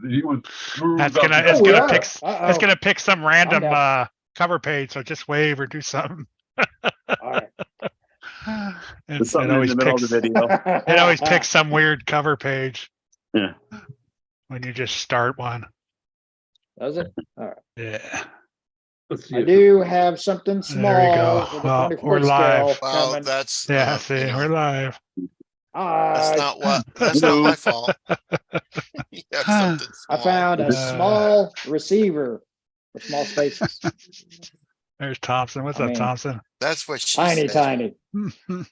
he was. It's up gonna there. it's we gonna are. pick it's Uh-oh. gonna pick some random down. cover page, so just wave or do something. All right. There's It something in always the middle of the picks video. it always picks some weird cover page Yeah. when you just start one. Does it? Yeah. Let's see I if do have something small. There we go. With the Well, 24 we're live. scale Well, coming. that's Yeah, see, we're live. that's not what that's Hello. not my fault. You got something I small. found a Uh, small receiver with small spaces. There's Thompson. What's I up, mean, Thompson? That's what she Tiny, said. tiny.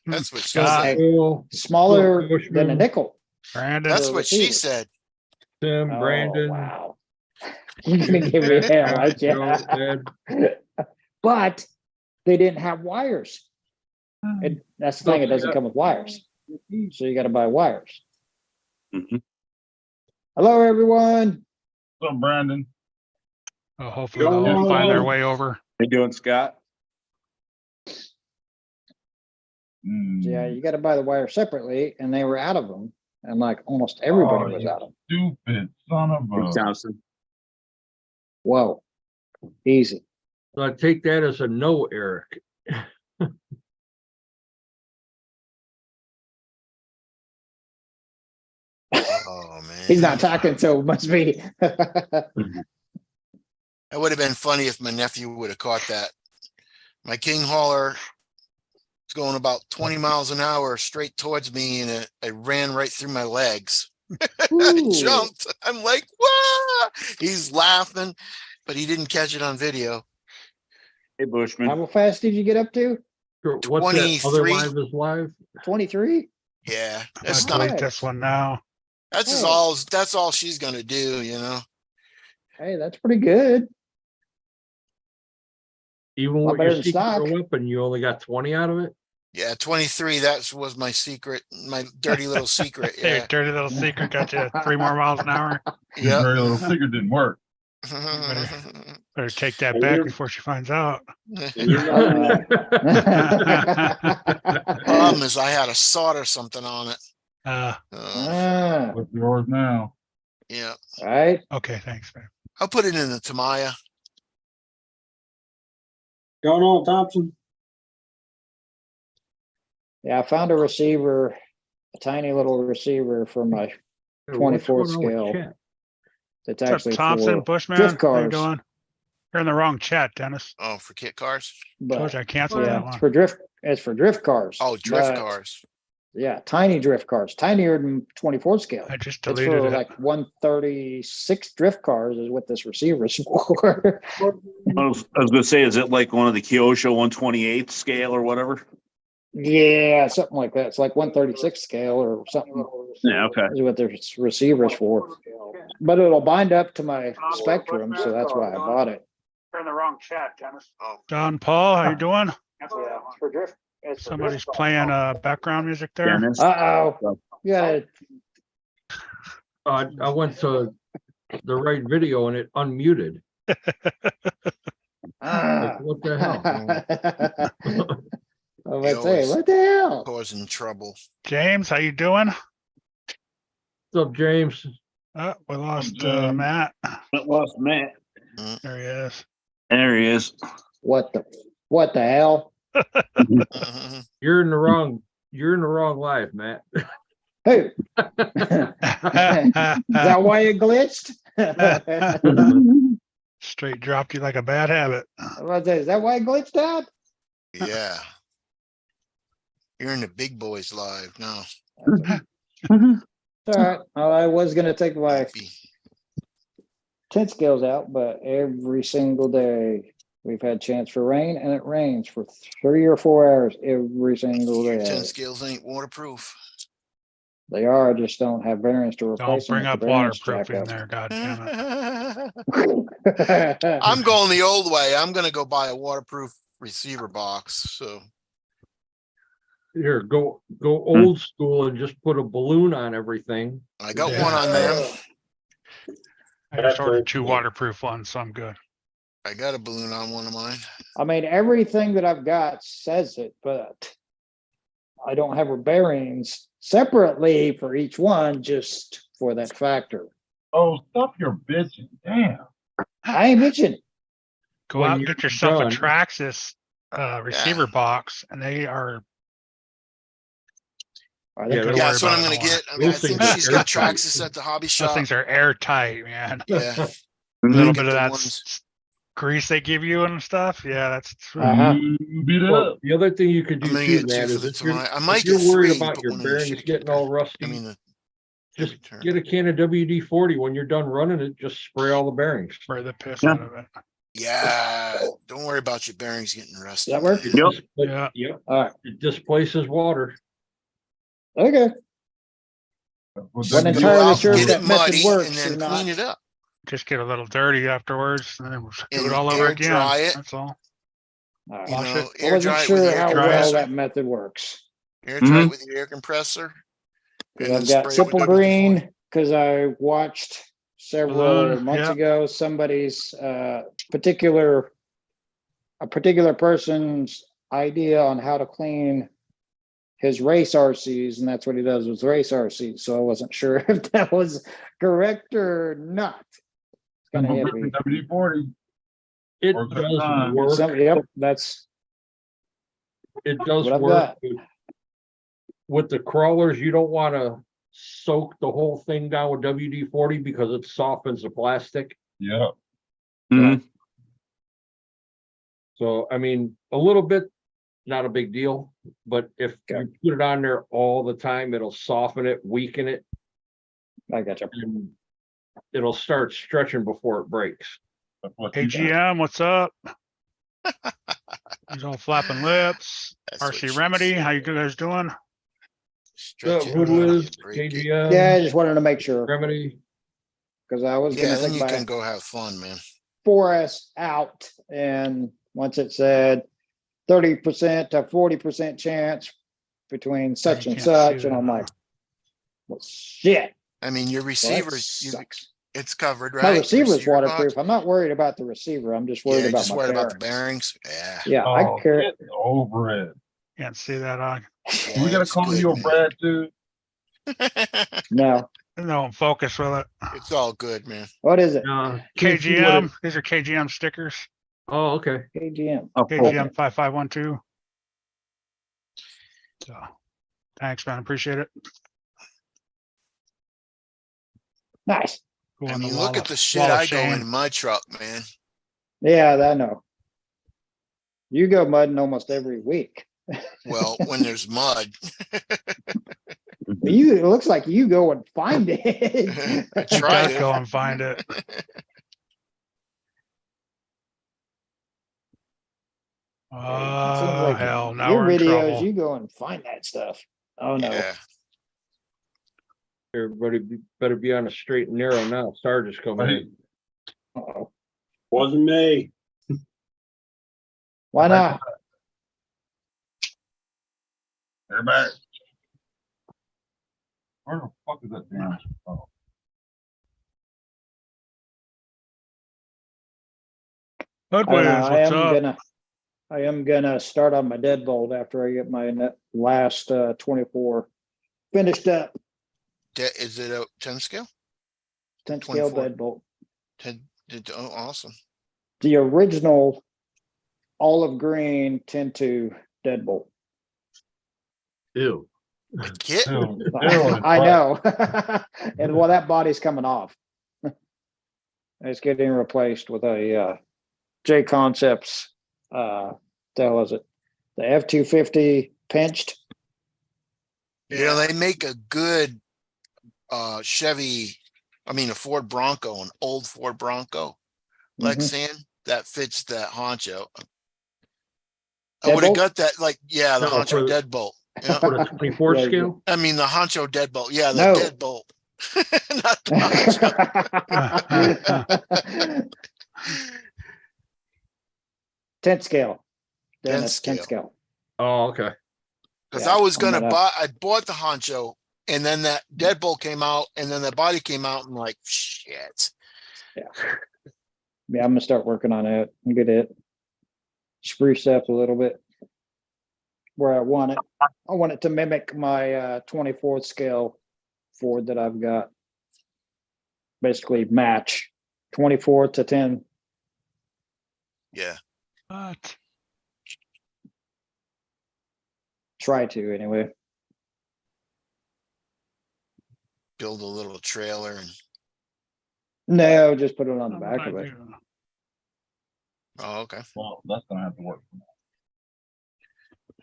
That's what she Scott, said. Phil, Smaller than a Bushman. nickel. Brandon. That's for a what she receiver. said. Tim, Oh, Brandon. wow. You're going to give me hell, aren't Joe, you? Ed. But they didn't have wires. That's the thing, it doesn't come with wires. So you got to buy wires. Mhm. Hello, everyone. So Brandon, Oh, hopefully they'll find their way over. how you doing, Scott? Yeah, you got to buy the wires separately, and they were out of them. And like almost everybody was out of them. Stupid son of a. Thompson. Whoa. Easy. So I take that as a no, Eric. Oh man. He's not talking, so it must be. It would have been funny if my nephew would have caught that. My king hauler was going about 20 miles an hour straight towards me, and it ran right through my legs. I Ooh. jumped. I'm like, "Wah!" He's laughing, but he didn't catch it on video. Hey, Bushman. How fast did you get up to? Sure, what's that other 23. live is live? 23? Yeah, I'll that's not- not. delete this one now. That's Hey. all. That's all she's gonna do. You know. Hey, that's pretty good. Even Lot with better your than secret stock. weapon, you only got 20 out of it? Yeah, 23. That was my secret, my dirty little secret. Hey, Yeah. dirty little secret got you 3 more miles an hour. Yeah. Very little secret didn't work. Better take that back before she finds out. Problem is, I had to solder something on it. Ah, What's yours now? Yeah, right? Okay, thanks, man. I'll put it in the Tamaya. Going on, Thompson? Yeah, I found a receiver, a tiny little receiver for my What's 24 going on with scale. chat? That's What's up, actually Thompson, for Bushman? drift How you cars. doing? You're in the wrong chat, Dennis. Oh, for kit cars. Told But you I canceled yeah, that it's one. for drift. It's for drift cars. Oh, drift but, cars. Yeah, tiny drift cars, tinier than 24 scale. I just It's deleted for it. like 136 drift cars is what this receiver is for. I was gonna say, is it like one of the Kyosho 128 scale or whatever? Yeah, something like that. It's like 136 scale or something. Yeah, okay. Is what the receiver is for. But it'll bind up to my Spectrum, so that's why I bought it. You're in the wrong chat, Dennis. Oh, John Paul, how you doing? Yeah, it's for drift. It's for Somebody's drift playing background music there. Dennis. Uh-oh. You gotta I went to the right video and it unmuted. Like, what the hell? I was about to say, always- what the hell? causing trouble. James, how you doing? What's up, James? We lost James. Matt. Lost Matt. There he is. There he is. What the hell? Mhm. You're in the wrong live, Matt. Who? Is that why it glitched? Straight dropped you like a bad habit. I was about to say, is that why it glitched out? Yeah. You're in the big boys live now. All right. Well, I was gonna take my Happy. 10 scales out, but every single day we've had chance for rain, and it rains for 3 or 4 hours every single Your day. 10 scales ain't waterproof. They are, just don't have variants to Don't replace them. bring if up the variants waterproof jack in up. there, God damn it. I'm going the old way. I'm gonna go buy a waterproof receiver box. So Here, go old school and just put a balloon on everything. I got Yeah. one on them. I just ordered 2 waterproof ones, so I'm good. I got a balloon on one of mine. I mean, everything that I've got says it, but I don't have bearings separately for each one, just for that factor. Oh, stop your bitching. Damn. I ain't bitching. Go When out and you're get yourself a done- Traxxas receiver box, and they are Are they Yeah, Don't Yeah, worry that's what about I'm it gonna no more. get. I mean, I Those think things are she's got airtight. Traxxas at the hobby Those shop. things are airtight, man. Yeah, A Mhm. little get bit of the that ones. grease they give you and stuff. Yeah, that's Uh-huh. Beat it Well, up. the other thing you could I'm do gonna too, get two Matt, for is the if you're, tonight. I might if you're get worried three, about but your when the bearings shit getting all rusty, I mean, the just every turn. get a can of WD-40. When you're done running it, just spray all the bearings. spray the piss Yeah. out of it. Yeah, don't worry about your bearings getting rusty. Does that work? man. Yep. Yeah. Yep, All right. it displaces water. Okay. Wasn't Go entirely out, sure if get that it method muddy, works and or then not. clean it up Just get a little dirty afterwards, and then we'll do it and all over air again. dry it. That's all. All right. You Wash know, it. I air wasn't dry it with sure the air how dry it. well compressor. that method works. Air dry it Mhm. with the air compressor. Because And I've then got spray it Simple with WD-40. Green, because I watched several Balloon, months yeah. ago, somebody's a particular person's idea on how to clean his race RCs, and that's what he does with race RCs. So I wasn't sure if that was correct or not. It's kind of heavy. WD-40. It Works does every time. work. Yep, that's It does what I've work. got. With the crawlers, you don't want to soak the whole thing down with WD-40 because it softens the plastic. Yeah. Mhm. So, I mean, a little bit, not a big deal, but if Okay. you put it on there all the time, it'll soften it, weaken it, I got you. and it'll start stretching before it breaks. That's what Hey you got. GM, what's up? He's all flapping lips. That's what RC she Remedy, said. how you guys doing? Stretch it, Hood until you Whiz, break it. KGM, Yeah, I just wanted to make sure Remedy. because I was Yeah, going to then think you about can go have fun, man. 4S out, and once it said 30% to 40% chance between such you and can't such, see and that, I'm huh? like, well, shit. I mean, your Well, that receivers, sucks. it's covered, right? My The receiver's receiver box? waterproof. I'm not worried about the receiver. I'm just worried Yeah, about just my worried about the bearings. bearings. Yeah. Yeah, Oh, I care. get over it. Can't see that on. Do we gotta it's call good, you a man. Brad too? No, No, focus with it. It's all good, man. what is it? KGM, these are KGM stickers. Oh, okay. KGM. Oh, cool. KGM 5512. So, thanks, man. Appreciate it. Nice. Go I on the mean, wall look at of- the shit wall of I go shame. in my truck, man. Yeah, I know. You go mudding almost every week. Well, when there's mud, It looks like you go and find it. I You try gotta to. go and find it. It seems Oh, like hell, now your we're in videos, trouble. you go and find that stuff. Oh no. Yeah. Everybody better be on a straight and narrow now. Sarge is coming in. Uh-oh. Wasn't me. Why not? Everybody. Where the fuck is that damn? Oh, I don't know. Hoodways, what's up? I am gonna start on my deadbolt after I get my last 24 finished up. Is it a 10 scale? 10 scale 24. deadbolt. 10, oh, awesome. The original olive green 10-2 deadbolt. Ew. The kit? ew, ew, I know. And well, that body's coming off. It's getting replaced with a J Concepts. The hell was it? The F-250 pinched. You know, they make a good Chevy, I mean, a Ford Bronco, an old Ford Bronco, Mhm. Lexan, that fits that honcho. I would have Deadbolt? got that, like, yeah, the No, honcho for the- deadbolt. Yeah. For the 24 Yeah, scale? I mean, the honcho deadbolt. Yeah, the No. deadbolt. Not the honcho. 10 scale. 10 Dennis, 10 scale. scale. Oh, okay. Because Yeah, I was I'm gonna gonna- buy, I bought the honcho, and then that deadbolt came out, and then the body came out, and like, shit. Yeah, I'm gonna start working on it and get it spruced up a little bit where I want it. I want it to mimic my 24th scale Ford that I've got. basically match 24 to 10. Yeah, But Try to anyway. build a little trailer and, No, just put it on the back of it. oh, okay. Well, that's gonna have to work.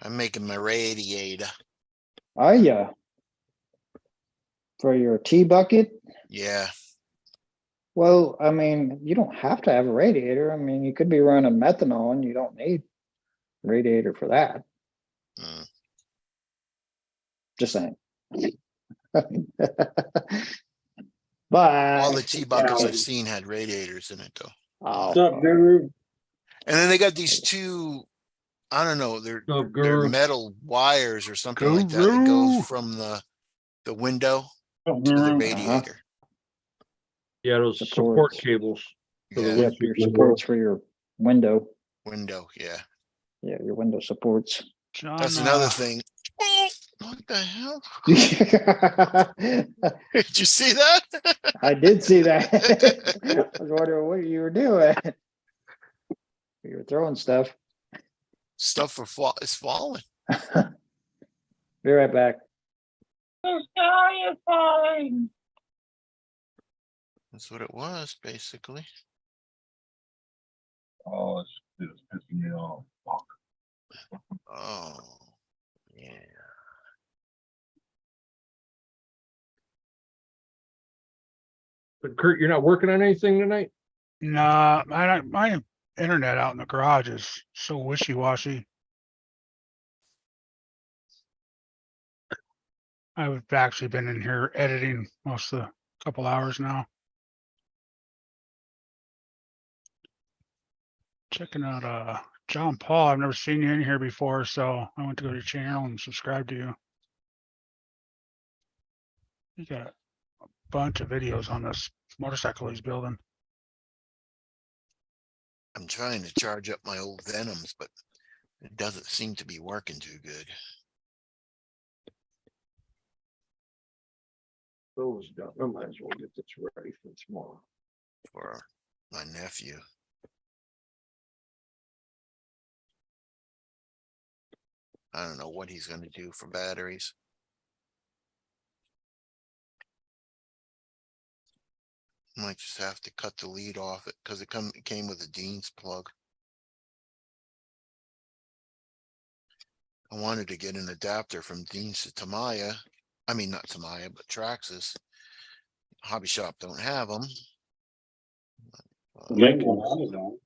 I'm making my radiator. Oh yeah. For your tea bucket. Yeah, Well, I mean, you don't have to have a radiator. I mean, you could be running methanol and you don't need a radiator for that. mm, Just saying. all the But tea buckets I've seen had radiators in it though. What's oh, up, Guru? And then they got these two, I don't know, they're So they're Guru, metal wires or something like that. It Guru. goes from the window Oh, to the Guru. radiator. yeah, those support Supports. cables. For the Yeah, yep, your supports for your window. window, yeah. Yeah, your window supports. John, That's another thing. What the hell? Did you see that? I did see that. I was wondering what you were doing. You were throwing stuff. Stuff for is falling. Be right back. That's what it was, basically. Oh, it's pissing me off. Fuck. Oh, yeah. But Kurt, you're not working on anything tonight? Nah, my internet out in the garage is so wishy-washy. I've actually been in here editing most of the couple hours now. Checking out John Paul. I've never seen you in here before, so I went to go to your channel and subscribe to you. You got a bunch of videos on this motorcycle he's building. I'm trying to charge up my old Venoms, but it doesn't seem to be working too good. Those done. I might as well get this ready for tomorrow. For my nephew. I don't know what he's gonna do for batteries. Might just have to cut the lead off it because it came with a Dean's plug. I wanted to get an adapter from Dean's to Tamiya. I mean, not Tamiya, but Traxxas. Hobby Shop don't have them. Link on Amazon.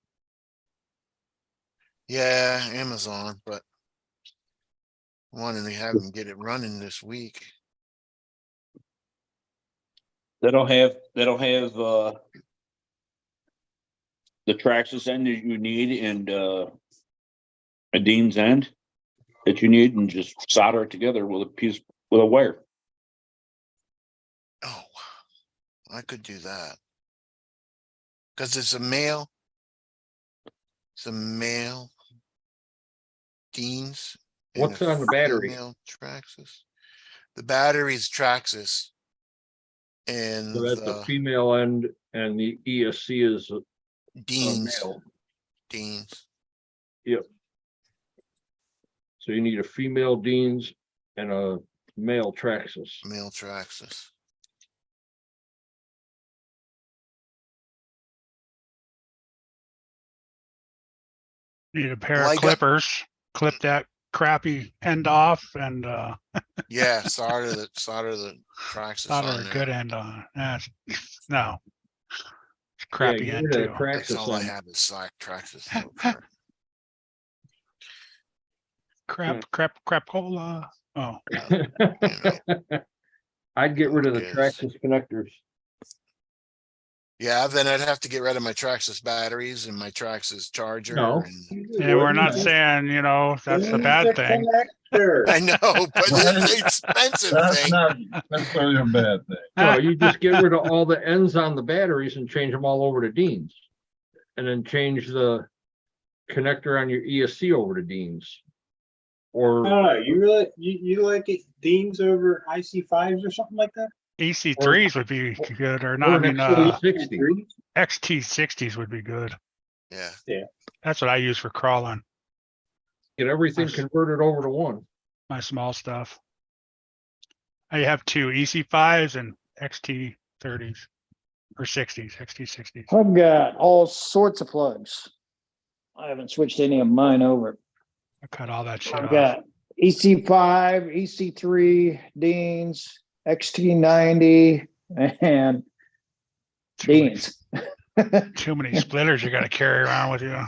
Yeah, Amazon, but wanted to have them get it running this week. They don't have the Traxxas end that you need and a Dean's end that you need, and just solder it together with a wire. Oh, I could do that. Cause it's a male. It's a male Dean's. and What's a on the battery? female Traxxas. The battery's Traxxas. And So that's a the female end and the ESC is a Dean's, male. Dean's. So you need a female Dean's and a male Traxxas. Male Traxxas. Need a pair Well, I of got- clippers, clip that crappy end off and Yeah, solder the Traxxas solder on a there. good end on. That's no. It's Yeah, crappy get end rid of the too. That's all I Traxxas end. have is slack Traxxas. so far. Crap cola. Oh, You know. I'd get rid of the Yes. Traxxas connectors. Yeah, then I'd have to get rid of my Traxxas batteries and my Traxxas charger. No. and- yeah, we're not saying, that's the bad thing. I know, but it's an expensive That's thing. not necessarily a bad thing. No, you just get rid of all the ends on the batteries and change them all over to Dean's. And then change the connector on your ESC over to Dean's. Or I don't know, you really, you like it Dean's over IC5s or something like that? EC3s would be good, or Or not, I an mean, XT60. XT60s would be good. Yeah. That's what I use for crawling, Get everything converted over to one. my small stuff. I have two EC5s and XT30s or 60s, XT60s. I've got all sorts of plugs. I haven't switched any of mine over. I cut all that shit I've off. got EC5, EC3, Deans, XT90, and Too many- Deans. Too many splitters you gotta carry around with you.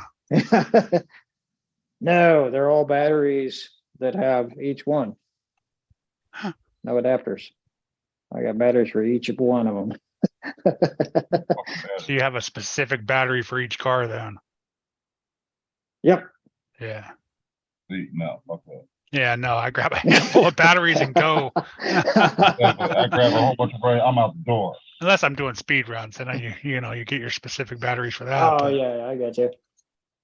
No, they're all batteries that have each one. Huh. No adapters. I got batteries for each one of them. So you have a specific battery for each car then? Yep. Yeah. See, no, fuck that. Yeah, no, I grab a handful of batteries and go. I grab a whole bunch of brain, I'm out the door. Unless I'm doing speed runs, and then you get your specific batteries for that. Oh, but, yeah, I got you.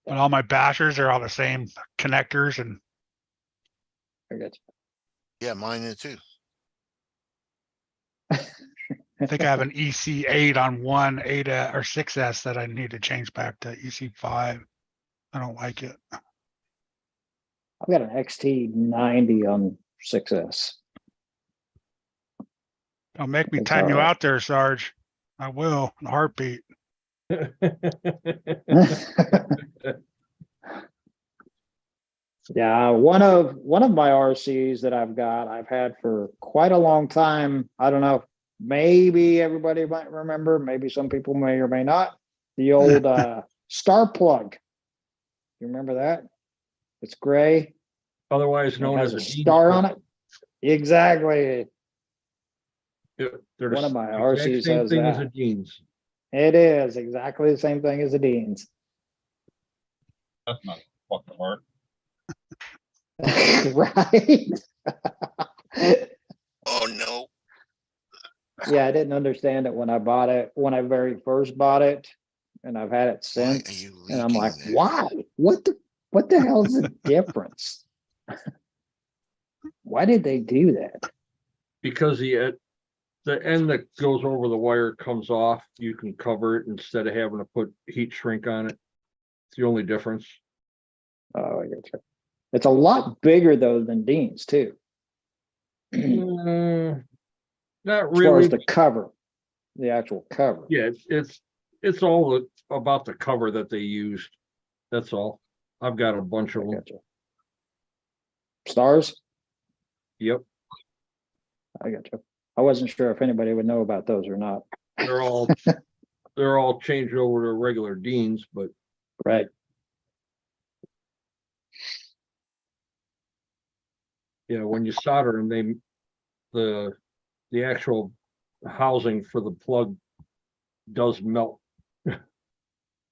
but all my bashers are all the same connectors, and I got Yeah, mine is too. I think I have an EC8 on one 8 or 6S that I need to change back to EC5. I don't like it. I've got an XT90 on 6S. Don't make me It's time you alright. out there, Sarge. I will in a heartbeat. Yeah, one of my RCs that I've had for quite a long time. I don't know, maybe everybody might remember, maybe some people may or may not. The old star plug. You remember that? It's gray. Otherwise It known has as a a Dean star plug. on it. Exactly. Yeah, they're the One of my exact RCs same has thing as that. a Dean's. It is exactly the same thing as the Deans. That's not fucking hard. Right? Oh, no. Yeah, I didn't understand it when I bought it, when I very first bought it, and I've had it Why since. are you And I'm like, leaking there? why? What the hell is the difference? Why did they do that? Because the end that goes over the wire comes off, you can cover it instead of having to put heat shrink on it. It's the only difference. Oh, I get you. It's a lot bigger though than Dean's too, as Not far really. as the cover, the actual cover. Yeah, it's all about the cover that they used. That's all. I've got a bunch I of them. got you. Stars? Yep, I got you. I wasn't sure if anybody would know about those or not. they're all they're all changed over to regular Deans, but Right. yeah, when you solder them, the actual housing for the plug does melt.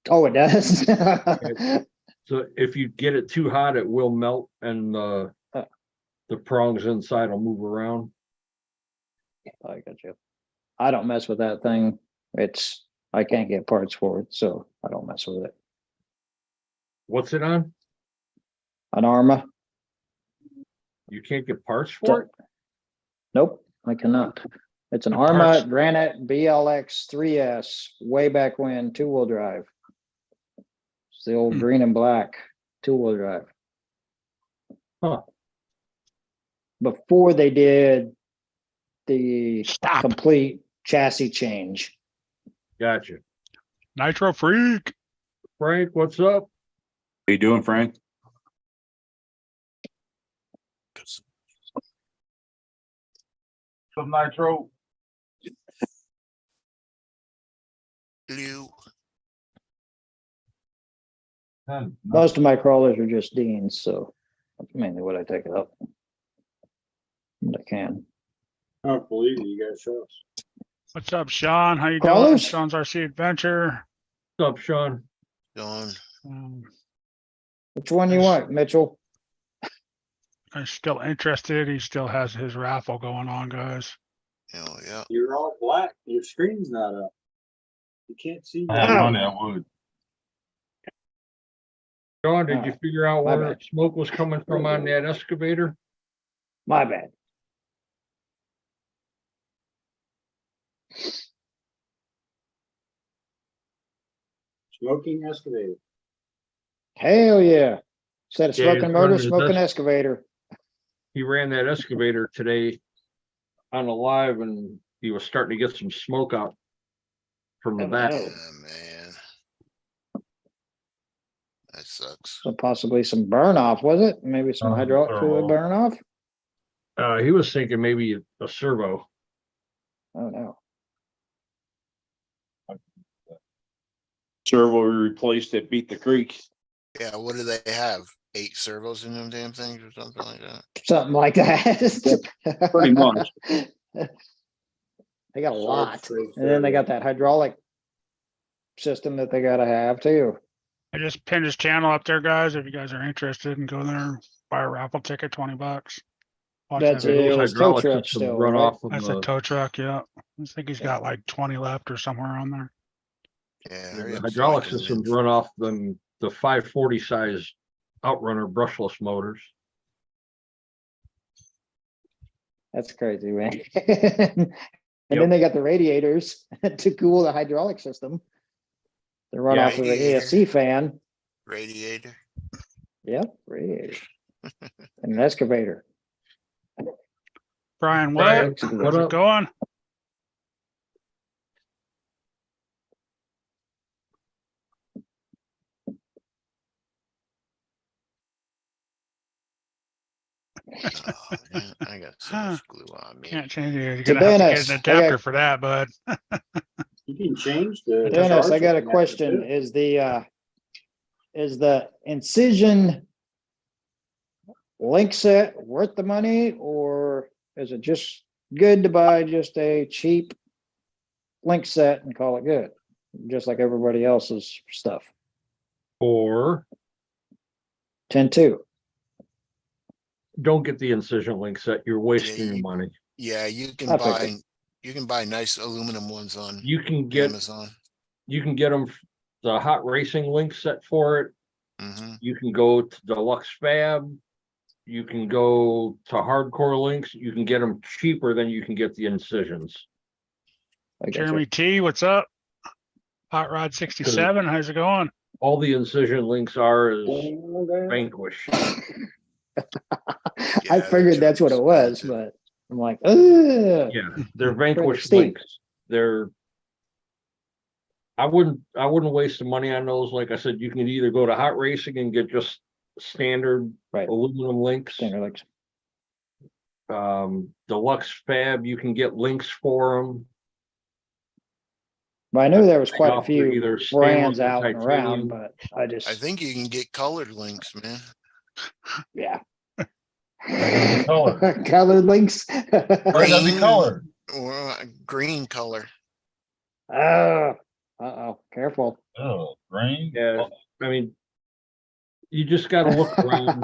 Oh, it does? So if you get it too hot, it will melt and the prongs inside will move around. I got you. I don't mess with that thing. I can't get parts for it, so I don't mess with it. What's it on? An Arma? You can't get parts for it? Nope, I cannot. It's an The Arma parts- Granite BLX 3S, way back when, two-wheel drive. It's the old green and black two-wheel drive. Huh. Before they did the Stop. complete chassis change. Gotcha. Nitro freak. Frank, what's up? How you doing, Frank? Some nitro. Blue. Most of my crawlers are just Deans, so that's mainly what I take it up. But I can. I don't believe you guys show us. What's up, Sean? How you doing? Callers? Sean's RC Adventure. What's up, Sean? Going. Um, Which one you want, Mitchell? I'm still interested. He still has his raffle going on, guys. Oh, yeah. You're all black. Your screen's not up. You can't see. I had Ow. money, I would. Sean, did you figure out My where bad. smoke was coming from on that excavator? My bad. Smoking excavator. Hell yeah. Instead of Yeah, he's smoking motor, running smoking this- excavator. He ran that excavator today on a live and he was starting to get some smoke out from the Oh, back. no. Yeah, man. That sucks. So possibly some burn off, was it? Maybe some hydraulic fluid servo. burn off? He was thinking maybe a servo. Oh, no. Servo replaced that beat the creek. Yeah, what do they have? 8 servos in them damn things or something like that? Something like that. Pretty much. They got a lot. Straight And then they servo. got that hydraulic system that they gotta have too. I just pinned his channel up there, guys. If you guys are interested, and go there, buy a raffle ticket, $20. Watch That's that video. it. Those was tow hydraulic truck systems still, run right? off of That's a the, tow truck, yeah. I think he's got like 20 left or somewhere on there. Yeah. hurry the up, hydraulic find them, systems man. run off them, the 540 size Outrunner brushless motors. That's crazy, man. And then they got the radiators to cool the hydraulic system. They run Yeah, off of an radiator. ESC fan. Radiator. Yep, radiator. And an excavator. Brian, Brian, what? what How's it up? going? Oh, man, I got so much glue on me. Can't change it. You're So gonna have to Dennis, get an I got- adapter for that, bud. You can change the. Dennis, I charge got a connector, question. too. Is the Incision link set worth the money, or is it just good to buy just a cheap link set and call it good? Just like everybody else's stuff. Or 10-2. don't get the Incision link set. You're wasting Yeah, your money. Yeah, I you can buy nice aluminum ones on You can get Amazon. them the hot racing link set for it. Hmm. You can go to Deluxe Fab. You can go to Hardcore Links. You can get them cheaper than you can get the Incisions. I guess Jeremy T, what's up? Hot Rod 67, how's it going? All the Incision links are is Okay. Vanquish. I figured that's what it was, but I'm like, ugh. Yeah, they're Vanquish steep. links. They're. I wouldn't waste the money on those. Like I said, you can either go to Hot Racing and get just standard Right. aluminum links. Standard links. Deluxe Fab, you can get links for them. But I knew there was quite a few brands brands out and around, but I just, I think you can get colored links, man. yeah. Color. Colored links. Why gotta be colored? Or green color. Oh, uh-oh, careful. Oh, green? Yeah, I mean, you just gotta look around.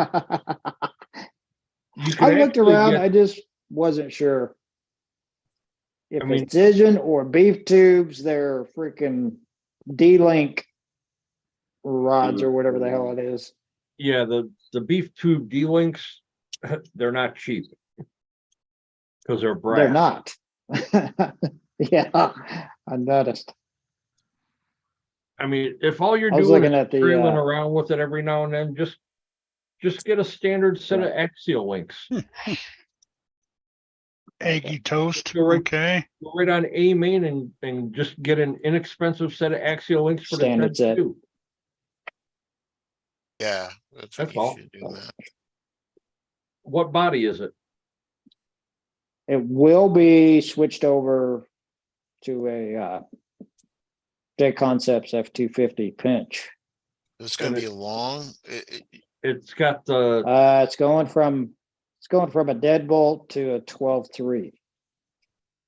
You I can looked actually around, get- I just wasn't sure. If I mean- Incision or Beef Tubes, they're freaking D-Link rods or whatever the hell it is. Yeah, the beef tube D-links, they're not cheap. Cause they're brass. They're not. Yeah, I noticed. I mean, if all you're I was doing looking is at the, trailing around with it every now and then, just get a standard set of Right. axial links. Eggy toast, You're right. okay? Go right on A main and just get an inexpensive set of axial links for the Standard set. 10-2. Yeah, that's what That's you all. should do, man. What body is it? it will be switched over to a J Concepts F250 pinch. It's gonna And be long. It's got the, It's going from a deadbolt to a 12-3.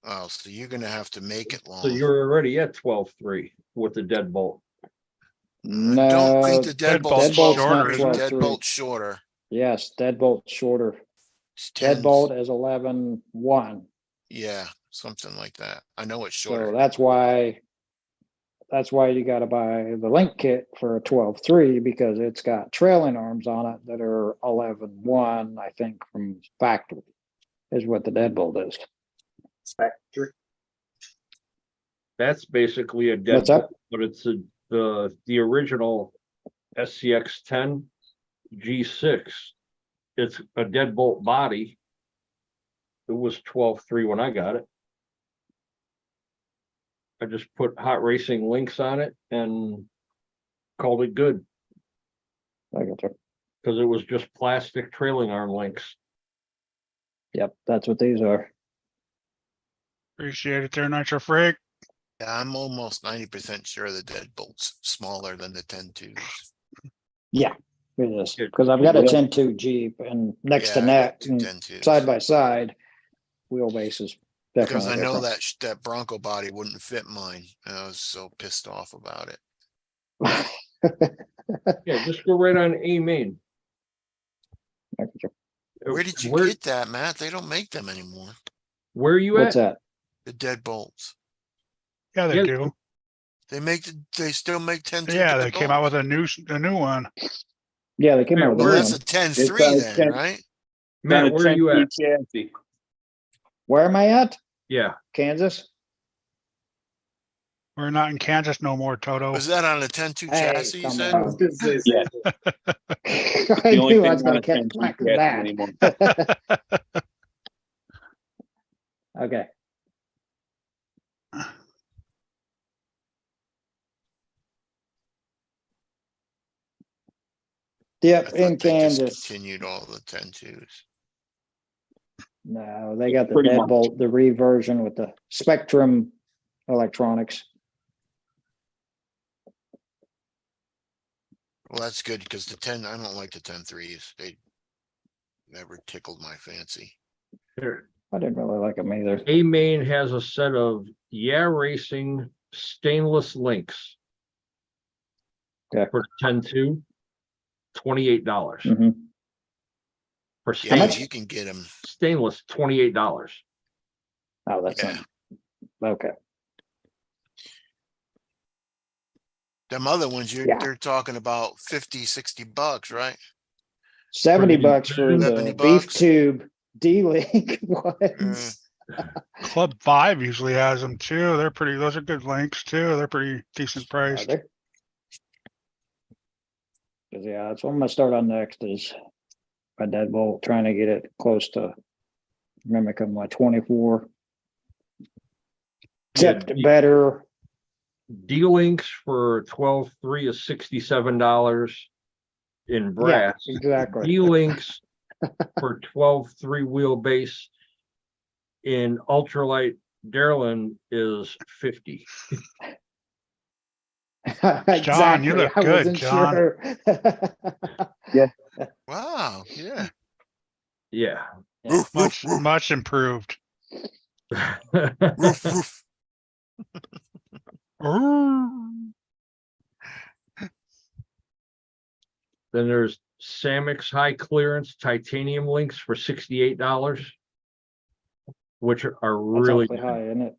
Oh, so you're gonna have to make it long. so you're already at 12.3 with the deadbolt. I don't No, think the deadbolt's Deadbolt's shorter. shorter, Is isn't it? Deadbolt's shorter. yes, deadbolt shorter. It's 10s. Deadbolt is 11-1. Yeah, something like that. I know it's So shorter. that's why you gotta buy the link kit for a 12-3 because it's got trailing arms on it that are 11-1, I think, from factory is what the deadbolt is. Factory. That's basically a dead, What's that? but it's the original SCX 10 G6. It's a deadbolt body. It was 12.3 when I got it. I just put hot racing links on it and called it good I got you. because it was just plastic trailing arm links. Yep, that's what these are. Appreciate it there, Nitro Freak. Yeah, I'm almost 90% sure the deadbolt's smaller than the 10-2s. Yeah, it is. Good. Because I've got a Yeah. 10-2 Jeep and next to Yeah, I got neck, two and 10-2s. side by side, wheelbase is Because definitely I know different. that Bronco body wouldn't fit mine. And I was so pissed off about it. Yeah, just go right on A main. I got you. Where did you Where- get that, Matt? They don't make them anymore. Where are you What's at? that? The deadbolts. Yeah, they Yeah. do. They still make 10-2. Yeah, they came out deadbolts? with a new one. Yeah, they came Yeah, out with Well, a new that's one. a 10-3 It's, then, 10 right? Matt, where are you at? Chassis. Where am I at? Yeah, Kansas? We're not in Kansas no more, Toto. Was that on a 10-2 Hey, chassis, you come said? I was gonna say. Yeah. I The only knew I thing was gonna on a catch 10-2 flack for chassis that. anymore. Okay. I Yep, thought in they just Kansas. continued all the 10-2s. No, they got the Pretty much. deadbolt, the reversion with the Spectrum electronics. Well, that's good because I don't like the 10-3s. They never tickled my fancy. here. I didn't really like them either. A main has a set of Racing stainless links. Okay. For 10-2, $28. Mhm. For Yeah, much? stainless, you can get them. stainless, $28. Oh, that's Yeah. not, okay. Them other ones, Yeah. they're talking about 50, 60 bucks, right? 70 the bucks for the 70 beef bucks? tube D-Link ones. Club 5 usually has them too. Those are good links too. They're pretty decent Are priced. they? 'Cause, yeah, that's what I'm gonna start on next is my deadbolt, trying to get it close to mimicking my 24. Except Yeah, better. D-Links for 12.3 is $67 in Yeah, brass. exactly. D-Links for 12.3 wheelbase in ultralight Darlin is 50. John, you look I good, wasn't John. sure. Wow, yeah. Yeah. Roof, Much, roof, roof, much improved. roof, roof. Then there's Samix high clearance titanium links for $68, which are That's really awfully high, isn't it?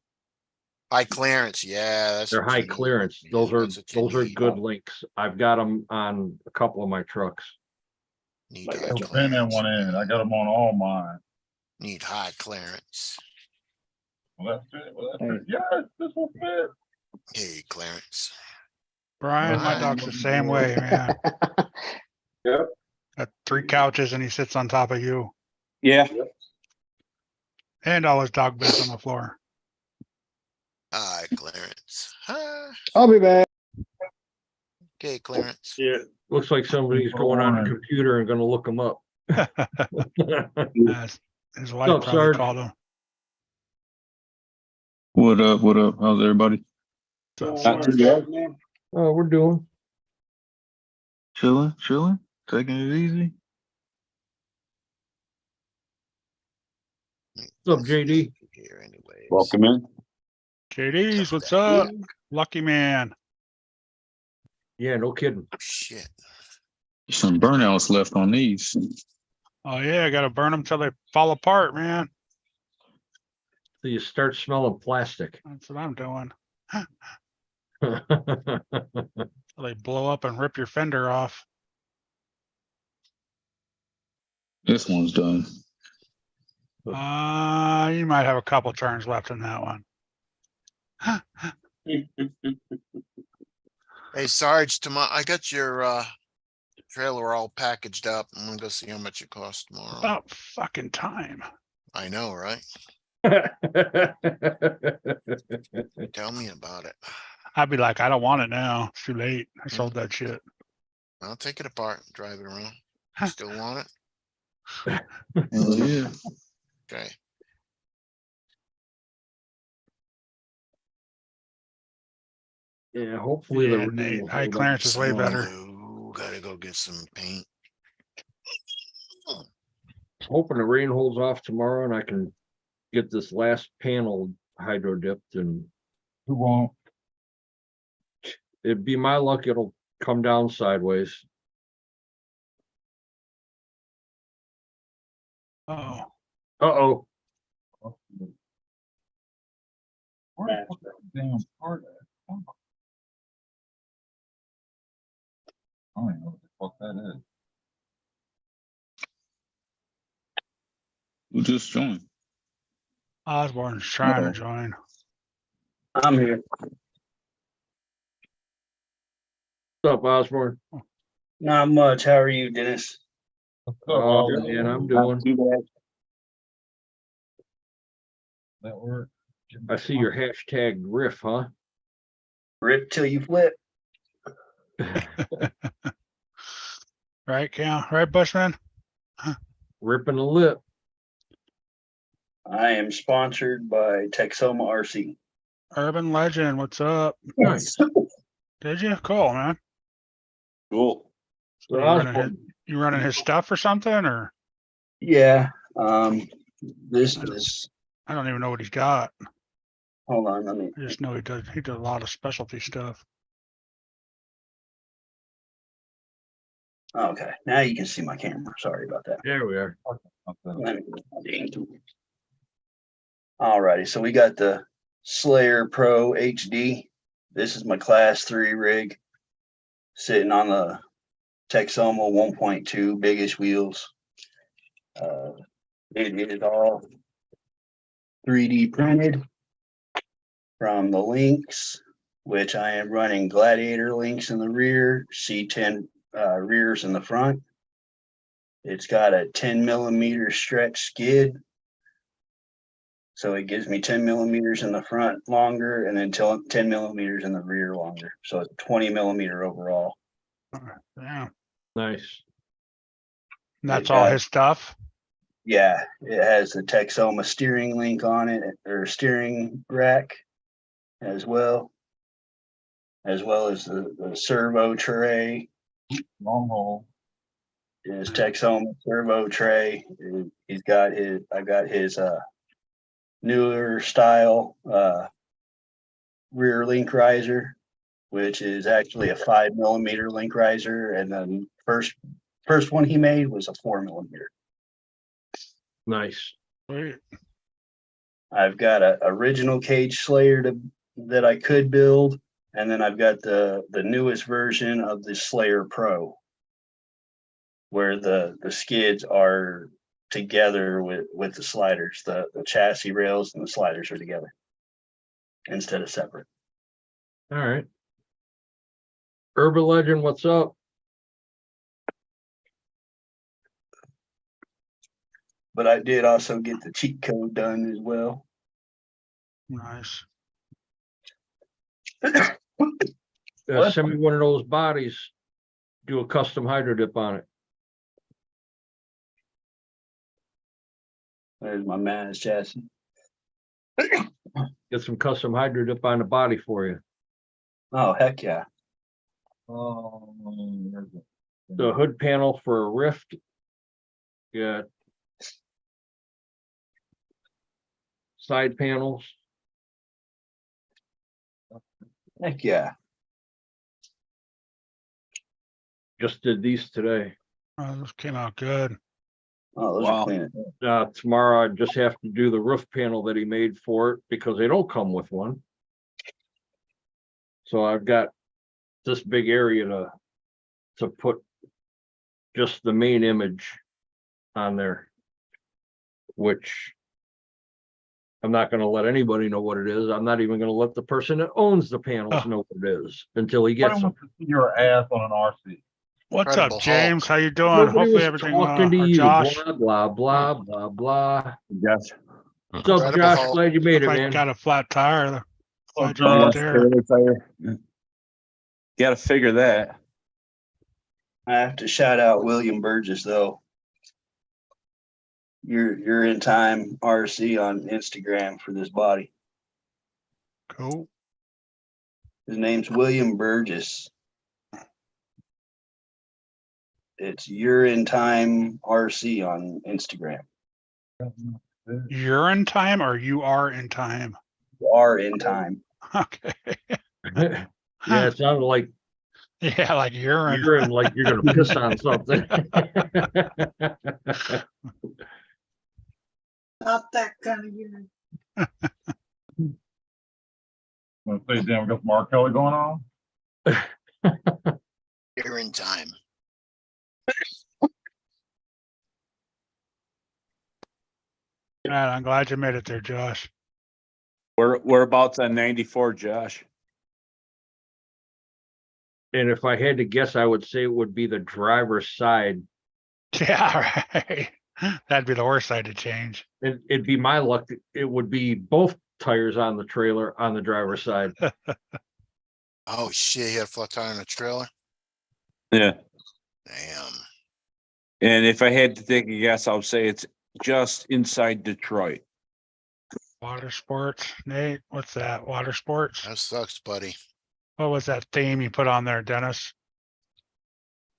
High clearance, yeah. That's they're what high you need. clearance. Yeah, Those that's what you need. good links. I've got them on a couple of my trucks. Need Like high Put pin that clearance. one in. I got them on all mine. Need high clearance. Will that fit? Will that Hey. fit? Yes, this will fit. Hey, Clarence. Brian, my Right. dog's the same way, man. Yep. Got 3 couches and he sits on top of you Yeah, and all his dog beds on the floor. Hi, Clarence. Hi. I'll be back. Okay, Clarence. Yeah. Looks like somebody's going on the computer and gonna look them up. His wife up, probably Sarge? called him. What up? What up? How's everybody? Not too bad. Oh, we're doing. Chilling, chilling, taking it easy. What's up, JD? Here anyways. Welcome in. JD's, what's up? Lucky man. Yeah, no kidding. Shit. Some burnouts left on these. Oh yeah, I gotta burn them till they fall apart, man. So you start smelling plastic. That's what I'm doing. Till they blow up and rip your fender off. This one's done. You might have a couple turns left in that one. Hey Sarge, tomorrow, I got your trailer all packaged up. I'm gonna go see how much it costs tomorrow. About fucking time. I know, right? Tell me about it. I'd be like, I don't want it now. It's too late. I sold that shit. I'll take it apart, drive it around. Huh. Still want it? Hell yeah. Okay. Yeah, hopefully Yeah, the. rain Nate, will high hold up. clearance is way Some better. glue, gotta go get some paint. Hoping the rain holds off tomorrow and I can get this last panel hydro dipped, and Who won't? it'd be my luck, it'll come down sideways. Oh, Uh-oh, Where the fuck is that damn part at? I don't even know what the fuck that is. Who just joined? Osborne's trying to Uh-oh. join. I'm here. what's up, Osborne? Not much. How are you, Dennis? Oh, man, I'm doing, Too bad. That work? I see your hashtag riff, huh? Rip till you flip. Right, Cal? Right, Bushman? Ripping the lip. I am sponsored by Texoma RC. Urban Legend, what's up? Nice. Did you? Cool, man. Cool. So you running his stuff or something, or Yeah. This is. I don't even know what he's got. Hold on. Let me. I just know he does a lot of specialty stuff. Okay. Now you can see my camera. Sorry about that. There we are. Let me- Alrighty. So we got the Slayer Pro HD. This is my class 3 rig sitting on the Texoma 1.2 biggest wheels. It is all 3D printed from the links, which I am running Gladiator links in the rear, C10 rears in the front. It's got a 10 millimeter stretch skid. So it gives me 10 millimeters in the front longer and then 10 millimeters in the rear longer. So it's 20 millimeter overall. Yeah. Nice. And that's It all has- his stuff. Yeah, it has the Texoma steering link on it, or steering rack as well as the servo tray. Long haul. His Texoma servo tray. I've got his newer style rear link riser, which is actually a 5 millimeter link riser, and then first one he made was a 4 millimeter. Nice. Sweet. I've got a original cage slayer that I could build, and then I've got the newest version of the Slayer Pro, where the skids are together with the sliders. The chassis rails and the sliders are together instead of separate. All right. Urban Legend, what's up? But I did also get the cheat code done as well. Nice. Send me one of those bodies. Do a custom hydro dip on it. There's my Maz chassis. Get some custom hydro dip on the body for you. Oh, heck yeah. There's it. The hood panel for a Rift. Yeah. Side panels. Heck yeah. Just did these today. Oh, this came out good. Oh, those Wow. are clean. Tomorrow I just have to do the roof panel that he made for it because they don't come with one. So I've got this big area to put just the main image on there, which I'm not gonna let anybody know what it is. I'm not even gonna let the person that owns the panels Oh. know what it is until he Nobody gets them. wants to see your ass on an RC. What's Incredible up, James? Hulk. How you doing? Nobody Hopefully was everything, talking to or you, Josh, blah, blah, blah, blah, blah. Yes. What's up, Incredible Josh? Hulk. Glad you made looked it, like man. got a flat tire. Oh, Glad you made it Josh. there. Gotta figure that. I have to shout out William Burgess though. You're in time RC on Instagram for this body. Cool. His name's William Burgess. It's You're in Time RC on Instagram. You're in time or you are in time? You are in time. Okay. Yeah, it sounded like Yeah, like urine. you're in, like you're gonna piss on something. Not that kind of urine. Wanna say, damn, we got some R. Kelly going on? You're in time. Man, I'm glad you made it there, Josh. We're about on 94, Josh. And if I had to guess, I would say it would be the driver's side. Yeah, right. That'd be the worst side to change. It'd be my luck. It would be both tires on the trailer on the driver's side. Oh shit, he had a flat tire on the trailer. Yeah. Damn. And if I had to take a guess, I would say it's just inside Detroit. Water sports, Nate. What's that? Water sports. That sucks, buddy. What was that theme you put on there, Dennis?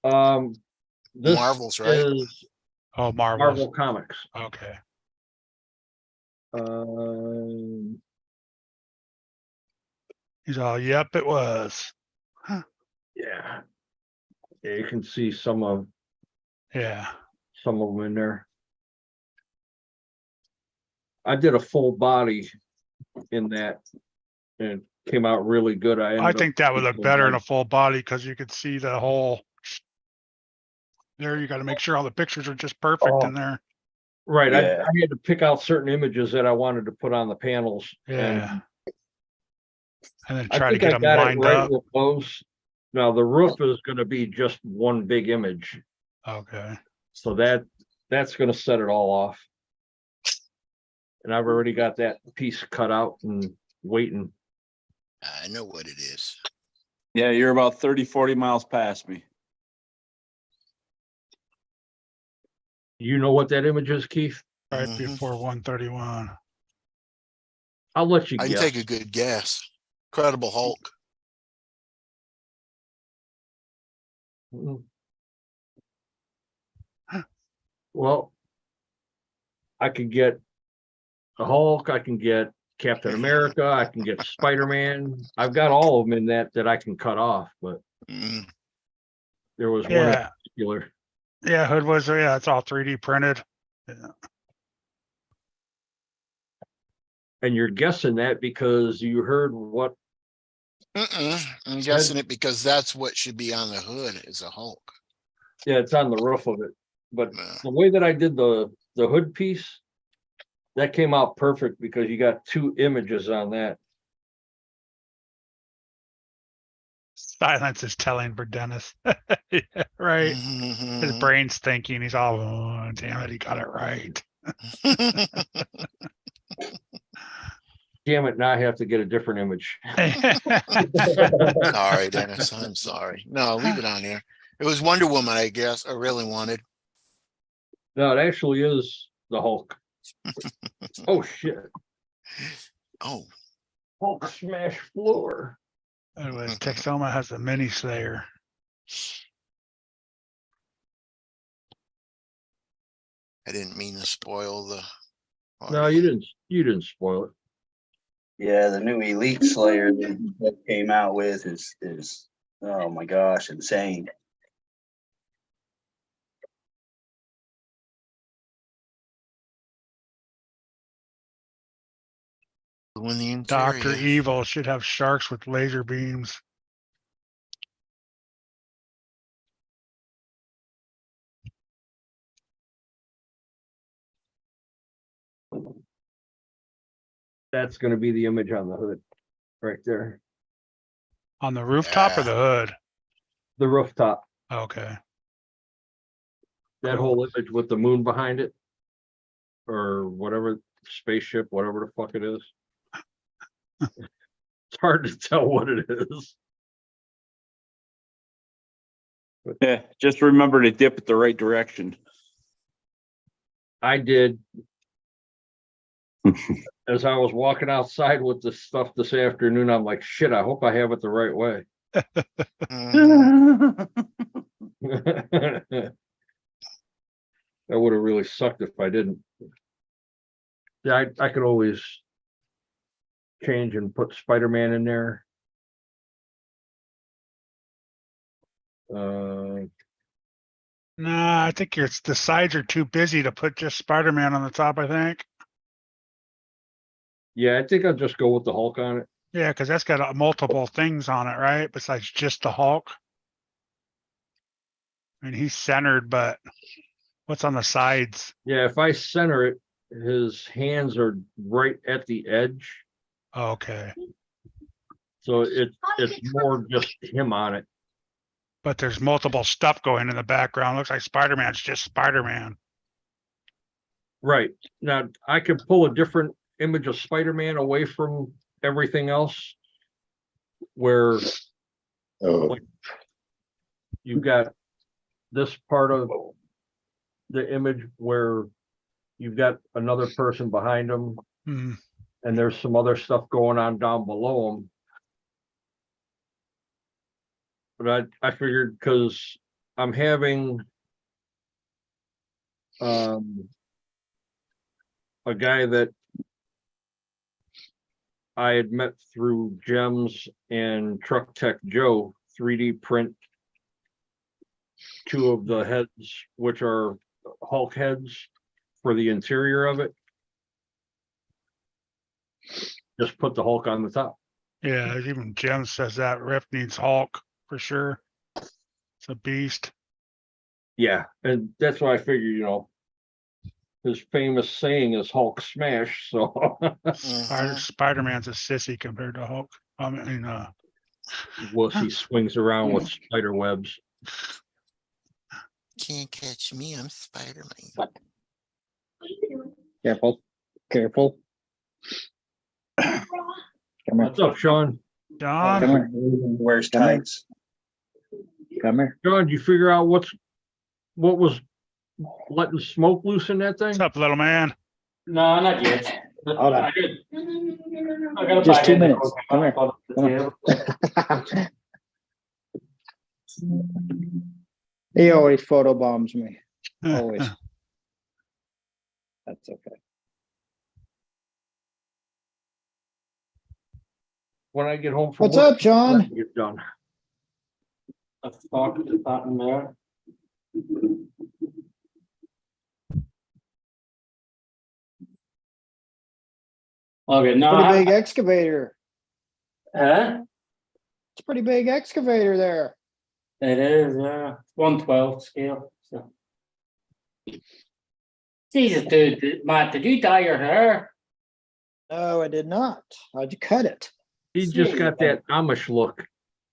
This Marvels, right? is Oh, Marvels. Marvel Comics. Okay. He's all, yep, it was. Yeah. Yeah, you can see some of Yeah. them in there. I did a full body in that and it came out really good. I ended up think that would look full better in body. a full body because you could see the whole. There, you got to make sure all the pictures are just perfect Oh. in there. Right, Yeah. I had to pick out certain images that I wanted to put on the panels. Yeah. And then I try to think get I them got it lined right up. with those. Now, the roof is gonna be just one big image, Okay. so that's gonna set it all off. And I've already got that piece cut out and waiting. I know what it is. Yeah, you're about 30, 40 miles past me. You know what that image is, Keith? Right Mhm. before 131. I'll let you I can guess. take a good guess. Incredible Hulk. Mm. Well, I could get the Hulk, I can get Captain America, I can get Spider-Man. I've got all of them in that I can cut off, but Mm, there was one in Yeah. particular. Yeah. Hood was, yeah, it's all 3D printed. Yeah. And you're guessing that because you heard what, I'm guessing it because that's what should be on the hood is a Hulk. yeah, it's on the roof of it. But Yeah. the way that I did the hood piece, that came out perfect because you got two images on that. Silence is telling for Dennis. Yeah, right. His Mhm. brain's thinking. He's all, oh, damn it, he got it right. Damn it, now I have to get a different image. Sorry, Dennis. I'm sorry. No, leave it on there. It was Wonder Woman, I guess. I really wanted. No, it actually is the Hulk. Oh, shit. Oh, Hulk smash floor. Anyway, Texoma has a mini Slayer. I didn't mean to spoil the. No, you didn't spoil it. Yeah, the new Elite Slayer that he came out with is oh my gosh, insane. In the Dr. interior. Evil should have sharks with laser beams. That's gonna be the image on the hood, right there, On the rooftop or Yeah. the hood? the rooftop, Okay. that whole image with the moon behind it. Or whatever, spaceship, whatever the fuck it is. It's hard to tell what it is. Yeah, just remember to dip it the right direction. I did. As I was walking outside with this stuff this afternoon, I'm like, shit, I hope I have it the right way. Mhm. That would have really sucked if I didn't. Yeah, I could always change and put Spider-Man in there. Nah, I think the sides are too busy to put just Spider-Man on the top, I think. Yeah, I think I'll just go with the Hulk on it. Yeah, because that's got multiple things on it, right? Besides just the Hulk. I mean, he's centered, but what's on the sides? Yeah, if I center it, his hands are right at the edge. Okay, So it's more just him on it. but there's multiple stuff going in the background. Looks like Spider-Man's just Spider-Man. Right. Now, I could pull a different image of Spider-Man away from everything else. Where Oh. you've got this part of the image where you've got another person behind him Hmm. and there's some other stuff going on down below him. But I figured because I'm having a guy that I had met through Gems and Truck Tech Joe 3D print two of the heads, which are Hulk heads for the interior of it. Just put the Hulk on the top. Yeah, even Jim says that Rip needs Hulk for sure. It's a beast. Yeah, and that's why I figure, his famous saying is Hulk smash, so Mhm. Spider-Man's a sissy compared to Hulk. I mean, he swings around with spider webs. Can't catch me, I'm Spider-Man. Careful, careful. Come here, What's up, Sean? John, come here, Wears Come here. tights. come here. Sean, did you figure out what was letting smoke loose in that thing? what's up, little man? No, not yet. Hold on. I got a Just bag 2 in minutes. the Come here. bottom of the Come table. He always photobombs me, always. That's okay. When I get home from What's work, up, John? let me get done. Let's talk to the button there. Okay, no, Pretty big excavator. huh? It's a pretty big excavator there. It is, yeah, 1/12 scale, so. Jesus, dude, Matt, did you dye your hair? No, I did not. How'd you cut it? He just got that Amish look.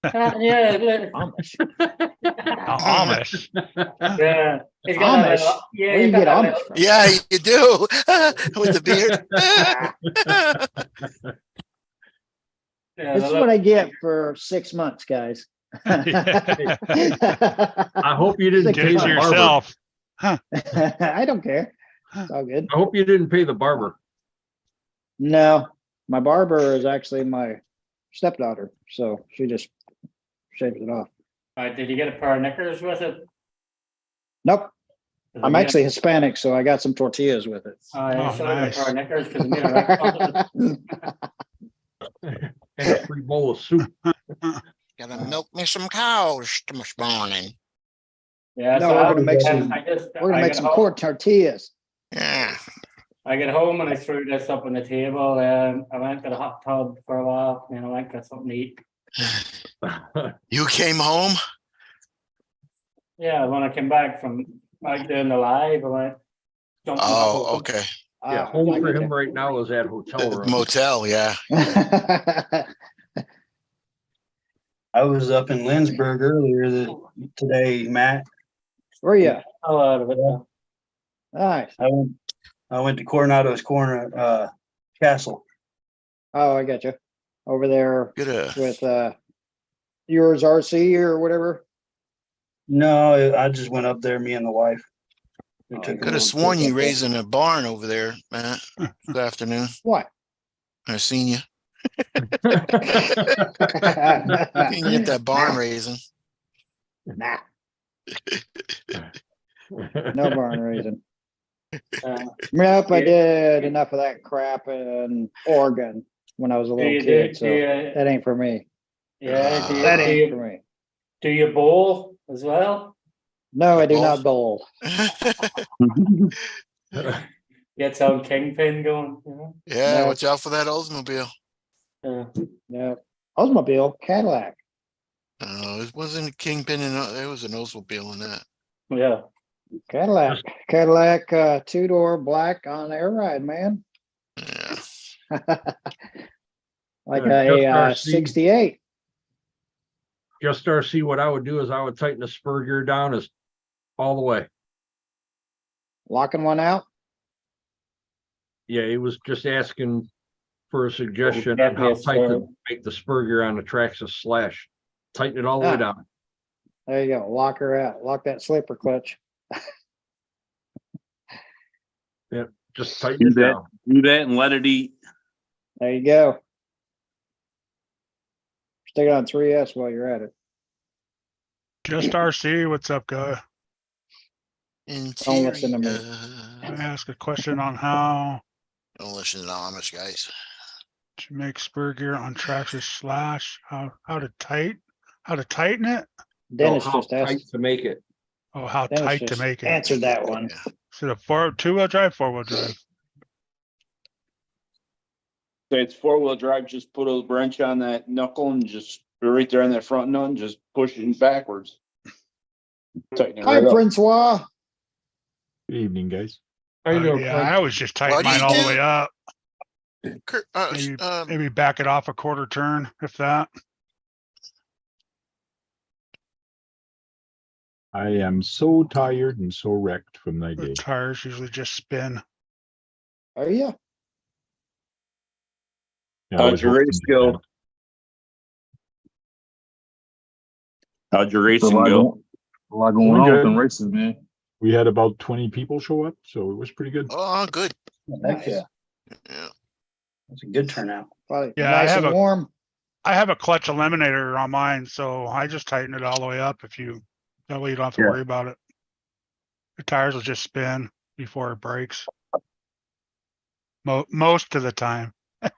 Yeah, look. Amish. Amish. Yeah. He's got that Amish? little- yeah, Where do he's you got get that Amish little- from? Yeah, you do. With the beard. yeah, This the is what I get for 6 months, guys. I hope you didn't Give pay it the to barber. yourself. I don't care. It's all good. I hope you didn't pay the barber. No, my barber is actually my stepdaughter, so she just shaves it off. Right, did you get a pair of knickers with it? Nope, I'm actually Hispanic, so I got some tortillas with it. I Oh, should have got a nice. pair of knickers because we made a And a free bowl of soup. Gotta milk me some cows this morning. Yeah, No, so we're gonna make some- I just, We're gonna I make get some home- corn tortillas. Yeah. I get home and I threw this up on the table. I went to the hot tub for a while, and I went got something to eat. You came home? Yeah, when I came back from like doing the live, I went. jumped in the Oh, pool. okay. Yeah, home for him right now is that hotel room. Motel, yeah. I was up in Lindsberg earlier today, Matt. Where you? Oh, out of it now. Nice. I went to Coronado's Castle. Oh, I got you. Over there Good. with yours RC or whatever. No, I just went up there, me and the wife. We Oh, took a Could have little sworn trip you up there. raising a barn over there, Matt. Good afternoon. What? I seen you. You can get that barn raising. Nah, no barn raising. Nope, I did enough of that crap in Oregon when I was a Do little you do, kid, do so you, that ain't for me. yeah, That ain't for me. do you bowl as well? No, I do Bowl? not bowl. Get some kingpin going, you know? Yeah, No. watch out for that Oldsmobile. No, Oldsmobile, Cadillac. It wasn't a kingpin in it was an Oldsmobile in that. Yeah. Cadillac, two-door black on air ride, man. Yeah. Like Just a RC. 68. Just RC, what I would do is I would tighten the spur gear down as all the way. Locking one out. Yeah, he was just asking for a suggestion Yeah, on how yes, tight sir. to make the spur gear on the Traxxas Slash. Tighten it all the way Ah. down. There you go. Lock her out. Lock that slipper clutch. Just tighten Do it that, down. do that and let it eat. There you go. Stick it on 3S while you're at it. Just RC, what's up, guy? Don't listen to me. I ask a question on how Don't listen to the Amish guys. to make spur gear on Traxxas Slash, how to tighten it? Dennis How just tight asked. to make it. Oh, how Dennis tight to just make it? answered that one. Yeah. Is it a two-wheel drive, four-wheel drive? Say it's 4-wheel drive, just put a wrench on that knuckle and just right there on that front nut and just push it backwards. Tighten it Hi, right up. Francois. Good evening, guys. How you doing, Yeah, Frank? I always just tighten What do mine you all the do? way up. Maybe, Maybe back it off a quarter turn, if that. I am so tired and so wrecked from that The day. tires usually just spin. Are you? Yeah, I How'd was your hoping race to go? have- How'd your It's a racing lot go? going- A lot going Pretty on good. with them races, man. We had about 20 people show up, so it was pretty good. oh, good. Heck yeah, Yeah. that's a good turnout. Probably Yeah, I nice have and a- warm. I have a clutch eliminator on mine, so I just tighten it all the way up. That way you don't have to Yeah. worry about it. The tires will just spin before it breaks. Most of the time, Most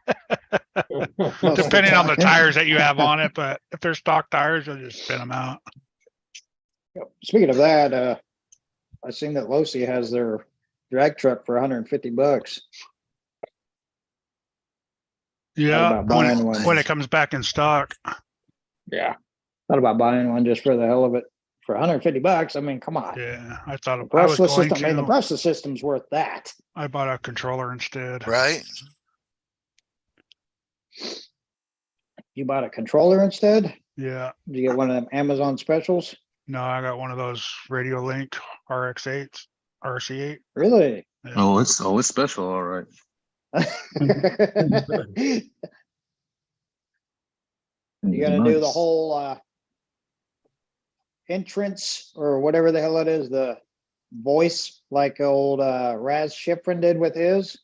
of the depending on the time. tires that you have on it, but if they're stock tires, you'll just spin them out. Speaking of that, I seen that Losi has their drag truck for $150. Yeah, about buying one. when it comes back in stock. Yeah. Thought about buying one just for the hell of it for $150. I mean, come on. Yeah, I thought The I was brushless going system, I mean, the to. brushless system's worth that. I bought a controller instead. Right? You bought a controller instead? Yeah, Did you get one of them Amazon specials? no, I got one of those Radio Link RX8s, RC8. Really? Yeah. Oh, it's special, all right. You gotta do the whole entrance or whatever the hell it is, the voice like old Raz Schifrin did with his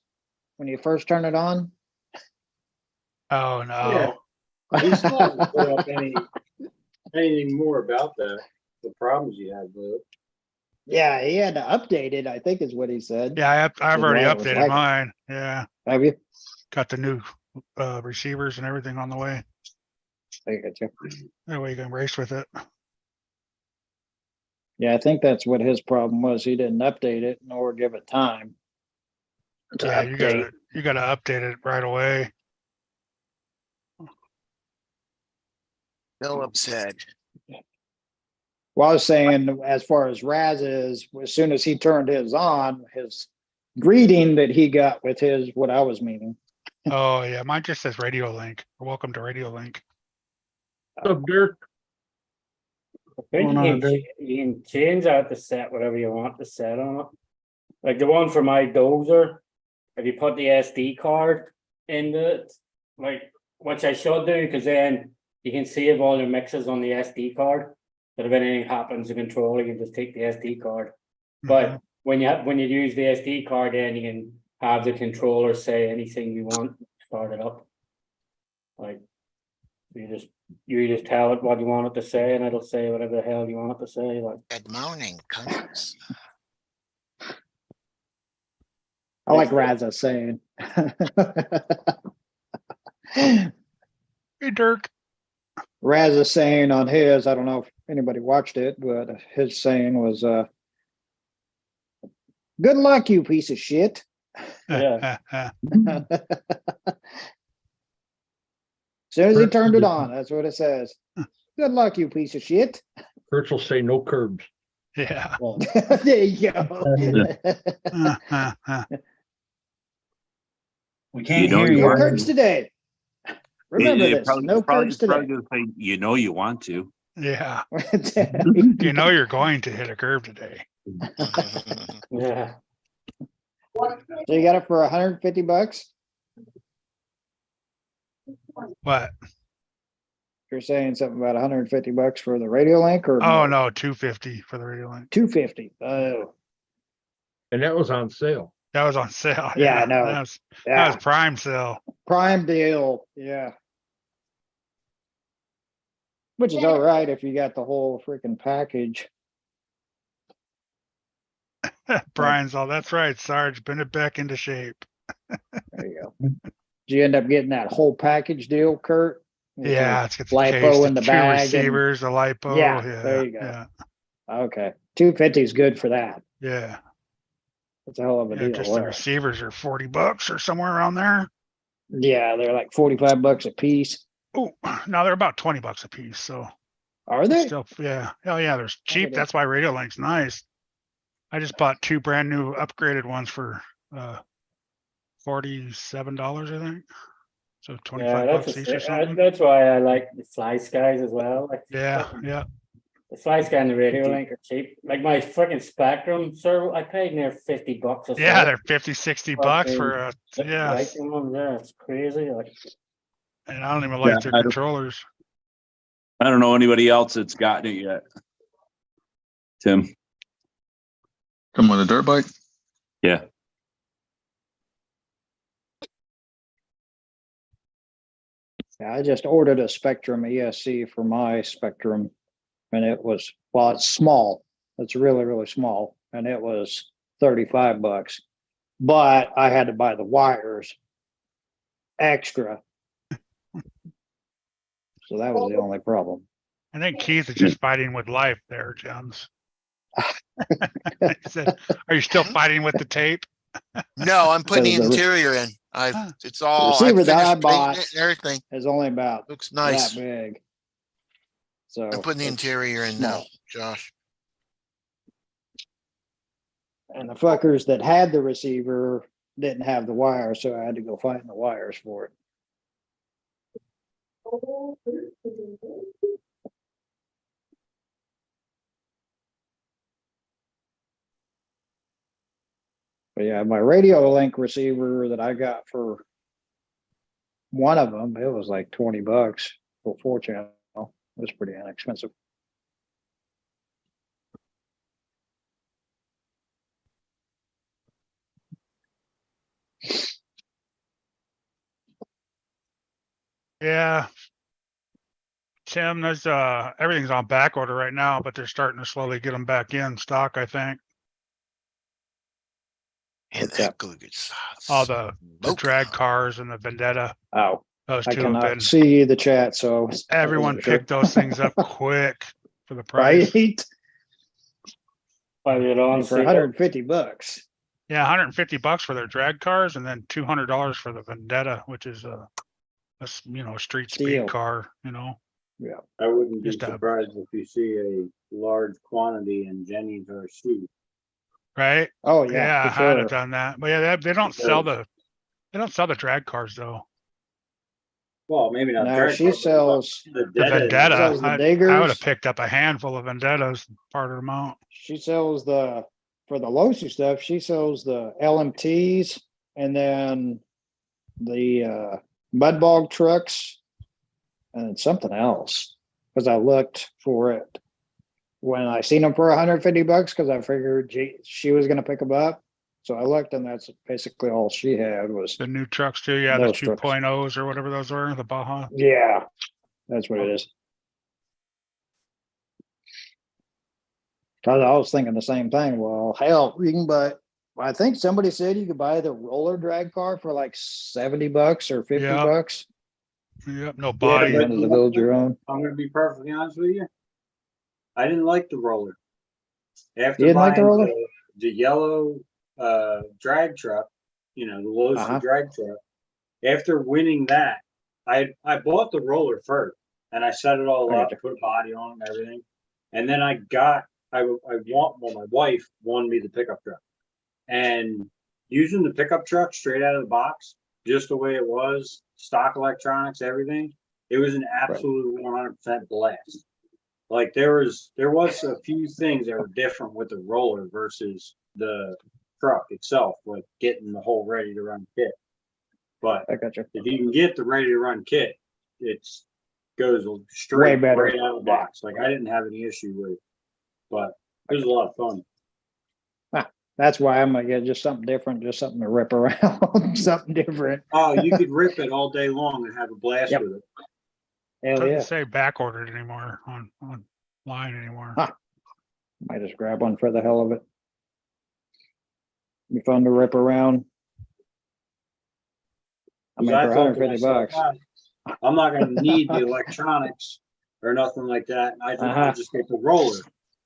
when you first turn it on. Oh no. He's not put up anything more about that, the problems you had with it. Yeah, he had to update it, I think is what he said. Yeah, I've Is already why it was updated like it. mine. Yeah, Have you? got the new receivers and everything on the way. I got you. That way you can race with it. Yeah, I think that's what his problem was. He didn't update it nor give it time. to Yeah, update. you gotta update it right away. Philip said. Well, I was saying, as far as Raz is, as soon as he turned his on, his greeting that he got with his, what I was meaning. Oh, yeah, mine just says Radio Link. Welcome to Radio Link. What's up, Dirk? I think Going on, Dave? you can change out the set, whatever you want to set on it. Like the one for my dozer, if you put the SD card in it, like, which I should do, because then you can save all your mixes on the SD card. But if anything happens to control, you can just take the SD card. But when you use the SD card, then you can have the controller say anything you want, start it up. Like, you just tell it what you want it to say, and it'll say whatever the hell you want it to say. Like, Good morning, cunts. I like Raza saying. Hey, Dirk. Raza saying on his, I don't know if anybody watched it, but his saying was, good luck, you piece of shit. Yeah. Soon as he turned it on, that's what it says. Good luck, you piece of shit. Kurtz will say no curbs. Yeah. There you go. We can't You know hear you No want you. curbs today. Remember You're this, probably- no probably- curbs probably today. gonna say, you know you want to. Yeah. You know you're going to hit a curve today. Yeah. So you got it for $150? What? You're saying something about $150 for the radio link or? Oh, no, 250 for the Radio Link. 250. Oh, And that was on sale. That was on sale. Yeah, I know. That was yeah, prime sale. prime deal, yeah. Which is all right if you got the whole freaking package. Brian's all, that's right, Sarge, bring it back into shape. There you go. Did you end up getting that whole package deal, Kurt? With the Yeah, it's got the lipo case, in the the two bag and- receivers, the lipo. Yeah, Yeah, there you go. Yeah, Okay, 250 is good for that. yeah. That's a hell of a Yeah, deal. just the there. receivers are $40 or somewhere around there. Yeah, they're like $45 a piece. Oh, now they're about $20 a piece. So Are they? still, yeah. Oh yeah, there's cheap. it is. That's why Radio Link's nice. I just bought two brand new upgraded ones for $47, I think. So 25 Yeah, bucks each or something. that's why I like the Fly Skies as well. Like, Yeah, yeah. the Fly Sky and the Radio Link are cheap. Like my freaking Spectrum server, I paid near $50 or so. Yeah, they're 50, 60 bucks for yeah. Lighting them, yeah, it's crazy. Like, And I don't even like Yeah, their I don't- controllers. I don't know anybody else that's gotten it yet. Tim, Come on a dirt bike. yeah. Yeah, I just ordered a Spectrum ESC for my Spectrum, and it was, well, it's small. It's really, really small, and it was $35. But I had to buy the wires extra. So that was the only problem. I think Keith is just fighting with life there, Jens. He said, are you still fighting with the tape? No, I'm putting the The re- interior in. Ah. It's all, I receiver that I finished painting bought- it and everything. It's only about Looks that nice. big. So I'm putting the it's interior in now, small. Josh. And the fuckers that had the receiver didn't have the wires, so I had to go find the wires for it. But yeah, my Radio Link receiver that I got for one of them, it was like $20 for 4-channel. It was pretty inexpensive. Yeah. Tim, there's everything's on back order right now, but they're starting to slowly get them back in stock, I think. And What's that that? good sauce. All the Smoke. drag cars and the Vendetta, Oh, those I two have been, cannot see the chat, so. everyone picked those things up quick for the price. Right? while you're on For sale. $150. Yeah, $150 for their drag cars and then $200 for the Vendetta, which is a street speed Steal. car, I wouldn't be Just a- surprised if you see a large quantity in Jenny's RC. right? Oh, Yeah, yeah, I for had sure. done that, but yeah, they don't sell they don't sell the drag cars though. Well, maybe not. No, drag she car, but sells, The Vendetta. Vendetta, sells the I would have diggers. picked up a handful of Vendettas, part of them out. She sells for the Losi stuff, she sells the LMTs and then the mud bog trucks and something else. Cause I looked for it when I seen them for $150 because I figured she was gonna pick them up. So I looked and that's basically all she had was, The new trucks too, yeah, the Those trucks. 2.0s or whatever those were, the Baja. yeah, that's what it is. Cause I was thinking the same thing. Well, hell, you can buy, I think somebody said you could buy the roller drag car for like $70 or Yeah. $50. Yep, no Yeah, body. You wanted to build your own. I'm gonna be perfectly honest with you. I didn't like the roller. You After didn't like the buying roller? the yellow drag truck, the Losi Uh-huh. drag truck. After winning that, I bought the roller first and I set it all I up, gotcha. put a body on it and everything. And then my wife won me the pickup truck. And using the pickup truck straight out of the box, just the way it was, stock electronics, everything, it was an absolute 100% blast. Like there was a few things that were different with the roller versus the truck itself, like getting the whole ready to run kit. But I got you. if you can get the ready to run kit, it's goes straight better. right out of the box. Like I didn't have any issue with it, but it was a lot of fun. That's why I'm gonna get just something different, just something to rip around, something different. Oh, you could rip it all day long and have a blast Yep. with it. Hell Doesn't yeah. say back ordered anymore on line anymore. Huh. Might just grab one for the hell of it. Be fun to rip around. I mean, I for thought to $150. myself, I'm not gonna need the electronics or nothing like that. I think I'll just get the roller.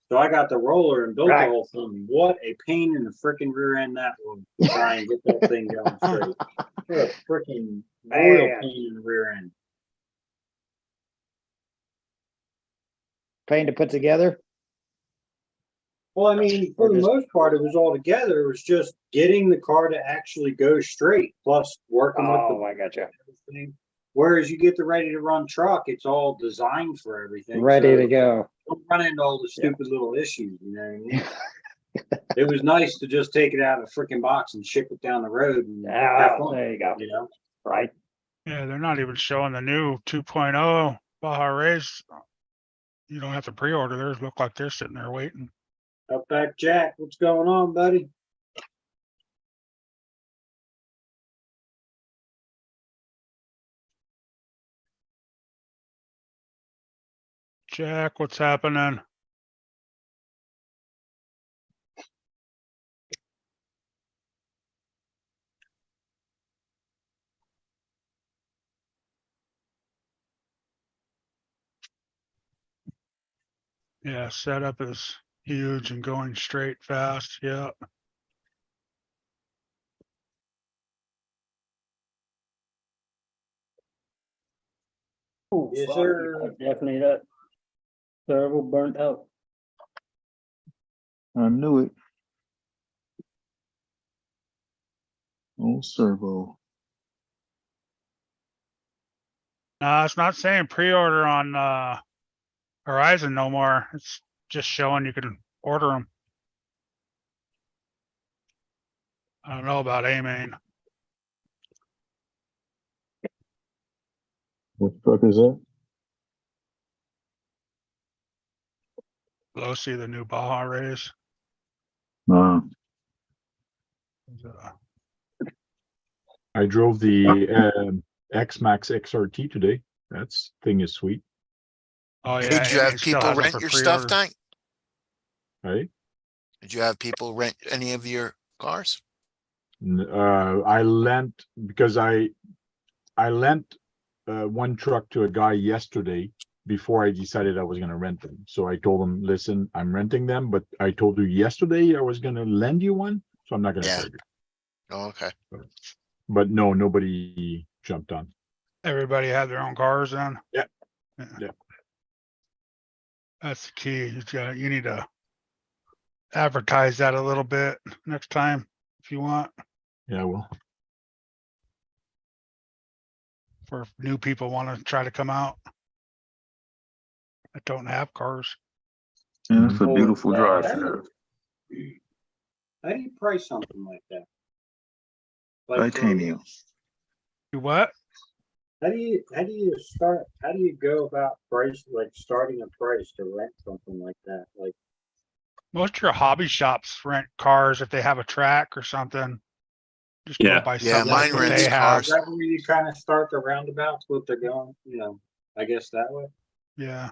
So I got the roller and built Right. the whole thing. What a pain in the freaking rear end that was to try and get that thing going straight. What a freaking royal Man. pain in the rear end. Pain to put together. Well, I mean, for Or the just- most part, it was all together. It was just getting the car to actually go straight, plus working with Oh, I got you. everything. Whereas you get the ready to run truck, it's all designed for everything. Ready so to go. don't run into all the stupid little issues, you know what I mean? It was nice to just take it out of the freaking box and ship it down the road and have Ah, fun, there you go. you know? Right. Yeah, they're not even showing the new 2.0 Baja Rays. You don't have to pre-order theirs. Look like they're sitting there waiting. Outback Jack, what's going on, buddy? Jack, what's happening? Yeah, setup is huge and going straight fast. Yeah. Oh, Yes, fuck, sir. definitely that servo burnt out. I knew it. Old servo. It's not saying pre-order on Horizon no more. It's just showing you can order them. I don't know about A-Main. What truck is that? Losi, the new Baja Rays. I drove the X-Max XRT today. That's thing is sweet, Oh Hey, yeah, did you A-Main have still people has 'em rent for your stuff, pre-order. Tank? right? Did you have people rent any of your cars? I lent because I lent one truck to a guy yesterday before I decided I was going to rent them. So I told him, listen, I'm renting them, but I told you yesterday I was going to lend you one, so I'm not going to Yeah. charge you. Oh, okay. But no, nobody jumped on. Everybody had their own cars then? Yeah. Yeah. That's the key. You need to advertise that a little bit next time if you want, Yeah, well, for if new people want to try to come out that don't have cars. Yeah, it's a Oh, beautiful drive that- to How do you price something like that? have. Like, for- Titanium. Do what? how do you go about price, like starting a price to rent something like that? Like, Most of your hobby shops rent cars if they have a track or something. Just Yeah. go by Yeah, something mine that rents they have. cars. is that where you kind of start the roundabouts, what they're going, I guess that way? Yeah.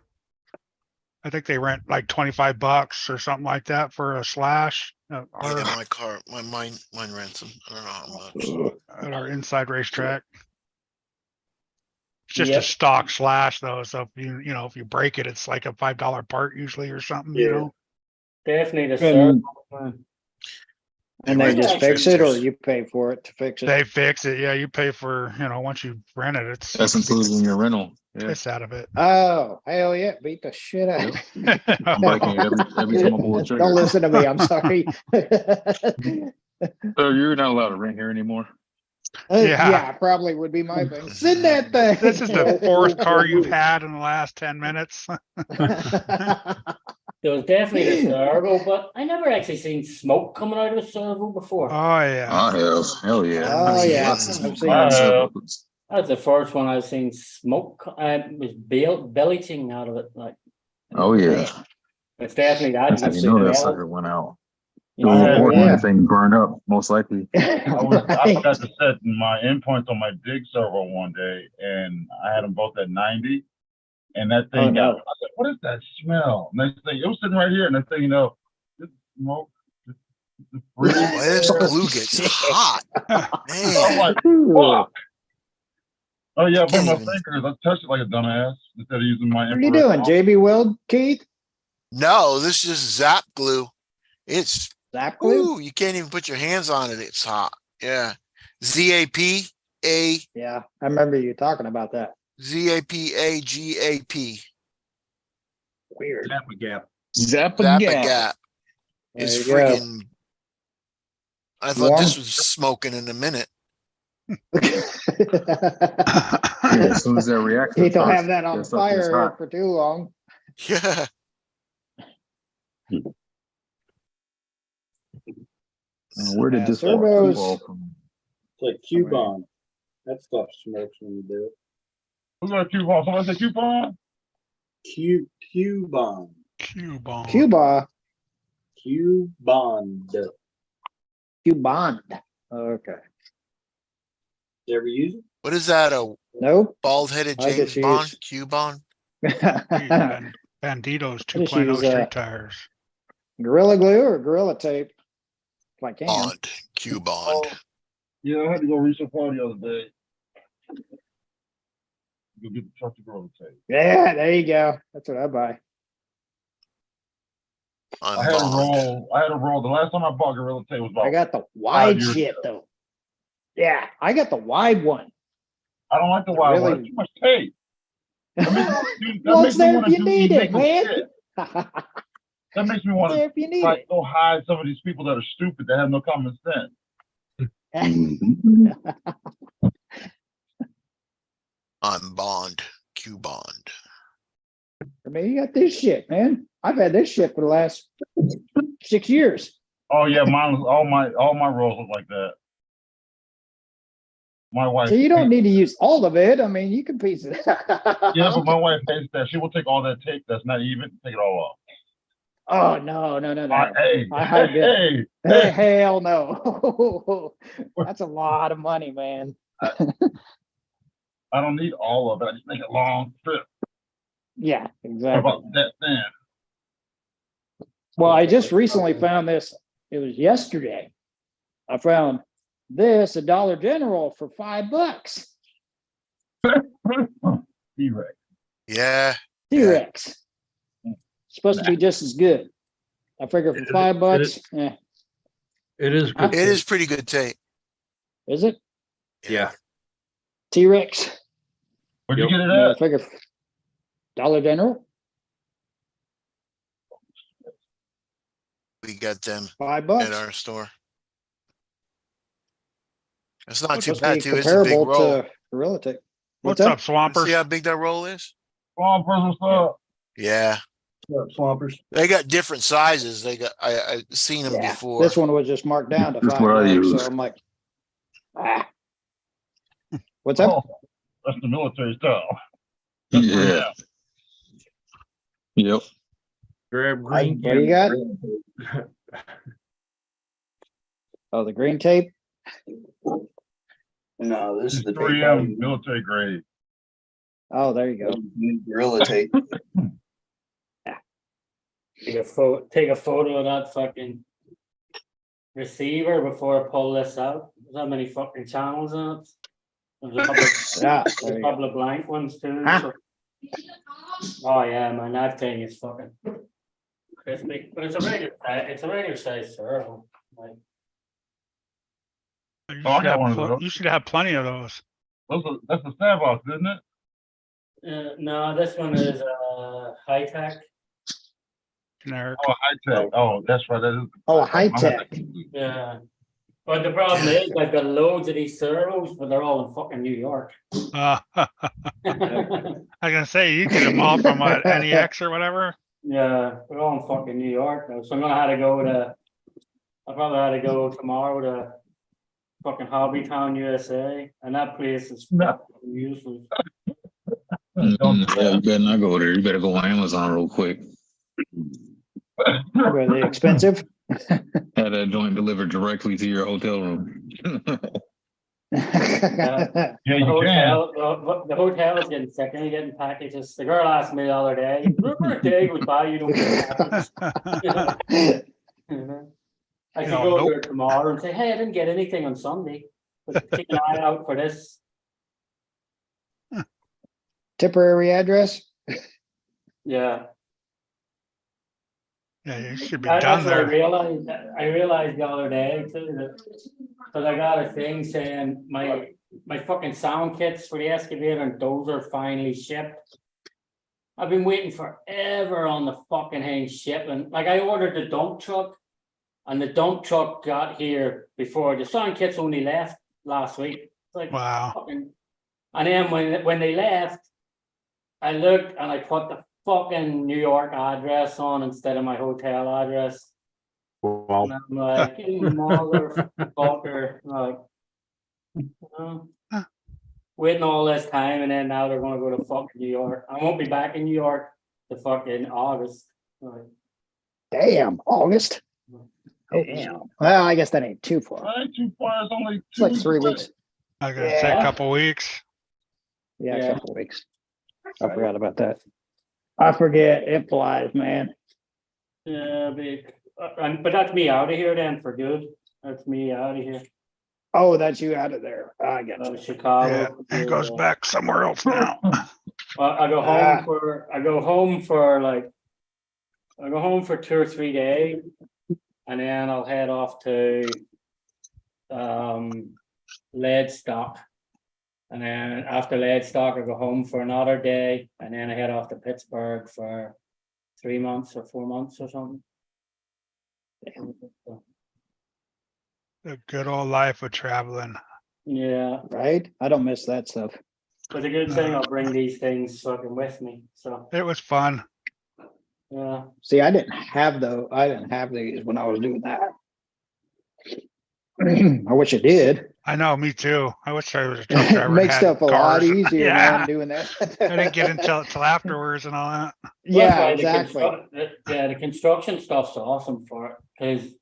I think they rent like $25 or something like that for a slash Yeah, my car, mine rents them. I don't know how much. at our inside racetrack. It's just a Yep. stock slash though. So if if you break it, it's like a $5 part usually or something, Yeah. Definitely the And, servo. and They they rent just the fix it or drifters. you pay for it to fix it? They fix it. Yeah, you pay for, once you rent it, it's That's included in your rental. Yeah. piss out of it. Oh, hell yeah, beat the shit out. I'm biking it every time I pull a trigger. Don't listen to me, I'm sorry. So you're not allowed to rent here anymore. Yeah. Yeah, probably would be my thing. Send that thing. This is the fourth car you've had in the last 10 minutes. There was definitely the servo, but I never actually seen smoke coming out of a servo before. Oh yeah. I have. Hell yeah. Oh, yeah. Yeah. I've seen Several. That's the first one I've seen smoke. It was belching out of it. Like, Oh yeah. it's definitely that. That's how You've you seen know it that all. sucker went out. It You was know, important when yeah. the thing burned up, most likely. I I forgot to set my endpoints on my dig servo one day, and I had them both at 90. And that thing Oh, no. got, I said, what is that smell? Next thing, it was sitting right here, and next thing you know, this smoke. This Boy, breeze this there. glue gets hot. I'm Man, like, fuck. Oh yeah, I put my Can't even- fingers. I touched it like a dumbass instead of using my. What are you infrared doing, JB Weld, Keith? no, this is zap glue. It's, Zap glue? ooh, you can't even put your hands on it. It's hot. Yeah. ZAPA, Yeah, I remember you talking about that. ZAPAGAP. Weird. Zappa gap. Zappa Zapagap. Gap There is you go. freaking. I thought Warm? this was smoking in a minute. Yeah, as soon as that reactor Keith will starts, have that on that stuff gets fire hot. for too long. Yeah. Where did Yeah, this servos- fall from? It's like Cubone. That stuff smokes when you do it. Who's got a coupon? Somebody say coupon? Cubone. Cubone. Cuba, Cubond. Cubond. Okay. You ever use it? What is that? A Nope. bald headed I James just Bond? use- Cubon? Banditos just 2.0 use, street tires. Gorilla glue or Gorilla tape? If I can. Bond. Cubond. Yeah, I had to go resupply the other day. Go get the truck to grow the tape. Yeah, there you go. That's what I buy. I'm I had a Bond. roll. The last time I bought Gorilla Tape was about. I got the wide years shit ago. though. Yeah, I got the wide one. I don't like the wild Really? one. Too much tape. That Well, makes it's me there wanna if you do need it, illegal man. shit. That makes me It's want there to if you need like it. go hide some of these people that are stupid that have no common sense. I'm Bond. Cubond. I mean, you got this shit, man. I've had this shit for the last 6 years. Oh yeah, mine was all my rolls look like that. My wife. So you don't need to use all of it. I mean, you can piece it. Yeah, but my wife hates that. She will take all that tape that's not even, take it all off. Oh no. Hey, I hide hey, Hey, hell no. That's a lot of money, man. I don't need all of it. I just make a long strip Yeah, exactly. about that thin. Well, I just recently found this. It was yesterday. I found this at Dollar General for $5. T-Rex. Yeah. T-Rex. Supposed to be just as good. I figure for It- $5, It is good. It is pretty good tape. is it? Yeah. T-Rex. Where'd you get it Yeah, I at? figure Dollar General. We got them $5. at our store. It's not too Must bad be too. It's a big comparable roll. to Realitech. What's up, Swampers? See how big that roll is? Swampers, what's up? Yeah, Swampers. they got different sizes. They got, I seen them Yeah, before. this one was just marked down to That's what I $5, use. so I'm like, ah. What's up? Oh, that's the military style. Yeah. Yep. Grab green. What do you got? Oh, the green tape? No, this is the tape. 3M military grade. Oh, there you go. Gorilla tape. Take a photo of that fucking receiver before I pull this out. There's that many fucking channels in it. There's a couple, Yeah, there's there a you go. couple of blank ones too. Huh? so- Oh yeah, man, that thing is fucking crispy, but it's a regular size servo. Like, You Oh, I should got have one of pl- those. you should have plenty of those. That's the sandbox, isn't it? no, this one is high tech. Generic. Oh, high tech. Oh, that's right. That is. Oh, high tech. Yeah. But the problem is I've got loads of these servos, but they're all in fucking New York. I was gonna say, you get them all from what, NEX or whatever? Yeah, they're all in fucking New York now, so I'm gonna have to go to, I probably had to go tomorrow to fucking Hobbytown, USA, and that place is No. fucking useless. Yeah, you better not go there. You better go on Amazon real quick. Were they expensive? Have that joint delivered directly to your hotel room. Yeah, The you can. hotel, the hotel is getting sick and getting packages. The girl asked me the other day, remember a day goes by, you don't get packages? I could No, go nope. there tomorrow and say, hey, I didn't get anything on Sunday, but keep an eye out for this. Tipperary address? Yeah. Yeah, you should be That's done what I there. realized, the other day too, that, cause I got a thing saying my fucking sound kits for the excavator and dozer finally shipped. I've been waiting forever on the fucking thing shipping, like I ordered the dump truck. And the dump truck got here before the sound kits only left last week. It's like, Wow. fucking, and then when they left, I looked and I put the fucking New York address on instead of my hotel address. Well, And I'm like, you motherfucker, like, waiting all this time and then now they're gonna go to fucking New York. I won't be back in New York to fucking August. Like, Damn, August. Damn. Well, I guess that ain't too far. That ain't too far. It's only It's like 3 weeks. I was gonna say a Yeah. couple weeks. Yeah, Yeah. a couple of weeks. I forgot about that. I forget. It flies, man. yeah, but that's me out of here then for good. That's me out of here. Oh, that's you out of there. I got Out you. of Chicago. Yeah, for he good, goes back somewhere else now. I go home for 2 or 3 days. And then I'll head off to Leadstock. And then after Leadstock, I go home for another day, and then I head off to Pittsburgh for 3 months or 4 months or something. The good old life of traveling. Yeah, Right? I don't miss that stuff. but the good thing, I'll bring these things fucking with me, so, It was fun. yeah. See, I didn't have these when I was doing that. I wish I did. I know, me too. I wish I was a truck driver. and Makes had stuff a lot cars. easier, Yeah. man, doing that. I didn't get until afterwards and all that. Yeah, That's why exactly. the construction stuff's awesome for it, because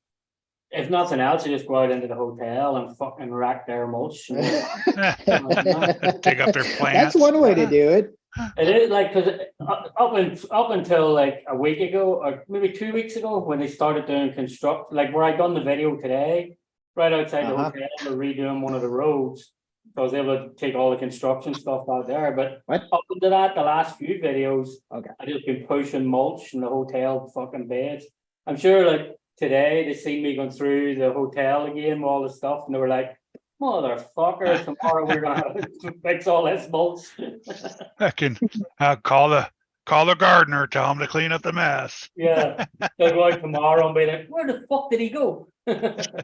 if nothing else, you just go out into the hotel and fucking rack their mulch. Dig up their plants. That's one way to do it. It is like, cause up until like a week ago, or maybe 2 weeks ago, when they started doing like where I done the video today, right outside the Uh-huh. hotel, they're redoing one of the roads. So I was able to take all the construction stuff out there, but What? up until that, the last few videos, Okay. I just been pushing mulch in the hotel fucking beds. I'm sure like today they see me going through the hotel again with all the stuff, and they were like, motherfucker, tomorrow we're gonna fix all this mulch. I can call the Call the gardener, tell him to clean up the mess. Yeah, they'll go out tomorrow and be like, where the fuck did he go? Mhm.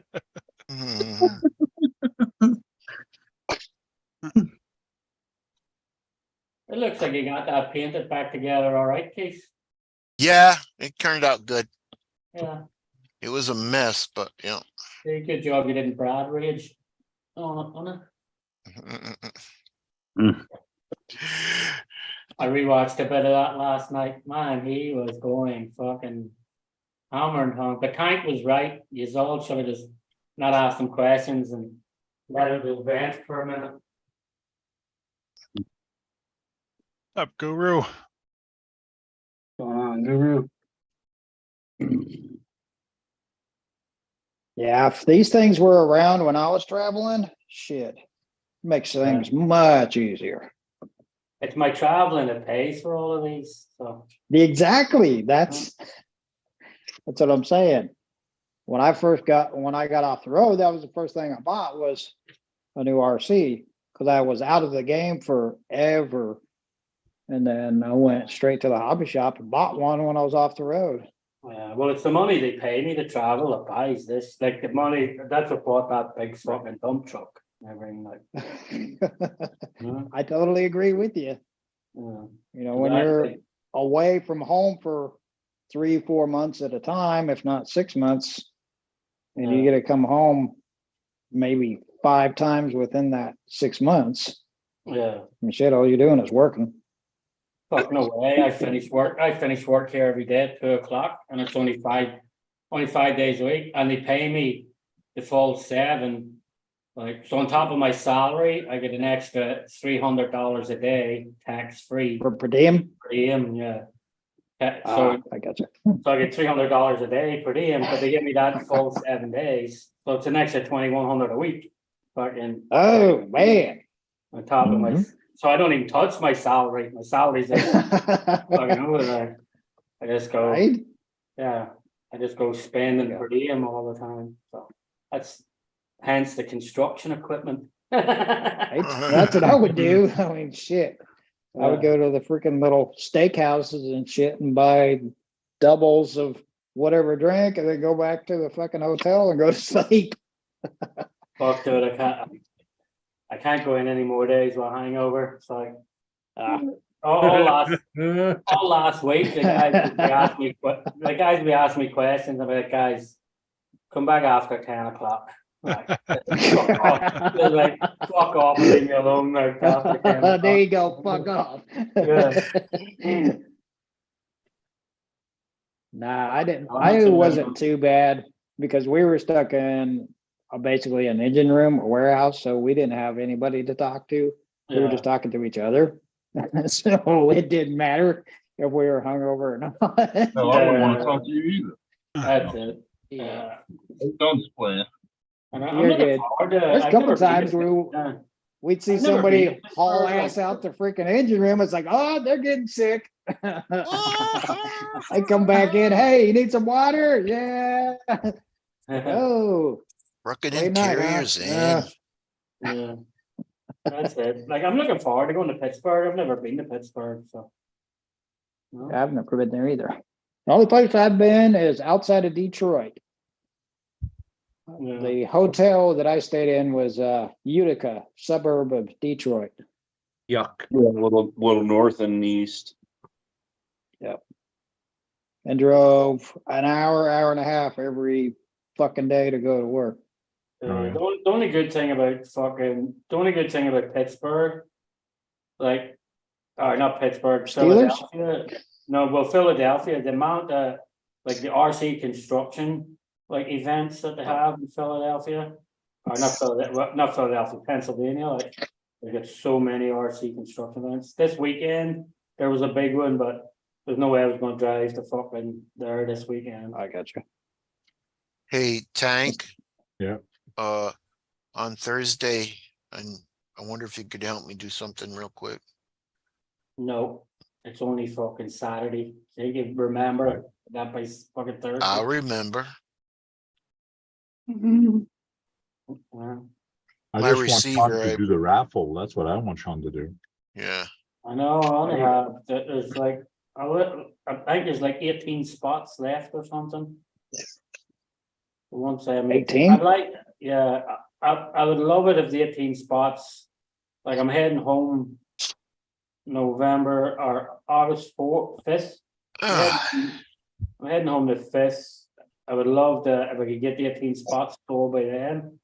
It looks like you got that painted back together all right, Keith. Yeah, it turned out good. Yeah, It was a mess, but you know. very good job you didn't Brad rage on it. I rewatched a bit of that last night. Man, he was going fucking hammer and tongue. The tank was right. You all should have just not asked him questions and let it just vent for a minute. Up, Guru. Going on, Guru. Yeah, if these things were around when I was traveling, shit, makes things much easier. It's my traveling that pays for all of these. So Exactly. That's what I'm saying. When I got off the road, that was the first thing I bought was a new RC because I was out of the game forever. And then I went straight to the hobby shop and bought one when I was off the road. yeah, well, it's the money they pay me to travel that buys this. Like the money that's what bought that big fucking dump truck and everything. Like, I totally agree with you. yeah. You know, when you're Exactly. away from home for 3-4 months at a time, if not 6 months, and you Yeah. get to come home maybe 5 times within that 6 months, Yeah. and shit, all you're doing is working. Fuck no way. I finish work here every day at 2:00 and it's only 5 days a week and they pay me the full 7. Like, so on top of my salary, I get an extra $300 a day, tax free. For per diem? Per diem, yeah. So I got you. I get $300 a day per diem, but they give me that full 7 days. So it's an extra 2,100 a week. Fucking. Oh, man. On top of my, so I don't even touch my salary. My salary's just fucking over there. I just go, Right? yeah, I just go spending per diem all the time. So that's hence the construction equipment. Right? That's what I would do. I mean, shit. I would Yeah. go to the freaking little steakhouses and shit and buy doubles of whatever drink and then go back to the fucking hotel and go to sleep. Fuck, dude, I can't go in any more days while hangover. It's like, all last week, the guys would be asking me questions. I'm like, guys, come back after 10 o'clock. Like, fuck off. They're like, fuck off and leave me alone. Like, after 10 o'clock. There you go. Fuck off. Yeah. Nah, I didn't. I'm not I so wasn't bad. too bad because we were stuck in basically an engine room or warehouse, so we didn't have anybody to talk to. We were Yeah. just talking to each other, so it didn't matter if we were hungover or not. No, I wouldn't want to talk to you either. That's it. Yeah. Don't explain. And I'm You're looking good. forward to. There's a I've couple never been times to- where Yeah. we'd see I've never somebody been to haul Pittsburgh, ass like- out the freaking engine room. It's like, oh, they're getting sick. I come back in. Hey, you need some water? Yeah. Oh, Working late night, huh? interiors Yeah. and Yeah. That's it. Like, I'm looking forward to going to Pittsburgh. I've never been to Pittsburgh, so. No. I've never been there either. The only place I've been is outside of Detroit. Yeah. The hotel that I stayed in was Utica, suburb of Detroit. Yuck. A little north and east. And drove an hour and a half every fucking day to go to work. Oh, yeah. The only good thing about Pittsburgh, like, or not Pittsburgh, Steelers? Philadelphia. No, well, Philadelphia, the amount of, like, the RC construction, like, events that they have in Philadelphia. Or not Philadelphia, Pennsylvania, like, they get so many RC construction events. This weekend, there was a big one, but there's no way I was gonna drive to fucking there this weekend. I got you. hey, Tank. Yeah. On Thursday, and I wonder if you could help me do something real quick. No, it's only fucking Saturday. So you can remember that by fucking Thursday. I'll remember. Yeah. I My just want receiver, Sean to I- do the raffle. That's what I want Sean to do. Yeah. I know, I only have, there's like I think there's like 18 spots left or something. Once I 18? I'd like, yeah, I would love it if the 18 spots, like I'm heading home November or August 4th, 5th. I'm heading home the 5th. I would love to, if I could get the 18 spots full by then,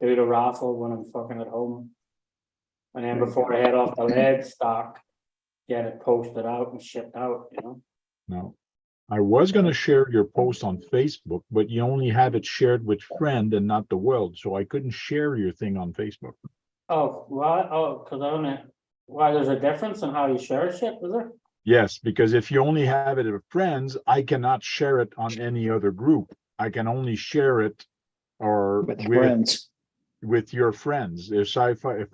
do the raffle when I'm fucking at home. And then before I head off the lead stock, get it posted out and shipped out, you know? No. I was gonna share your post on Facebook, but you only have it shared with friend and not the world, so I couldn't share your thing on Facebook. Oh, why? Oh, cause I don't, why, there's a difference in how you share shit, is there? Yes, because if you only have it with friends, I cannot share it on any other group. I can only share it or With friends. with your friends. If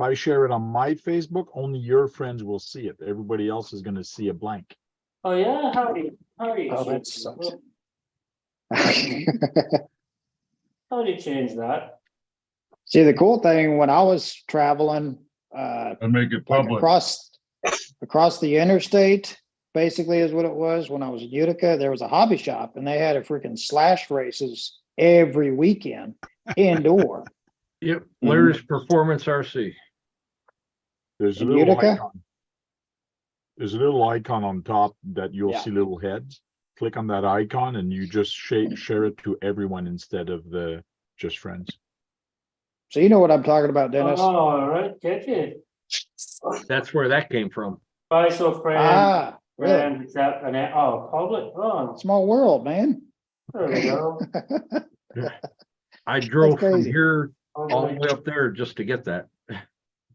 I share it on my Facebook, only your friends will see it. Everybody else is gonna see a blank. Oh, yeah, how do you Oh, that change sucks. how do you change that? See, the cool thing, when I was traveling, And make it like public. across the interstate, basically is what it was. When I was in Utica, there was a hobby shop and they had a freaking slash races every weekend indoor. Yep, Larry's Performance RC. There's a In little Utica? icon. There's a little icon on top that you'll Yeah. see little heads. Click on that icon and you just share it to everyone instead of the just friends. So you know what I'm talking about, Dennis? Oh, all right, get you. That's where that came from. Bye, so friend, Ah, really? friend, accept, and then, oh, public, oh, Small world, man. there we go. I drove from crazy. here all the way up there just to get that.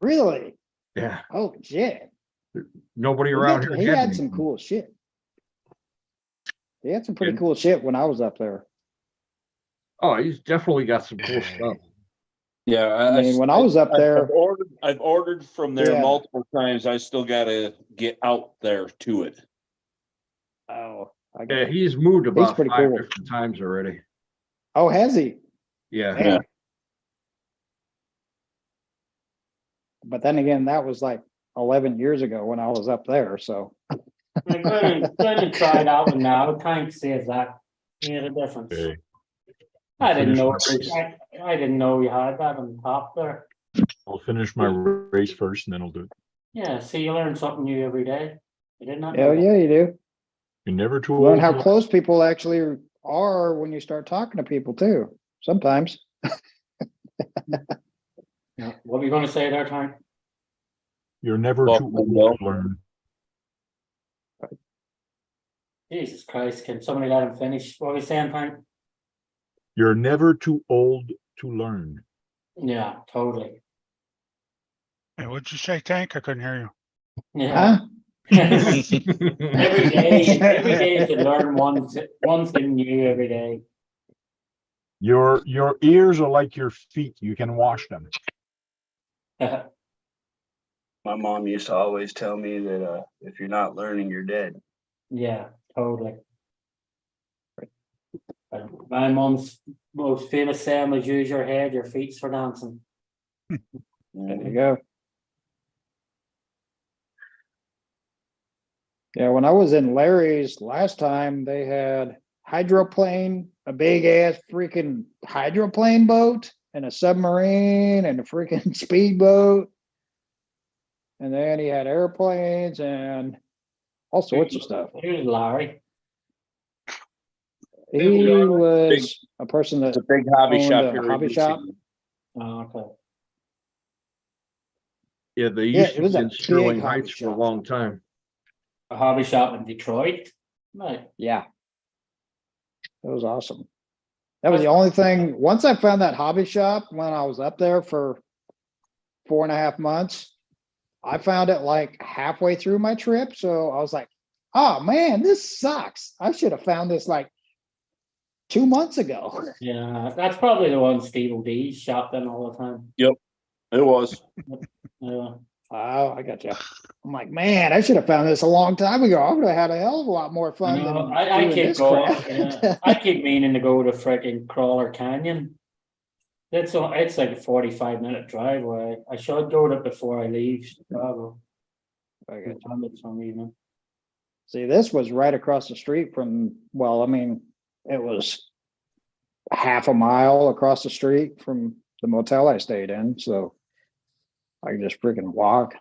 Really? Yeah, Oh, shit. nobody around here. He had had me. some cool shit. He had some pretty cool shit when I was up there. Oh, he's definitely got some cool stuff. Yeah. I mean, when I was up there, I've ordered from there Yeah. multiple times. I still gotta get out there to it. oh, I Yeah, got, he's moved about pretty 5 cool. different times already. oh, has he? Yeah, Man. But then again, that was like 11 years ago when I was up there, so. I couldn't try it out and now, trying to see if that made a difference. Okay. I didn't know, Finish I didn't know you had that on top there. I'll finish my race first and then I'll do it. Yeah, see, you learn something new every day. You did not know Hell that. yeah, you do. You're never too Learn old. how to learn. close people actually are when you start talking to people too, sometimes. Yeah. What were you gonna say there, Tom? You're never Well, too old well. to learn. Jesus Christ, can somebody let him finish? What were you saying, Tom? You're never too old to learn. Yeah, totally. Hey, what'd you say, Tank? I couldn't hear you. Yeah. Huh? Every day you can learn one thing new every day. Your ears are like your feet. You can wash them. My mom used to always tell me that if you're not learning, you're dead. Yeah, totally. My mom's most famous saying was use your head, your feet's for dancing. There you go. Yeah, when I was in Larry's last time, they had hydroplane, a big ass freaking hydroplane boat, and a submarine and a freaking speedboat. And then he had airplanes and all sorts of stuff. Here's Larry. He was a person that It's a big hobby owned shop a here. hobby in shop. Michigan. Oh, okay. yeah, they Yeah, used it to was be a in big Sterling hobby Heights for a shop. long time. A hobby shop in Detroit. Right. Yeah. It was awesome. That was the only thing, once I found that hobby shop when I was up there for 4.5 months, I found it like halfway through my trip. So I was like, oh man, this sucks. I should have found this like 2 months ago. Yeah, that's probably the one Steve O'D's shopped in all the time. It was. Yeah. Oh, I got you. I'm like, man, I should have found this a long time ago. I would have had a hell of a lot more I fun know, than I doing keep this going. crap. Yeah, I keep meaning to go to freaking Crawler Canyon. It's like a 45-minute drive away. I should go to it before I leave Chicago. I got you. Some evening. See, this was right across the street from, well, I mean, it was half a mile across the street from the motel I stayed in, so I could just freaking walk.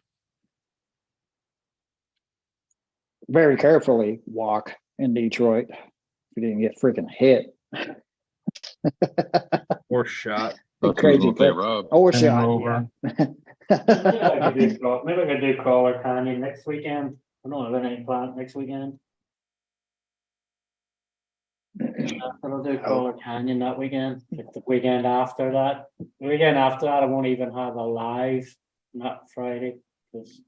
Very carefully walk in Detroit. If you didn't get freaking hit. Or shot. Crazy. Rob. Oh, Game shot. over. Maybe I could do Crawler Canyon next weekend. I don't have any plan next weekend. I'll do Crawler Canyon that weekend. If the weekend after that, I won't even have a live, not Friday. 'Cause,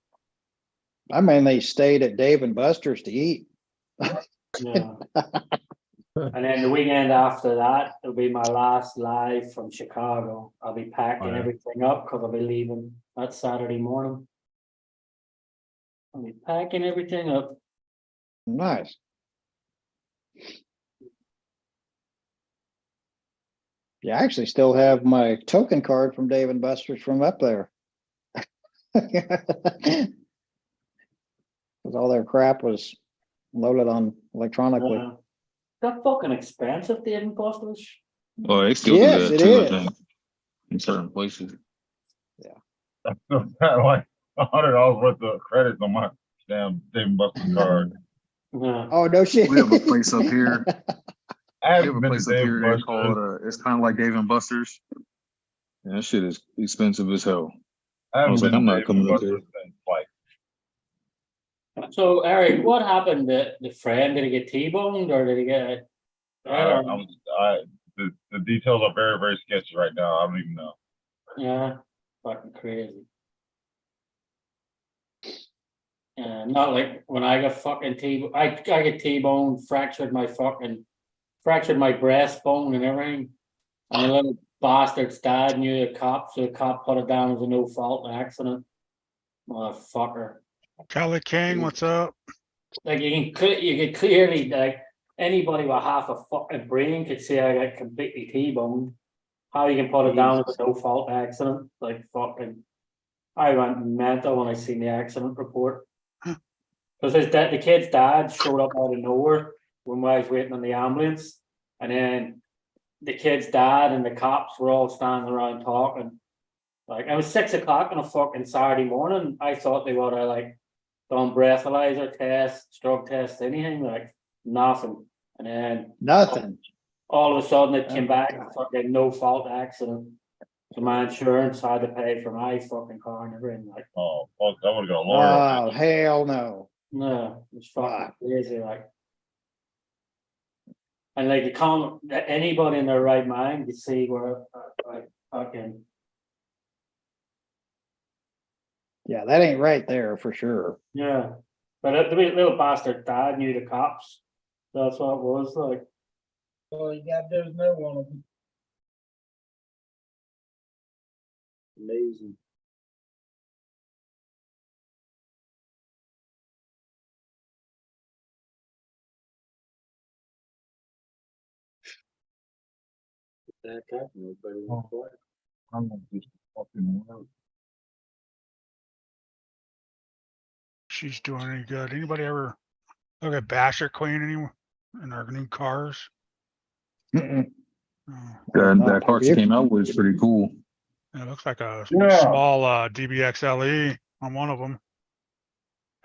I mean, they stayed at Dave and Buster's to eat. yeah. And then the weekend after that, it'll be my last live from Chicago. I'll be packing Oh, yeah. everything up because I'll be leaving that Saturday morning. I'll be packing everything up. Nice. Yeah, I actually still have my token card from Dave and Buster's from up there. Because all their crap was loaded on electronically. Yeah. That fucking expensive, the Eden Busters. Oh, they still Yes, do it that too, I is. think, in certain places. I still got like $100 worth of credits on my damn Dave & Buster's card. Yeah. Oh, no shit. We have a place up here. I We have haven't a been place to up Dave here & they Buster's. call it, it's kind of like Dave and Buster's. And that shit is expensive as hell. I haven't was like, been I'm to not Dave coming & up there. Buster's since like So Eric, what happened to the friend? Did he get T-boned or did he get? the details are very, very sketchy right now. I don't even know. Yeah, fucking crazy. Yeah, not like when I got fucking I get T-boned, fractured my breastbone and everything. And the little bastard's dad knew the cop, so the cop put it down as a no fault accident. Motherfucker. Kelly King, what's up? Like you can clearly, like anybody with half a fucking brain could see I got completely T-boned. How you can put it down as a no fault accident? Like fucking, I went mental when I seen the accident report. Because the kid's dad showed up out of nowhere when I was waiting on the ambulance, and then the kid's dad and the cops were all standing around talking. Like it was 6 o'clock on a fucking Saturday morning. I thought they would have like done breathalyzer tests, drug tests, anything, like nothing. And then Nothing. all of a sudden it came back, fucking no fault accident. So my insurance had to pay for my fucking car and everything. Like, Oh, fuck, I would have got a lawyer. on Oh, hell no. no, it's fucking Fuck. crazy. Like, and like you can't, anybody in their right mind to see where like fucking. Yeah, that ain't right there for sure. Yeah, but the little bastard dad knew the cops. That's what it was like. All you gotta do is know one of them. Amazing. That happened, everybody went quiet. I'm gonna just fucking work. She's doing any good. Anybody ever look at Basher Queen anymore in our new cars? Mm-mm. Oh, That car she came out with is pretty cool. it looks like a Yeah. small DBX LE on one of them.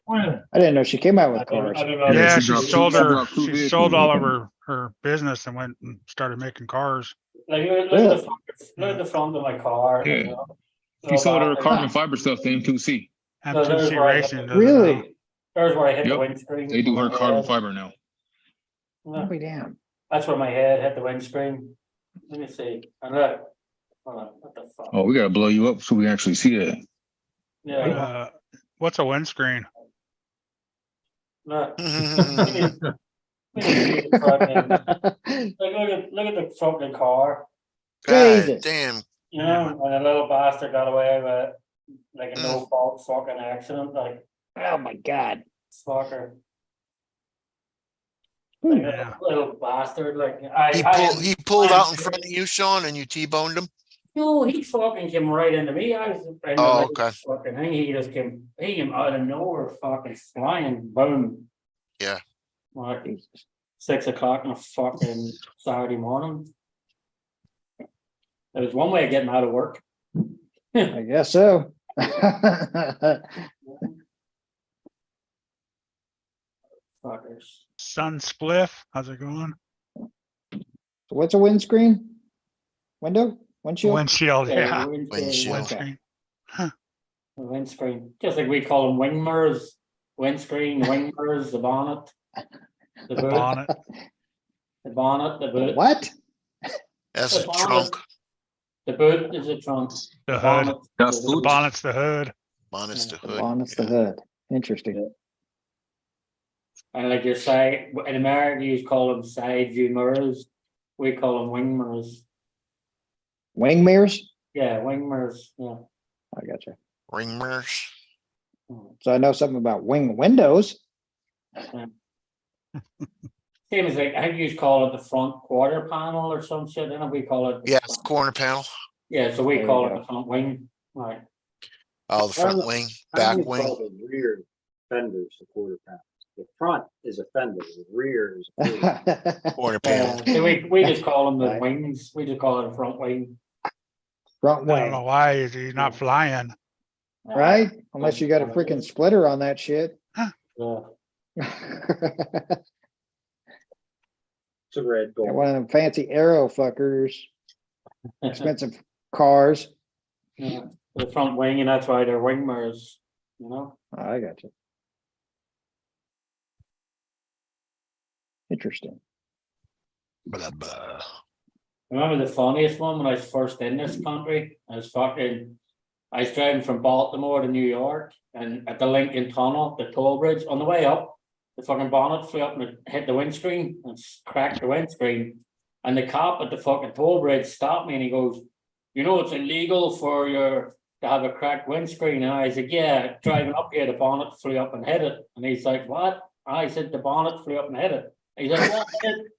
When? I didn't know she came out with cars. I don't know. Yeah, Yeah, she she dropped sold two- she her. dropped two She sold vehicles all with of her business and went and started making cars. Like look at the front of my car. Yeah. You know? She sold her Little carbon fiber stuff to M2C. So there's M2C where I Racing. hit does it now. Really? There's where I hit the Yep. windscreen. They do with her my carbon head. fiber now. I'll be damned. That's where my head hit the windscreen. Let me see. And look. Hold on. What the fuck? Oh, we gotta blow you up so we can actually see that. Yeah. What's a windscreen? Look. Let me see the fucking- look at the fucking car. God Jesus. damn. You know, and the little bastard got away with like a no fault fucking accident. Like Oh my God. fucker. Hmm. Like, Yeah. little bastard. Like He pulled out in front of you, Sean, and you T-boned him. No, he fucking came right into me. I was in the Oh, middle of okay. fucking thing. He came out of nowhere, fucking flying, boom. Yeah. Like Jesus. 6 o'clock on a fucking Saturday morning. There was one way of getting out of work. I guess so. Fuckers. Sun spliff, how's it going? What's a windscreen? Window? Windshield? Windshield, yeah. Windshield. Windscreen. The windscreen, just like we call them wing mirrors, windscreen, wing mirrors, the bonnet. The The boot, bonnet. the bonnet, the boot. What? That's The a bonnet. trunk. The boot is a trunk. The hood. bonnet That's is a The food. bonnet's the hood. Bonus to The hood. bonnet's the yeah. hood. Interesting. And like your side, in America, you call them side view mirrors. We call them wing mirrors. Wing mirrors? Yeah, wing mirrors, yeah. I got you. Ring mirrors. So I know something about wing windows. Same as like, I think you call it the front quarter panel or some shit, and we call it. Yes, corner panel. Yeah, so There we you call it go. the front wing, right? Oh, the front wing, back I wing. call the rear fenders the quarter panel. The front is a fender, the rear is a quarter. Corner panel. So we just call them the Right. wings, we just call it a front wing. Front I don't know wing, why he's not flying. right? Unless you got a freaking splitter on that shit. Yeah. It's a red Got gold. one of them fancy arrow fuckers, expensive cars. Yeah, the front wing, and that's why they're wing mirrors, you know? I got you. Interesting. Blah, blah. Remember the funniest one when I was first in this country? I was driving from Baltimore to New York, and at the Lincoln Tunnel, the toll bridge, on the way up, the fucking bonnet flew up and it hit the windscreen and cracked the windscreen. And the cop at the fucking toll bridge stopped me and he goes, "You know it's illegal for your to have a cracked windscreen." And I said, "Yeah, driving up here, the bonnet flew up and hit it." And he's like, "What?" And I said, "The bonnet flew up and hit it." And he's like, "What?"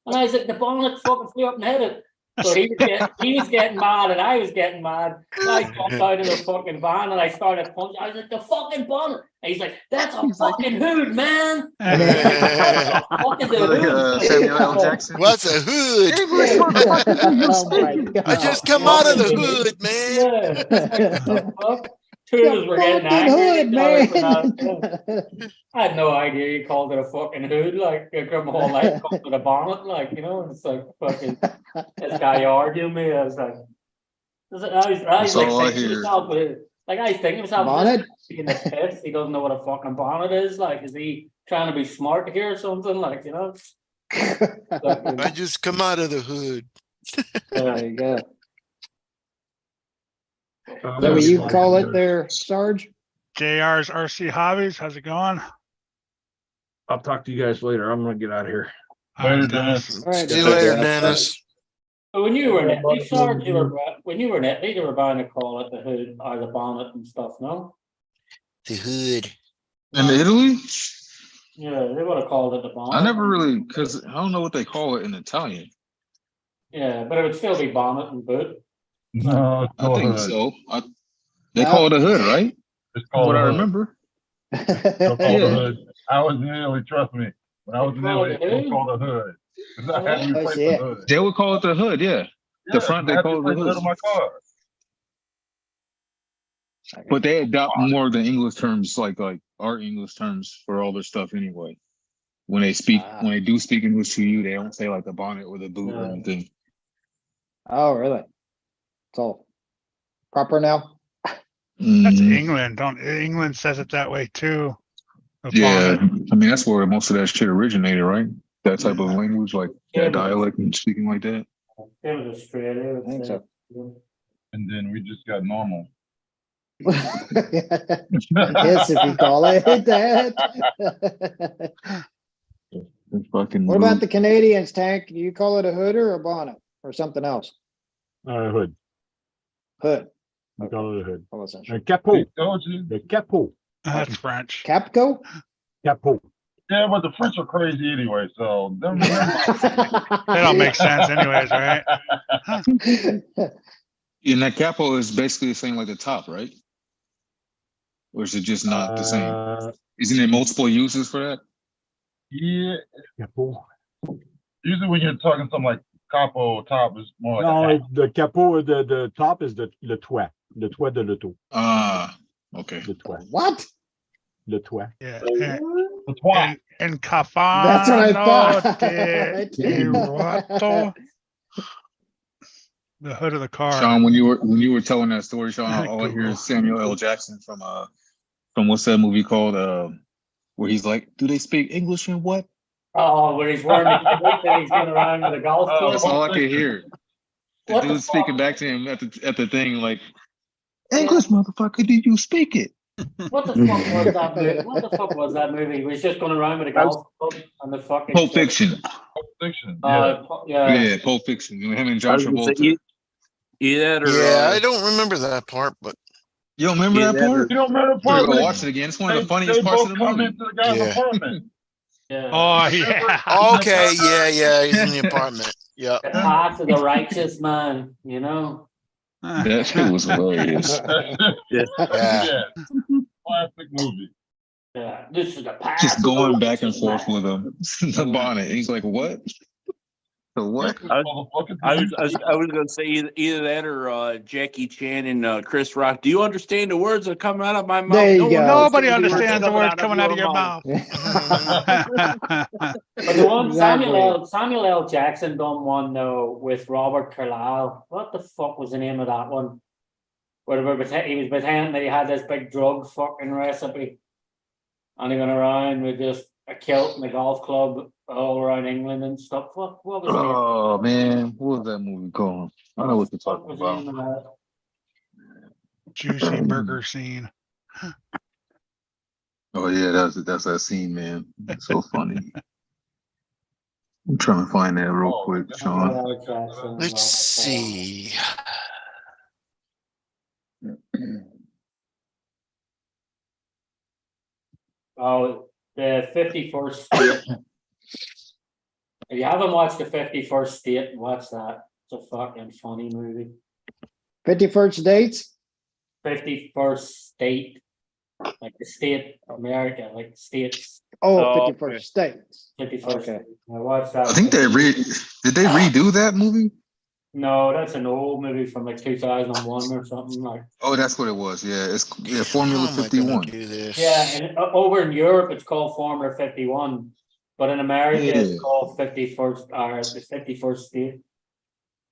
And I said, "The bonnet fucking flew up and hit it." So he was getting mad and I was getting mad. And I jumped out of the fucking van and I started punching. I was like, "The fucking bonnet." And he's like, "That's a fucking hood, man." Fucking the hood. Samuel L. Jackson. What's a hood? Oh my God. I just come out of the hood, man. Yeah. Fuck. Two of us were getting Fucking angry at hood, each other for that. man. I had no idea you called it a fucking hood, like I come my whole life called it a bonnet, like, you know, it's like fucking this guy arguing me. I was like, I was That's like all I thinking to hear. myself, like I was thinking to myself, Bonnet? being this pissed, he doesn't know what a fucking bonnet is. Like, is he trying to be smart here or something? Like, you know? I just come out of the hood. There you go. Is that what you call it there, Sarge? JR's RC Hobbies, how's it going? I'll talk to you guys later. I'm gonna get out of here. All right, Later, Dennis. All right. See you later, Nanas. But when you were in Italy, Sarge, when you were in Italy, they were buying to call it the hood or the bonnet and stuff, no? The hood. In Italy? Yeah, they would have called it the bonnet. I never really, because I don't know what they call it in Italian. Yeah, but it would still be bonnet and boot. No, it's I called think hood. so. They call it a hood, right? It's From called what a I hood. remember. It's called a Yeah. hood. I was in Italy, trust me. When I was in call Italy, it a it was hood? called a hood. 'Cause I had to Oh, replace shit. the hood. They would call it the hood, yeah. The front, I they had to call it the replace hood. of my car. But they adopt more than English terms, like our English terms for all their stuff anyway. When they speak, Ah. when they do speak English to you, they don't say like the bonnet or the boot or Yeah. anything. Oh, really? It's all proper now? That's Mhm. England. England says it that way too. The Yeah, bonnet. I mean that's where most of that shit originated, right? That type of Yeah. language, like Yeah, that but- dialect and speaking like that. It was Australia. I think so. And then we just got normal. Yes, if you call it that. It's fucking What about the Canadians, Tank? Do you call it a hood or a bonnet or something else? Hood. Hood. We call it a hood. I wasn't The sure. capot. Told you. The capot. That's French. Capco? Capot. Yeah, but the French are crazy anyway, so them- They don't make sense anyways, right? And that capo is basically the same like the top, right? Or is it just not the same? Isn't there multiple uses for that? Yeah, Capot. usually when you're talking something like capo top is more like No, a hat. the capot, the top is le toit de l'auto, Ah, okay. le toit, What? le toit. Yeah. The twat. And That's what I Cafano thought. de Irato. The hood of the car. Sean, when you were telling that story, Sean, all I hear Google. is Samuel L. Jackson from what's that movie called? Where he's like, "Do they speak English and what?" Oh, where he's wearing the coat and he's going around with a golf club. That's all I could hear. The What the dude speaking fuck? back to him at the thing, like, "English, motherfucker, did you speak it?" What the fuck was that movie? What the fuck was that movie? He was just going around with a golf club and the fucking. Pulp Fiction. Fiction. Yeah. Yeah. Yeah, Pulp Fiction. Him and I John was gonna say, Travolta. either that or, Yeah, I don't remember that part, but You don't remember Yeah, that that part? You don't remember the You gotta part? go when watch it again. It's one of They, the funniest they parts of both the come movie. into the guy's Yeah. apartment. Yeah. Oh, yeah. okay, yeah, he's in the apartment. Yeah. The path of the righteous man, you know? That shit was hilarious. Yeah. Yeah. Classic movie. Yeah. This is the path. Just of the going back and righteous forth man. with him. The bonnet. And he's like, "What? The what?" I was gonna say either that or Jackie Chan and Chris Rock. Do you understand the words that are coming out of my mouth? There you No one go. Nobody understands understands the words coming out of your mouth. But the one Exactly. Samuel L. Jackson done one though with Robert Carlyle. What the fuck was the name of that one? Where he was pretending that he had this big drug fucking recipe, and he went around with just a kilt and a golf club all around England and stuff. What was the name? Oh man, what was that movie called? I know what you're What talking was the name about. of that? Juicy burger scene. Oh yeah, that's that scene, man. It's so funny. I'm trying to find that real quick, Sean. Samuel L. Jackson, Let's Robert see. Oh, the 51st State. If you haven't watched the 51st State, watch that. It's a fucking funny movie. 51st dates? 51st State. Like the state of America, like states. Oh, Oh, 51st okay. states. 51st. Okay. State. I watched that. I think did they redo that movie? No, that's an old movie from like 2001 or something like. Oh, that's what it was. Yeah, it's Formula How am I gonna 51. do this? Yeah, and over in Europe it's called Formula 51, but in America Yeah. it's called 51st or the 51st State.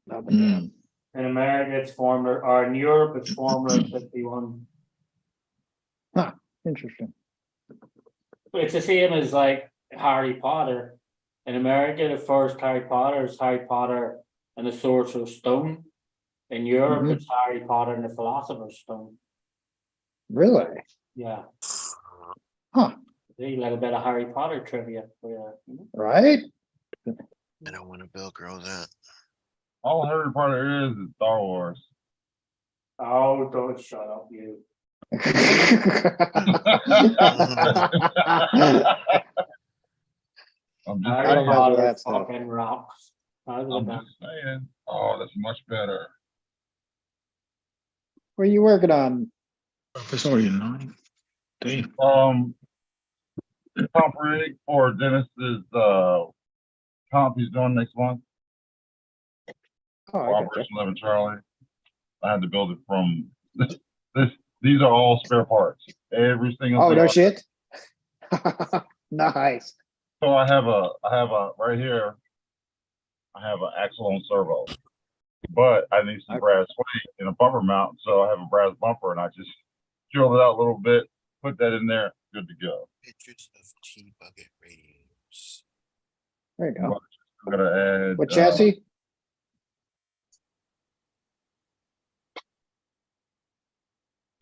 Mm. In America it's Formula, or in Europe it's Formula 51. Interesting. It's the same as like Harry Potter. In America, the first Harry Potter is Harry Potter and the Sorcerer's Stone. In Europe, Mhm. it's Harry Potter and the Philosopher's Stone. Really? Yeah. Huh. A little bit of Harry Potter trivia for you. Right? I don't want to Velcro that. All Harry Potter is Star Wars. Oh, don't shut up, you. I'm just Harry don't know Potter that stuff. fucking rocks. I'm just saying. Oh, that's much better. What are you working on? It's already 9. Damn. Comp rig for Dennis's comp he's doing next month. Oh, I got you. Operation 11 Charlie. I had to build it from these are all spare parts. Every single Oh, thing. no shit. Nice. So I have a right here. I have an axle on servo, but I need some brass weight and a bumper mount. So I have a brass bumper, and I just drilled it out a little bit, put that in there, good to go. Pictures of T-bucket radios. There you go. I'm gonna add What chassis?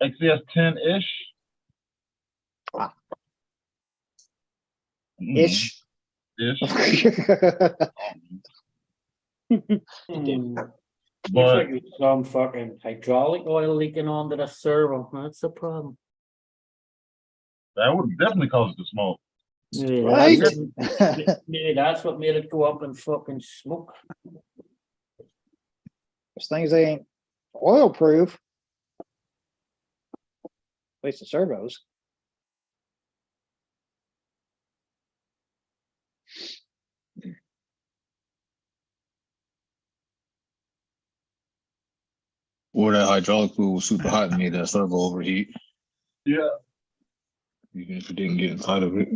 XCS 10-ish. Ah. Mm, Ish. ish. Looks But like there's some fucking hydraulic oil leaking onto the servo. That's the problem. that would definitely cause it to smoke. Maybe Right? maybe that's what made it go up in fucking smoke. Those things ain't oil proof. At least the servos. Or that hydraulic fluid was super hot and made that servo overheat, Yeah, even if you didn't get inside of it.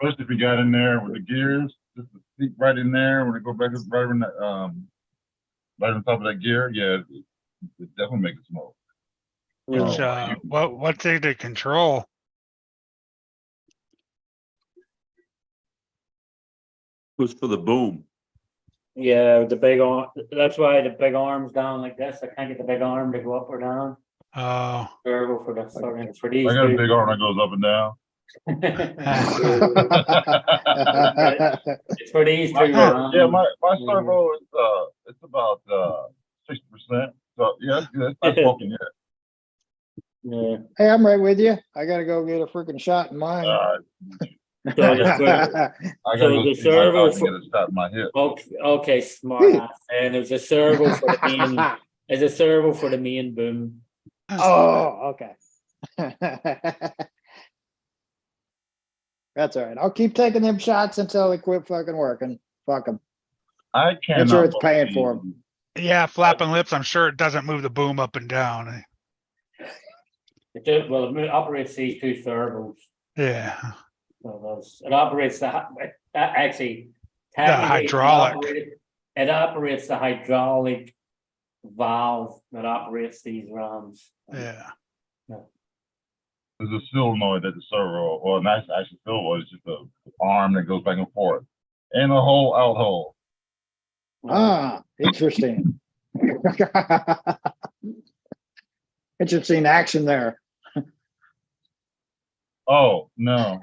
especially if you got in there with the gears, just the seat right in there, when it go back, right in that, right on top of that gear, yeah, it definitely makes it smoke. Which, Oh, what's it to control? Was for the boom. Yeah, the big arm, that's why the big arm's down like this. I can't get the big arm to go up or down. Oh, Servo for the, for I these got a two. big arm that goes up and down. It's for these two. Yeah, my servo is, it's about, 60%. So, yeah, that's smoking, yeah. Yeah. Hey, I'm right with you. I gotta go get a freaking shot in mine. So the I So gotta go the see my servo doc and get a shot in my hip. okay, smart ass. And there's a servo for the main, there's a servo for the main boom. Oh, okay. That's all right. I'll keep taking them shots until they quit fucking working. Fuck them. I can't. Insurance paying for them. yeah, flapping lips. I'm sure it doesn't move the boom up and down. Well, it operates these two servos. Yeah, So it operates actually. the technically, hydraulic. It operates the hydraulic valve that operates these rams. Yeah. There's a solenoid at the servo, or not actually solenoid, it's just a arm that goes back and forth. And a hole out hole. Ah, interesting. Interesting action there. Oh, no.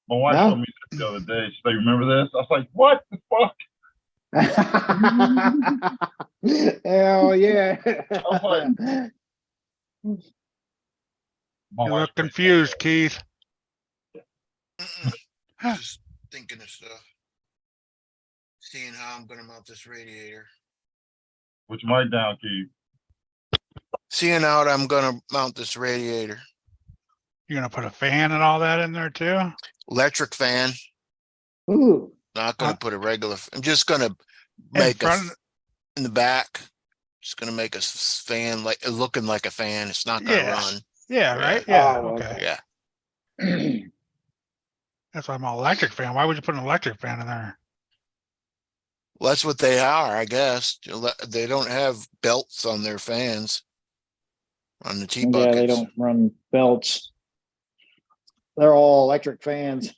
My wife No? showed me this the other day. She's like, remember this? I was like, what the fuck? Hell yeah. My You wife look confused, Keith. Just thinking of stuff. Seeing how I'm gonna mount this radiator. Put your mic down, Keith. Seeing how I'm gonna mount this radiator. You're gonna put a fan and all that in there too? Electric fan, Ooh, not gonna put a regular, I'm just gonna In make a, front, in the back. Just gonna make a fan like, looking like a fan. It's not gonna Yeah. run. yeah, right? Yeah, Oh, okay. Yeah. That's why I'm an electric fan. Why would you put an electric fan in there? Well, that's what they are, I guess. They don't have belts on their fans. On the T yeah, buckets. they don't run belts. They're all electric fans.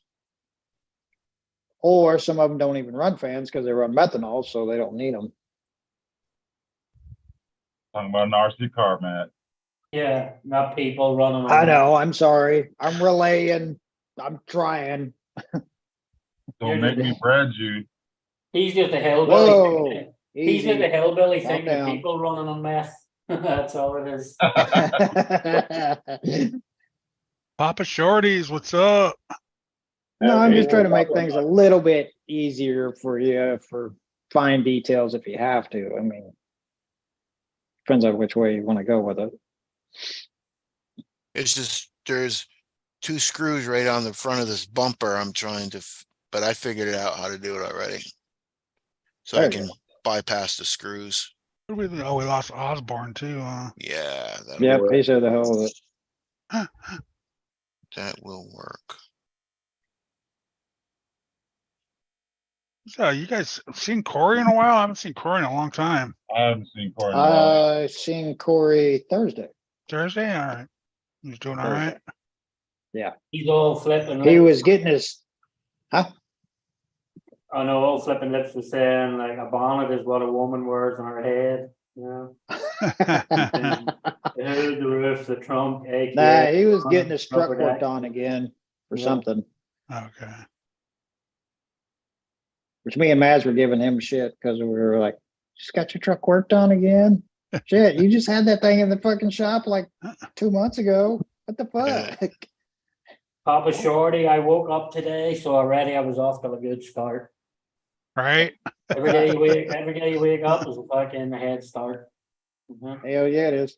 Or some of them don't even run fans because they run methanol, so they don't need them. Talking about an RC car, Matt. Yeah, not people running. I know, I'm sorry. I'm relaying. I'm trying. Don't make me brag you. He's just a hillbilly. Whoa. He's just a Easy. hillbilly Calm thinking of down. people running on meth. That's all it is. Papa Shorties, what's up? No, I'm just trying to make things a little bit easier for you for fine details if you have to. I mean, depends on which way you want to go with it. It's just, there's 2 screws right on the front of this bumper. I'm trying to, but I figured it out how to do it already. So I There you can go. bypass the screws. Oh, we lost Osborne too. Yeah, Yep, he said the hell with it. that will work. So you guys seen Corey in a while? I haven't seen Corey in a long time. I haven't seen Corey in a while. I seen Corey Thursday. Thursday? All right. He's doing all right. Yeah, He's all flipping. he lips. was getting his, I know all flipping lips was saying like a bonnet is what a woman wears on her head. Yeah. The hood, the roof, the trunk, AK. nah, he was getting his truck rubber worked deck. on again for Yeah. something, Okay. which me and Maz were giving him shit because we were like, just got your truck worked on again? Shit, you just had that thing in the fucking shop like 2 months ago. What the fuck? Papa Shorty, I woke up today, so already I was off to a good start. Right? Every day you wake up is a fucking head start. Mhm. Hell yeah, it is.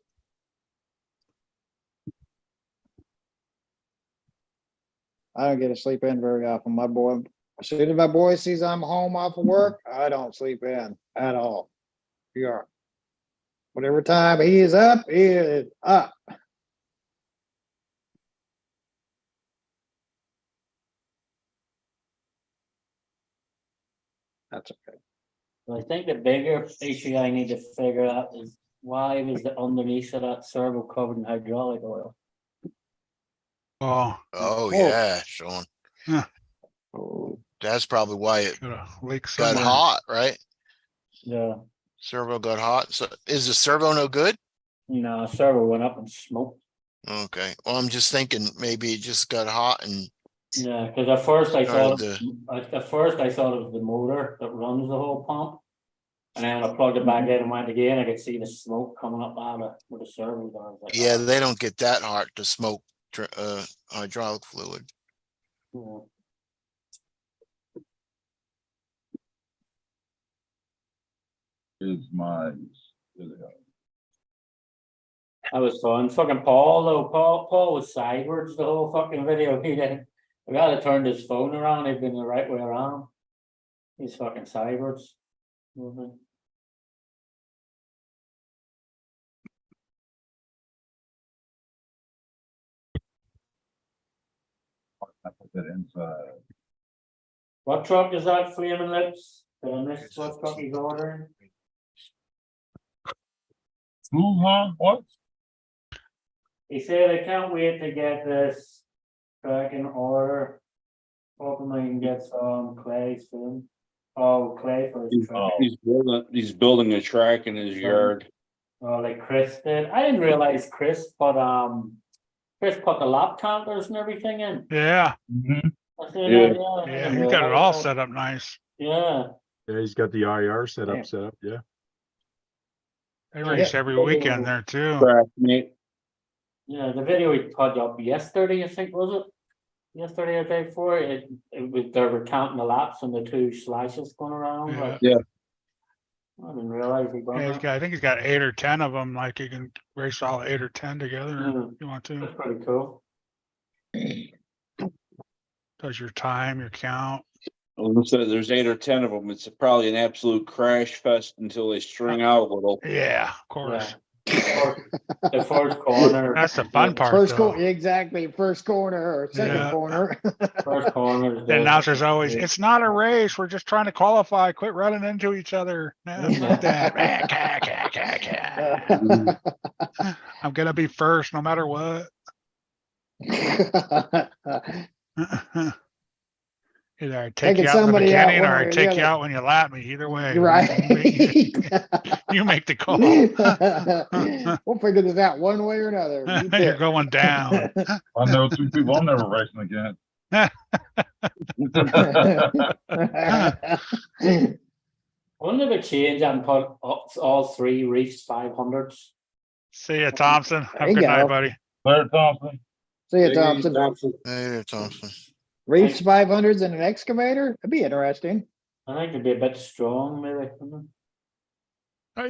I don't get to sleep in very often. My boy, as soon as my boy sees I'm home off of work, I don't sleep in at all. Yeah. Whatever time he is up, he is up. That's okay. I think the bigger issue I need to figure out is why was the underneath of that servo covered in hydraulic oil? Oh, Oh, Oh. yeah, Sean. Oh, That's probably why it got a leak got somewhere. hot, right? Yeah, Servo got hot. So is the servo no good? no, servo went up in smoke. Okay, well, I'm just thinking maybe it just got hot and Yeah, because at first I thought, Started at first I thought it was the motor that runs the whole pump. And then when I plugged it back in and went again, I could see the smoke coming up out of where the servos are. I was like, yeah, "Oh." they don't get that hot to smoke hydraulic fluid. Yeah. Is my. That was fun. Fucking Paul though, Paul was sideways the whole fucking video. He did. I gotta turn his phone around. He'd been the right way around. He's fucking sideways. Mhm. I put that inside. What truck is that, Flaming Lips? Did I miss what truck he's ordering? Who, huh? What? He said, I can't wait to get this truck in order. Hoping I can get some clay soon. Oh, clay for his truck. He's building a track in his yard. Oh, like Chris did. I didn't realize Chris put the lap counters and everything in. Yeah, I said, Yeah. I yeah, didn't he's got it realize all that. set up nice. Yeah. Yeah, he's got the IR set Yeah. up, yeah. They race every weekend there too. Track, mate. Yeah, the video we put up yesterday, I think, was it? Yesterday or the day before, it was, they were counting the laps and the two slashes going around. Yeah. Like, Yeah. I didn't realize he done Yeah, that. I think he's got 8 or 10 of them. Like you can race all 8 or 10 together Mhm. if you want to. That's pretty cool. Does your time, your count. So there's 8 or 10 of them. It's probably an absolute crash fest until they string out a little. Yeah, of course. The first corner. That's the fun part First though. exactly. First corner or second Yeah. corner. First corner. The announcer's always, it's not a race. We're just trying to qualify. Quit running into each other. No, it's not that. I'm going to be first no matter what. Either I take Taking you out in the somebody out beginning one or way I or the take you other. out when you lap me. Either way. Right. You make the call. We'll figure this out one way or another. You You're pick. going down. I know two people I'm never racing against. Wouldn't it change and put all three Reefs 500s? See ya, Thompson. Have There a you good night, go. buddy. Larry Thompson. See you, Thompson. Hey there, Thompson. Reefs 500s and an excavator? That'd be interesting. I think it'd be a bit strong, maybe.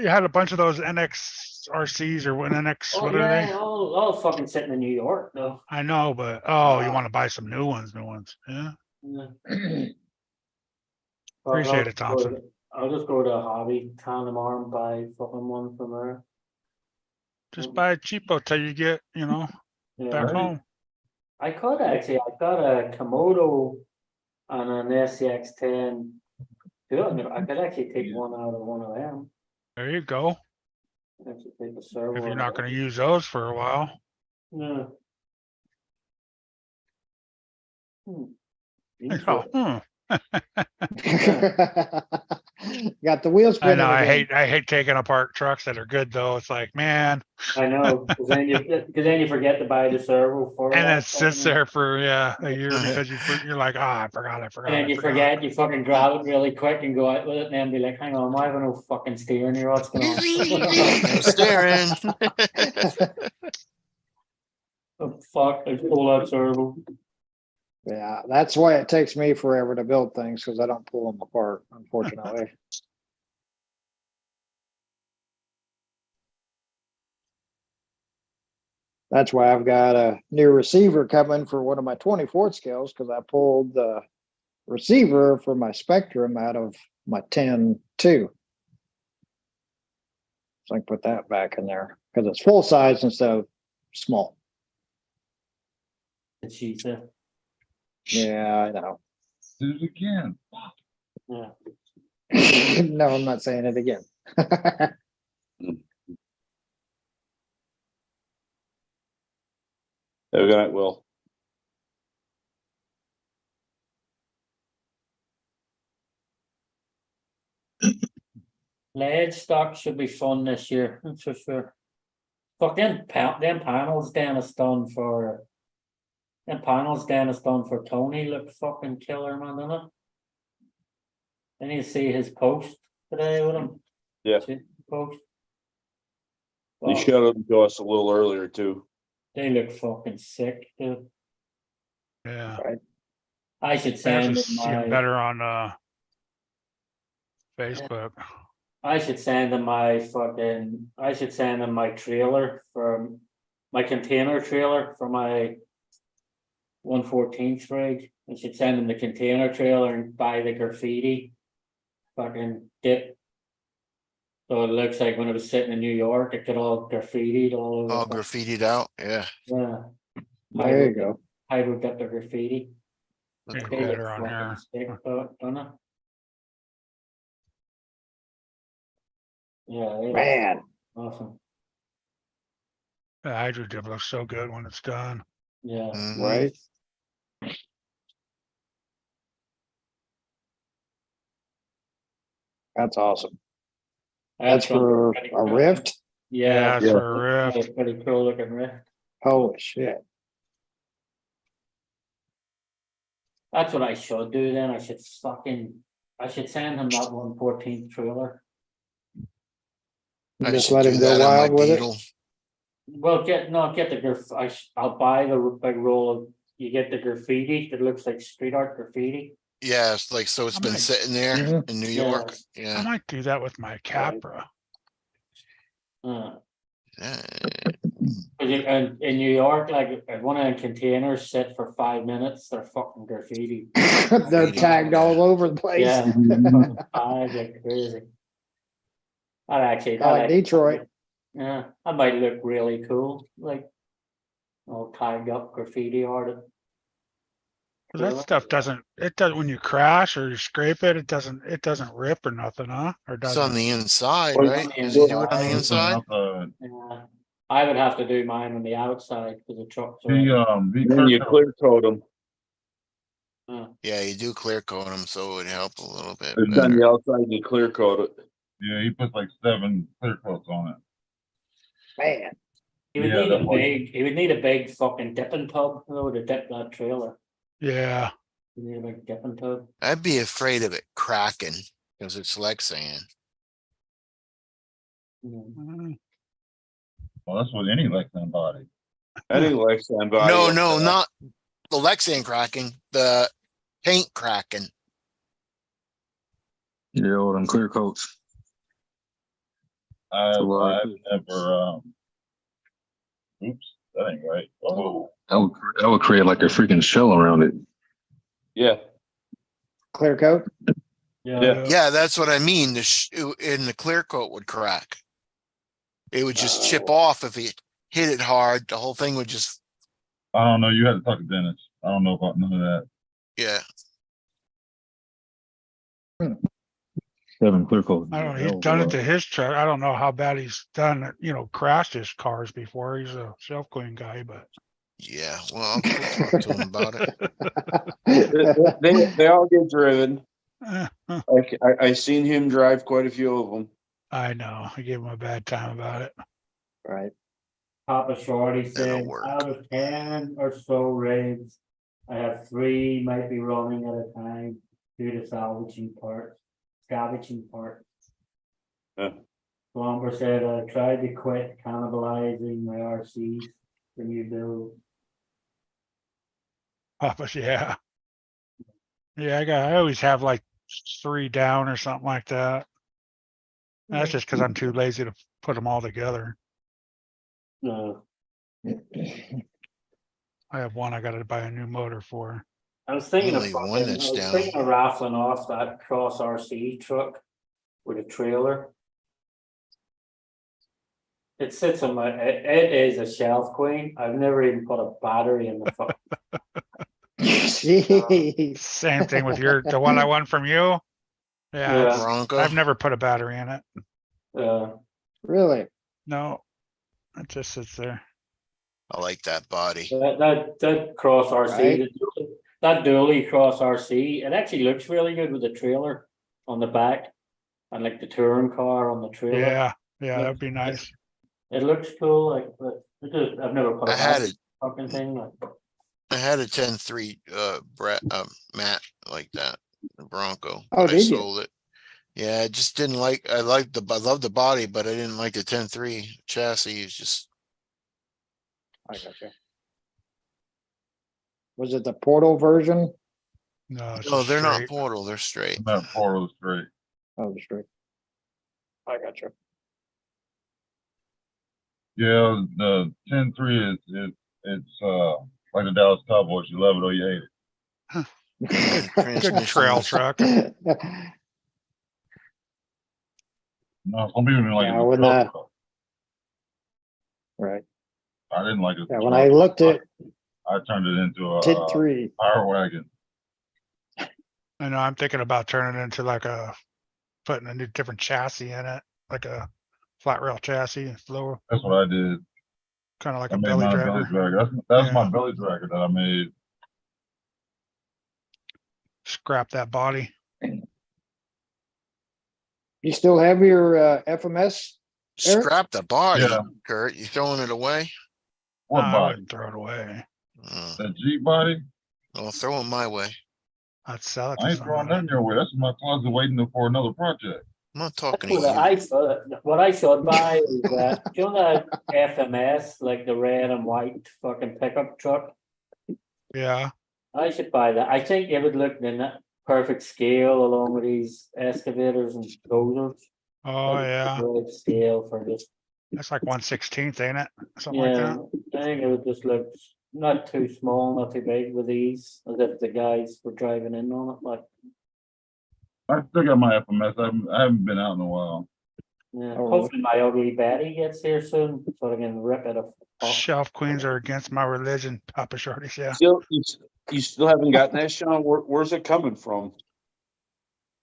You had a bunch of those NXRCs or what NX, Oh, what are yeah, they? all fucking sitting in New York, though. I know, but you want to buy some new ones, Yeah. Yeah. Appreciate it, Thompson. I'll just go to a hobby town tomorrow and buy fucking one from there. Just buy a cheapo till you get, back home. I could actually, I got a Komodo and an SCX-10. I could actually take one out of one of them. There you go. Actually take the servo. If you're not going to use those for a while. Yeah. Oh, Got the wheels I spinning. know. again. I hate taking apart trucks that are good though. It's like, man. I know, because then you forget to buy the servo for And that it sits fucking- there for a year because you're like, I forgot. And then you forget, you fucking grab it really quick and go out with it and then be like, hang on, I have no fucking steering here, what's going on? No staring. Oh, fuck, I pull that servo. Yeah, that's why it takes me forever to build things because I don't pull them apart, unfortunately. That's why I've got a new receiver coming for one of my 24 scales because I pulled the receiver for my Spectrum out of my 10-2. So I can put that back in there because it's full size instead of small. And she said, Yeah, I know. Do it again. yeah. No, I'm not saying it again. Have a good night, Will. Lead stock should be fun this year, that's for sure. Fuck them panels Dennis done for. Them panels Dennis done for Tony look fucking killer, man, doesn't it? Then you see his post today with him. Yeah. See the post. He Fuck, showed them to us a little earlier too. they look fucking sick, dude. Yeah. I should I send actually him see him my, better on Facebook. I should send him my fucking, I should send him my trailer for my container trailer for my 114th rig. I should send him the container trailer and buy the graffiti. Fucking dip. So it looks like when it was sitting in New York, it got all graffitied all over. All graffitied out, yeah. Yeah. There you go. Hydro dip the graffiti. Look They look better on fucking here. sick, don't it? Yeah, they look Man, awesome. The hydro dip looks so good when it's done. Yeah. Mhm. right? That's awesome. That's for a Rift? Yeah. That's for a It's Rift. pretty cool looking Rift. Holy shit. That's what I should do then. I should send him that 114th trailer. I Just should let do him go that on my wild with it. Beetle. Well, get the I'll buy the big roll of, you get the graffiti that looks like street art graffiti. Yeah, it's like, so it's I been might- sitting there Mhm. in New Yeah. York, I yeah. might do that with my Capra. Uh, Yeah. and in New York, like if one of the containers sit for 5 minutes, they're fucking graffiti. They're tagged all over the place. Yeah. I get crazy. I'd actually. I like Detroit. Yeah, I might look really cool, like. All tagged up graffiti art. 'Cause that stuff it does, when you crash or you scrape it, it doesn't rip or nothing, huh? Or It's does on it? the inside, Well, right? on the Does he do it on the inside. inside? Yeah, I would have to do mine on the outside because the trucks. Be, Then be clear you coat. clear coat them. Yeah, you do clear coat them, so it would help a little bit It's on better. the outside, you clear coat it. Yeah, he puts like 7 clear coats on it. Man, He would Yeah, need that a was- big fucking dipping tub though to dip that trailer. Yeah. You need a big dipping tub. I'd be afraid of it cracking, because it's like sand. Mm, Well, that's what any Lexan body. Any lifetime body. No, no, not the Lexan cracking, the paint cracking. Yeah, all them clear coats. I've lot. never, oops, that ain't right. Oh, That would create like a freaking shell around it. Yeah, clear coat? Yeah. Yeah, that's what I mean. In the clear coat would crack. It would just chip off if it hit it hard. The whole thing would just, I don't know. You had to talk to Dennis. I don't know about none of that. yeah. 7 clear coats. I don't know. He's done it to his truck. I don't know how bad he's done it, crashed his cars before. He's a self-clean guy, but. Yeah, well, I'll talk to him about it. they all get driven. eh, huh, I seen him drive quite a few of them. I know. I gave him a bad time about it. Right. Papa Shorty That'll said, work. out of 10 or so rigs, I have 3 might be running at a time due to scavenging parts. Yeah. Lumber said, I tried to quit cannibalizing my RCs for new build. Papa, yeah. Yeah, I always have like 3 down or something like that. That's just because I'm too lazy to put them all together. No, I have one I gotta buy a new motor for. I was thinking of Only one that's down. thinking of raffling off that Cross RC truck with a trailer. It sits on my, it is a shelf queen. I've never even put a battery in the fuck. Jeez. Same thing with the one I won from you. Yeah, Yeah. Bronco. I've never put a battery in it. Really? No, it just sits there. I like that body. That cross RC, Right. that dually cross RC, it actually looks really good with the trailer on the back. And like the touring car on the trailer. Yeah, that'd be nice. It looks cool, like, but it just, I've never put a I had battery it. fucking thing, like. I had a 10-3 Brett Matt like that, the Bronco. Oh, but I did you? sold it. Yeah, I just didn't like. I love the body, but I didn't like the 10-3 chassis. It's just I gotcha. Was it the Portal version? No, it's no, just they're not straight. portal. They're straight. That portal straight. Oh, the straight. I gotcha. Yeah, the 10-3 is it's like the Dallas Cowboys. You love it or you hate it. Man, Good transmission trail is- truck. No, some people didn't like Yeah, it. when The truck, though. Right. I didn't like it. Yeah, when I looked at I turned it into a TID 3, power wagon. I know I'm thinking about turning it into like putting a new different chassis in it, like a flat rail chassis, lower, That's what I did. kind of like I a made belly my driver. belly dragger. That's my Yeah. belly dragger that I made. Scrap that body. you still have your FMS? Eric? Scrap the body, Yeah. Kurt. You throwing it away? What No, I body? wouldn't throw it away. That Jeep body? Well, throw it my way. I'd sell it I to ain't throwing somebody. nothing your way. That's in my closet waiting for another project. I'm not That's talking to what you. what I should buy is that, you know that FMS, like the red and white fucking pickup truck? Yeah, I should buy that. I think it would look in that perfect scale along with these excavators and dozers. oh yeah, Great scale for this. that's like 1/16, ain't it? Something like Yeah, that. I think it would just look not too small, not too big with these, as if the guys were driving in on it, like, I still got my FMS. I haven't been out in a while. yeah. Oh, Hopefully my ugly Betty gets here soon, so I can rip it off. Shelf queens are against my religion, Papa Shorties, yeah. You still haven't gotten that, Sean? Where's it coming from?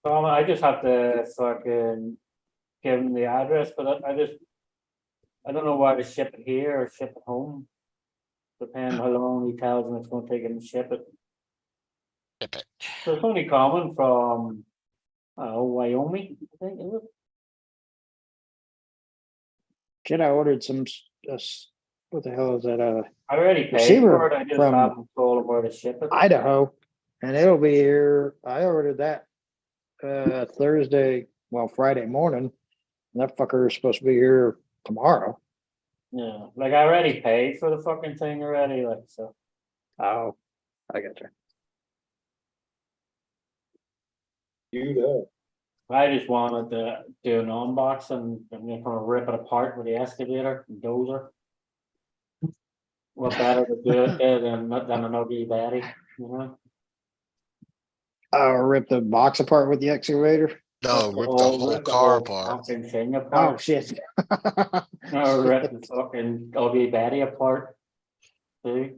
I just have to fucking give him the address, but I don't know why to ship it here or ship it home. Depending how long he tells me it's gonna take him to ship it. Ship it. So it's only coming from, Wyoming, I think, is it? Kid, I ordered some, what the hell is that? I already paid Receiver for it, I just from- haven't told him where to ship it. Idaho, and it'll be here. I ordered that Thursday, well, Friday morning. And that fucker is supposed to be here tomorrow. Yeah, like I already paid for the fucking thing already, like, so. Oh, I got I just wanted to do an unboxing, I'm just gonna rip it apart with the excavator and dozer. What better to do it there than an ugly Betty, you know? Rip the box apart with the excavator. No, rip the whole car apart. Fucking thing Oh apart, shit! or rip the fucking ugly Betty apart. See?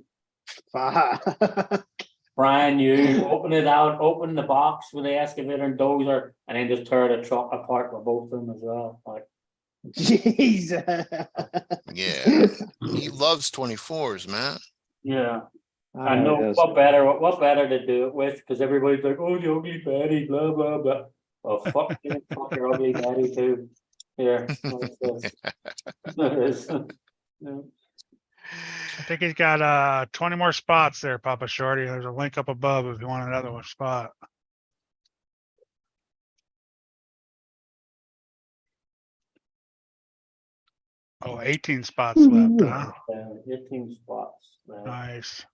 Brand new, open it out, open the box with the excavator and dozer, and then just tear the truck apart with both of them as well, like. Jesus. Yeah, he loves 24s, man. Yeah, Oh, I know yes. what better to do it with, because everybody's like, oh, the ugly Betty, blah, blah, blah. Oh, fuck you, fuck your ugly Betty too. Here. Yeah. I think he's got 20 more spots there, Papa Shorty. There's a link up above if you want another one spot. Oh, 18 spots left, huh? 15 spots. Nice.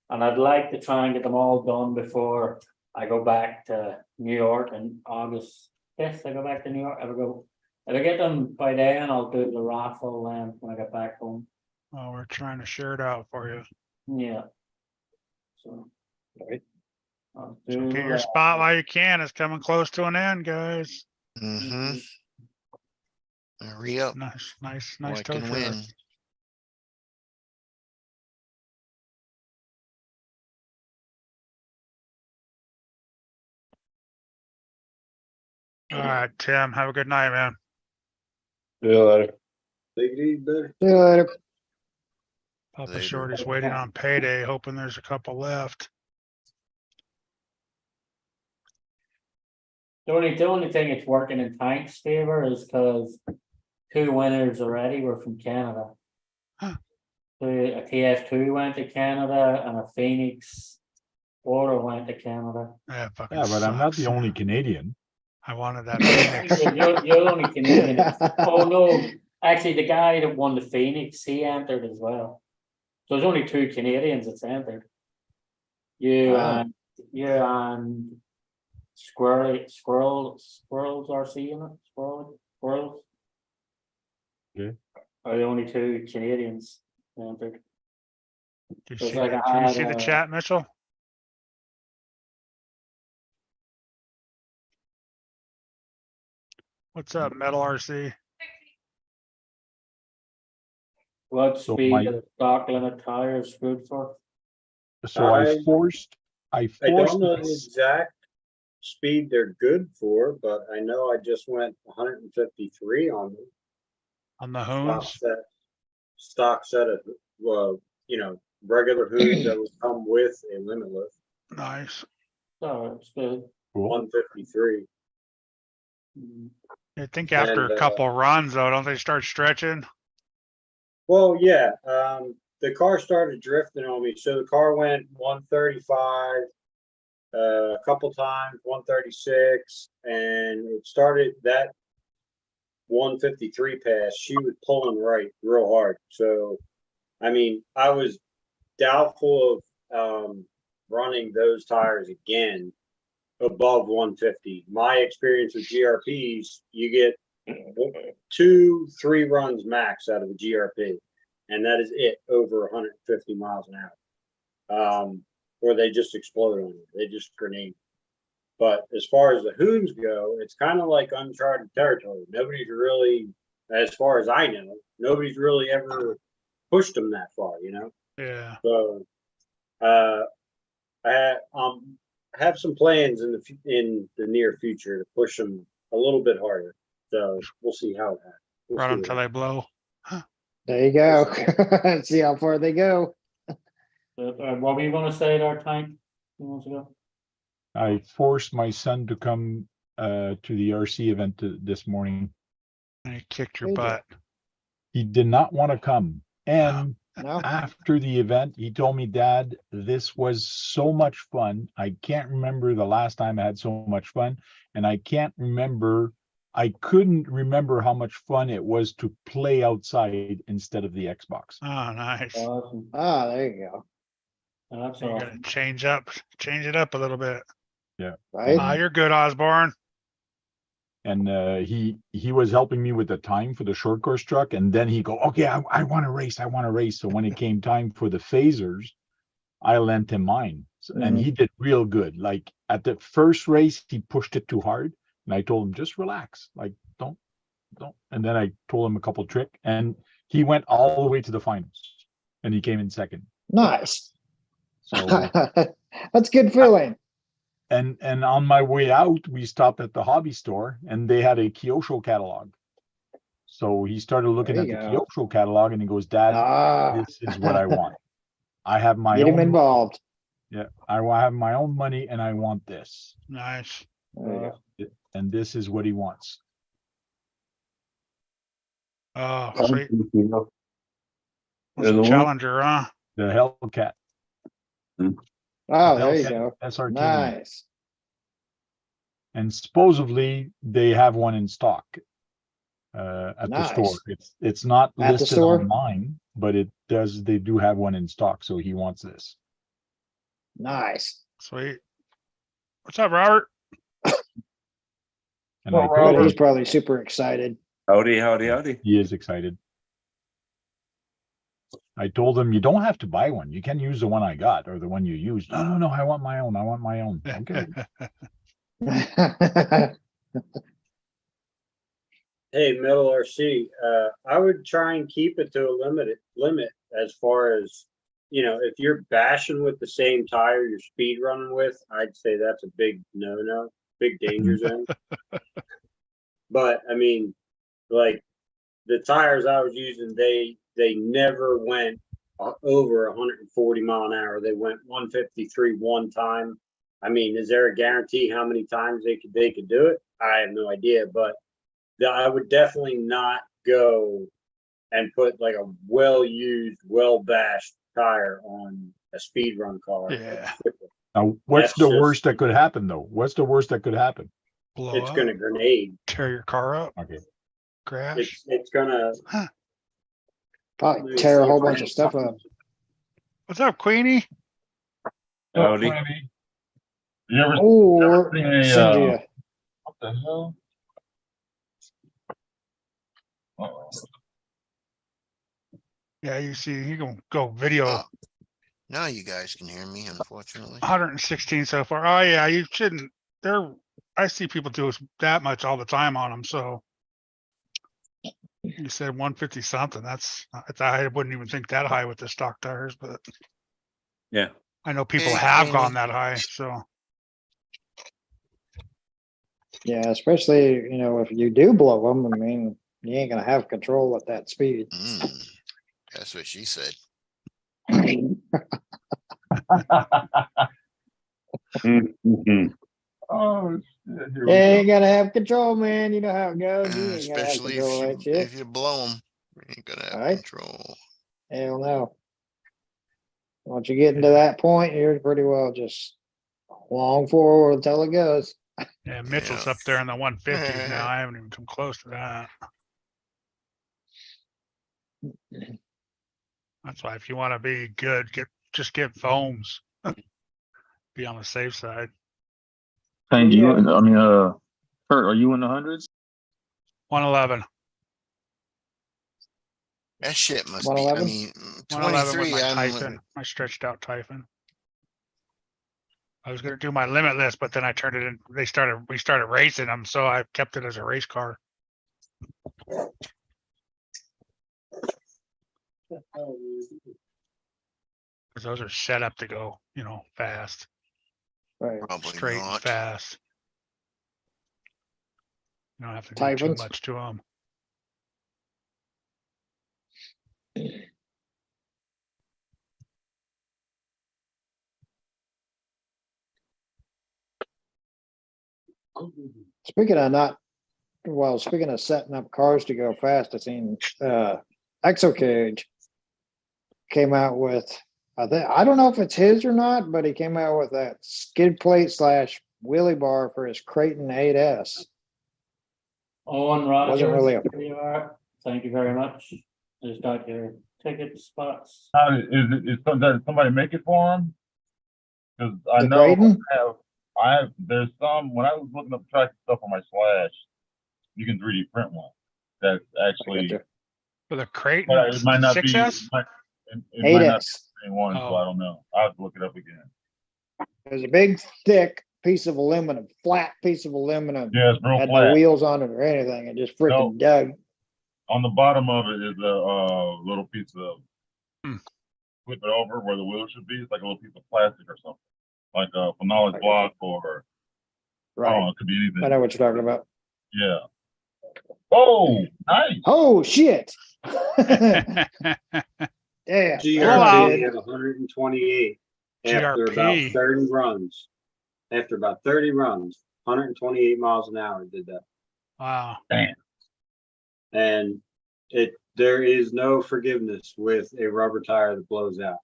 And I'd like to try and get them all done before I go back to New York in August. Yes, I go back to New York. If I get them by then, I'll do the raffle when I get back home. Oh, we're trying to share it out for you. Yeah. So. Right. I'll So do get your that. spot while you can. It's coming close to an end, guys. Mm-hmm. Re-up. Nice, nice, so I nice tow can truck. win. All right, Tim, have a good night, man. See you later. Take it easy, buddy. See you later. Papa Later. Shorty's waiting on payday, hoping there's a couple left. The only thing it's working in Tank's favor is because 2 winners already were from Canada. Huh. So a TF2 went to Canada and a Phoenix Order went to Canada. Yeah, fucking Yeah, but I'm not sucks. the only Canadian. I wanted that Phoenix. You're the only Canadian. Oh no, actually the guy that won the Phoenix, he entered as well. So there's only 2 Canadians that's entered. You Wow. and Squirrels RC in it, Squirrels. Okay. Are the only 2 Canadians entered. Do you It's see, like the- I do you had, see the chat, Mitchell? What's up, Metal RC? What So speed my- of stock limit tires good for? So I I forced I forced don't know the my- exact speed they're good for, but I know I just went 153 on them. On the Stock Hoons? set of, well, regular Hoons that would come with a limitless, Nice. So it's good. cool. 153. Mm. I think after And, a couple runs though, don't they start stretching? Well, yeah, the car started drifting on me, so the car went 135 a couple times, 136, and it started that 153 pass. She was pulling right real hard. So, I mean, I was doubtful of running those tires again above 150. My experience with GRPs, you get 2-3 runs max out of a GRP, and that is it over 150 miles an hour. Or they just explode on you. They just grenade. But as far as the Hoons go, it's kind of like uncharted territory. Nobody's really, as far as I know, nobody's really ever pushed them that far, Yeah. So, I have some plans in the near future to push them a little bit harder. So we'll see how that. We'll Run see them till what they blow. There you go. See how far they go. What were you gonna say there, Tank? You want to go? I forced my son to come to the RC event this morning. And he kicked your Did ya? butt. He did not want to come. And No, after the event, he told me, Dad, this was so much fun. I can't remember the last time I had so much fun. And I couldn't remember how much fun it was to play outside instead of the Xbox. Oh, nice. Awesome. there you go. That's You gotta awesome. change it up a little bit. Right? Ah, you're good, Osborne. And he was helping me with the time for the short course truck. And then he go, okay, I want to race. I want to race. So when it came time for the phasers, I lent him mine. And he did real good. Like at the first race, he pushed it too hard. And I told him, just relax. Like, don't. And then I told him a couple trick. And he went all the way to the finals. And he came in second. Nice. So That's good feeling. and on my way out, we stopped at the hobby store and they had a Kyosho catalog. So he started looking There at the you go. Kyosho catalog and he goes, Dad, Ah, this is what I want. I have my get him own, involved. yeah, I have my own money and I want this. Nice. There you go. And this is what he wants. Oh, sweet. Yeah, It's the a one- Challenger, huh? The Hellcat. Oh, there you Hellcat go. SRT. Nice. And supposedly they have one in stock at the store. Nice. It's not At the listed store? online, but they do have one in stock. So he wants this. Nice. Sweet. What's up, Robert? And I Well, told But he's him probably super excited. Howdy, howdy, howdy. he is excited. I told him, you don't have to buy one. You can use the one I got or the one you used. No, I want my own. I want my own. Okay. Hey, middle RC, I would try and keep it to a limit as far as, if you're bashing with the same tire you're speed running with, I'd say that's a big no-no, big danger zone. But I mean, like the tires I was using, they never went over 140 mile an hour. They went 153 one time. I mean, is there a guarantee how many times they could do it? I have no idea, but I would definitely not go and put like a well-used, well-bashed tire on a speed run car. Yeah. Now, what's That's the just- worst that could happen though? What's the worst that could happen? Blow It's up, gonna grenade. tear your car up, Okay. crash. It's gonna. Probably tear a whole bunch of stuff up. What's up, Queenie? Howdy. You ever Or seen a, send you, what the hell? Uh-oh. Yeah, you see, you can go video Oh, now you guys can hear me, unfortunately. 116 so far. Oh yeah, you shouldn't. I see people do that much all the time on them. So you said 150 something. I wouldn't even think that high with the stock tires, but Yeah. I know people Hey, have Queenie. gone that high. So yeah, especially, if you do blow them, I mean, you ain't gonna have control at that speed. That's what she said. Mhm. Oh, shit, here You we ain't gonna have control, man. You know how it goes. You Uh, ain't gonna have especially control of that shit. if you blow them, you ain't gonna have Right. control. Hell no. Once you get into that point, you're pretty well just long forward until it goes. yeah, Mitchell's Yeah. up there in the 150s now. I haven't even come close to that. That's why if you want to be good, just get foams. Be on the safe side. Thank you. I mean, Kurt, are you in the hundreds? 111. That shit must be, I 111? mean, 111 with 23, my I'm, Typhon, my stretched out Typhon. I was gonna do my limitless, but then I turned it in. We started racing them, so I kept it as a race car. Because those are set up to go, fast, Right. probably straight and not. fast. You don't have to do too Typhons? much to them. Speaking of setting up cars to go fast, I seen Exocage came out with, I don't know if it's his or not, but he came out with that skid plate / wheelie bar for his Creighton 8S. Owen Rogers, Wasn't really a- here you are. Thank you very much. Just got your ticket spots. How is somebody make it for him? Because I The know Creighton? there's some, when I was looking up track stuff on my Slash, you can 3D print one. That's actually, Gotcha. For the Creighton but it might not be, 6S? it might not be 8S. the same one, so Oh. I don't know. I'll have to look it up again. It was a big, thick piece of aluminum, flat piece of aluminum. Yeah, it's real Had no flat. wheels on it or anything. It just freaking No. dug. On the bottom of it is a little piece of, Hmm. flip it over where the wheel should be. It's like a little piece of plastic or something, like a phenolic block or, I don't know, Right. it could be anything. I know what you're talking about. Yeah. Oh, nice. Oh, shit. Yeah. GRP at 128 after about GRP. 30 runs. After about 30 runs, 128 miles an hour did that. Wow. And there is no forgiveness with a rubber tire that blows out.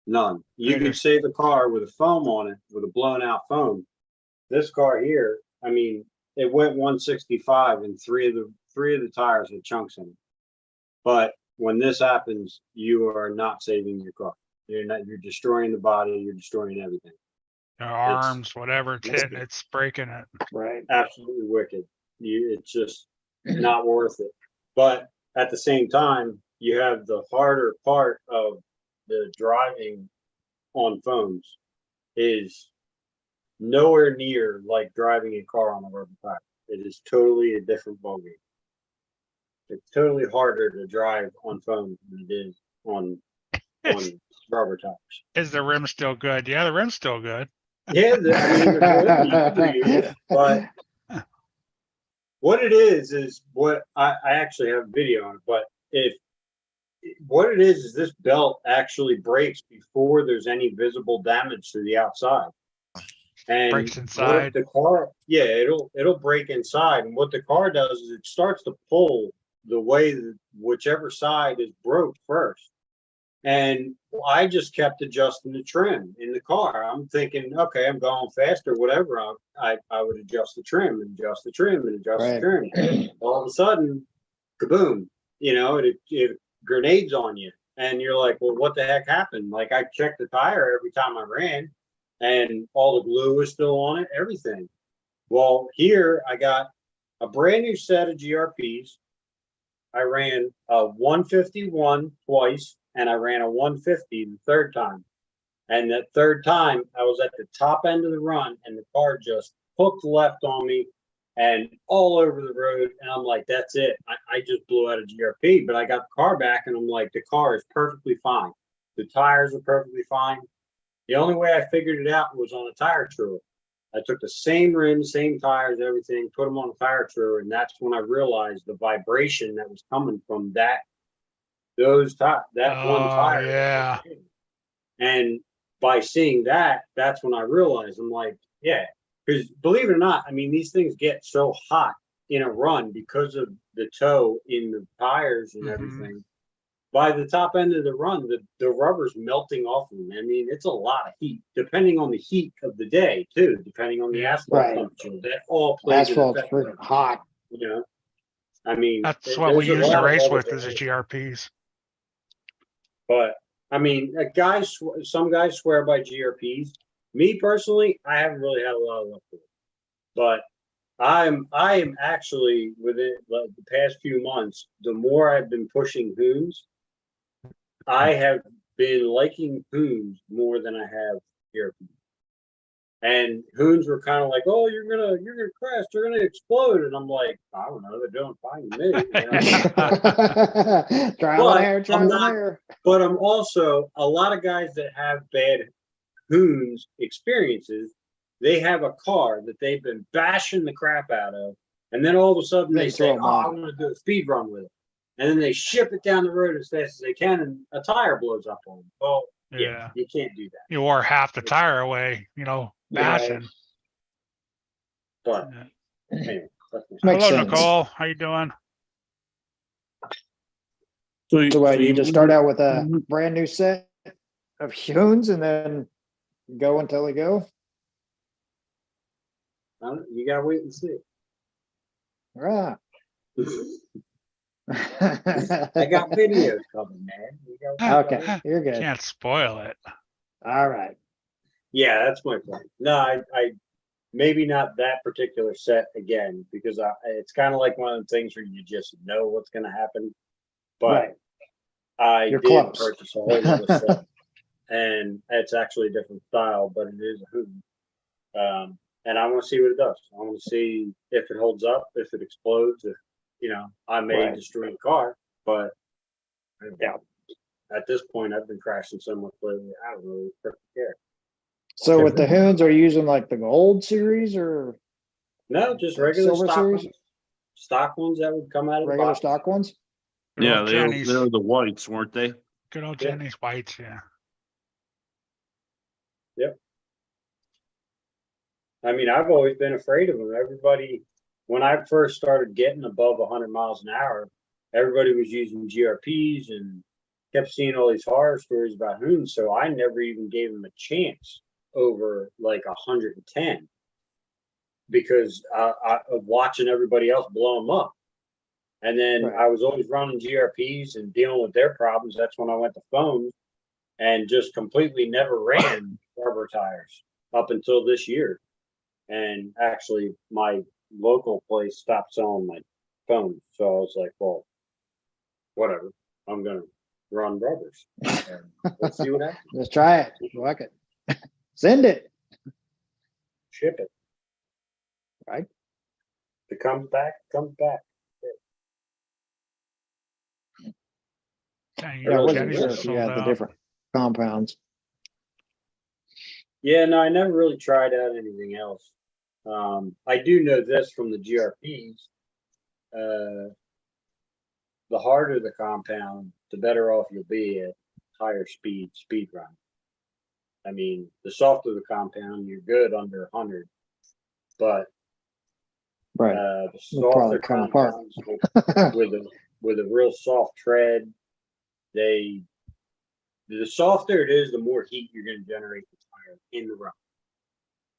None. You It could is. save a car with a foam on it, with a blown out foam. This car here, I mean, it went 165 and three of the tires had chunks in it. But when this happens, you are not saving your car. You're destroying the body, you're destroying everything. Your arms, whatever it's hitting, it's breaking it. Right. Absolutely wicked. It's just not worth it. But at the same time, you have the harder part of the driving on foams is nowhere near like driving a car on a rubber tire. It is totally a different ballgame. It's totally harder to drive on foam than it is on rubber tires. Is the rim still good? Yeah, the rim's still good. Yeah, I mean, they're good, you can use, but what it is what I actually have a video on it, but what it is this belt actually breaks before there's any visible damage to the outside. And Breaks what inside. the car, yeah, it'll break inside. And what the car does is it starts to pull the way that whichever side is broke first. And I just kept adjusting the trim in the car. I'm thinking, okay, I'm going faster, whatever. I would adjust the trim and adjust the trim and adjust the trim. All of a sudden, kaboom! You know, it grenades on you, and you're like, well, what the heck happened? Like I checked the tire every time I ran, and all the glue was still on it, everything. Well, here I got a brand new set of GRPs. I ran a 151 twice, and I ran a 150 the third time. And that third time, I was at the top end of the run, and the car just hooked left on me and all over the road. And I'm like, that's it. I just blew out a GRP, but I got the car back, and I'm like, the car is perfectly fine. The tires are perfectly fine. The only way I figured it out was on a tire truer. I took the same rims, same tires, everything, put them on a tire truer, and that's when I realized the vibration that was coming from that one tire. Yeah. And by seeing that, that's when I realized, I'm like, yeah, because believe it or not, I mean, these things get so hot in a run because of the toe in the tires and everything. By the top end of the run, the rubber's melting off of them. I mean, it's a lot of heat, depending on the heat of the day, too, depending on the asphalt temperature. That all plays. Asphalt's freaking hot. You know, I mean, That's what we used to race with is the GRPs. But I mean, some guys swear by GRPs. Me personally, I haven't really had a lot of luck with it. But I am actually within like the past few months, the more I've been pushing Hoons, I have been liking Hoons more than I have GRPs. And Hoons were kind of like, "Oh, you're gonna crash, they're gonna explode," and I'm like, "I don't know, they're doing fine to me." You know? Trial and error. But I'm also a lot of guys that have bad Hoons experiences. They have a car that they've been bashing the crap out of, and then all of a sudden they say, "Oh, I'm going to do a speed run with it," and then they ship it down the road as fast as they can, and a tire blows up on them. Well, yeah, you can't do that. You wore half the tire away, bashing. But anyway, hello, Nicole. How you doing? So what, you just start out with a brand new set of Hoons and then go until they go? You gotta wait and see. Right. I got videos coming, man. Okay, you're good. Can't spoil it. All right. Yeah, that's my plan. No, I maybe not that particular set again, because it's kind of like one of the things where you just know what's going to happen. But You're did close. purchase a whole other set, and it's actually a different style, but it is a Hoon. And I want to see what it does. I want to see if it holds up, if it explodes, if I may destroy the car. But yeah, at this point, I've been crashing so much lately, I don't really care. So with the Hoons, are you using like the gold series or no, just regular silver stock series? ones, stock ones that would come out of Regular the box. stock ones? Yeah, they were the whites, weren't they? Good old Jenny's whites, yeah. Yep. I mean, I've always been afraid of them. Everybody, when I first started getting above 100 miles an hour, everybody was using GRPs and kept seeing all these horror stories about Hoons. So I never even gave them a chance over like 110 because of watching everybody else blow them up. And then I was always running GRPs and dealing with their problems. That's when I went to foams and just completely never ran rubber tires up until this year. And actually, my local place stopped selling my foams. So I was like, well, whatever. I'm going to run rubbers. And let's see what happens. Let's try it. Fuck it. Send it. Ship it. Right. If it comes back, it comes back. Dang, Yeah, I wasn't Kenny's sure just if you sold had the out. different compounds. Yeah, no, I never really tried out anything else. I do know this from the GRPs. The harder the compound, the better off you'll be at higher speed run. I mean, the softer the compound, you're good under 100, but Right. the They'll probably softer come apart. compounds with a real soft tread, the softer it is, the more heat you're going to generate the tire in the run.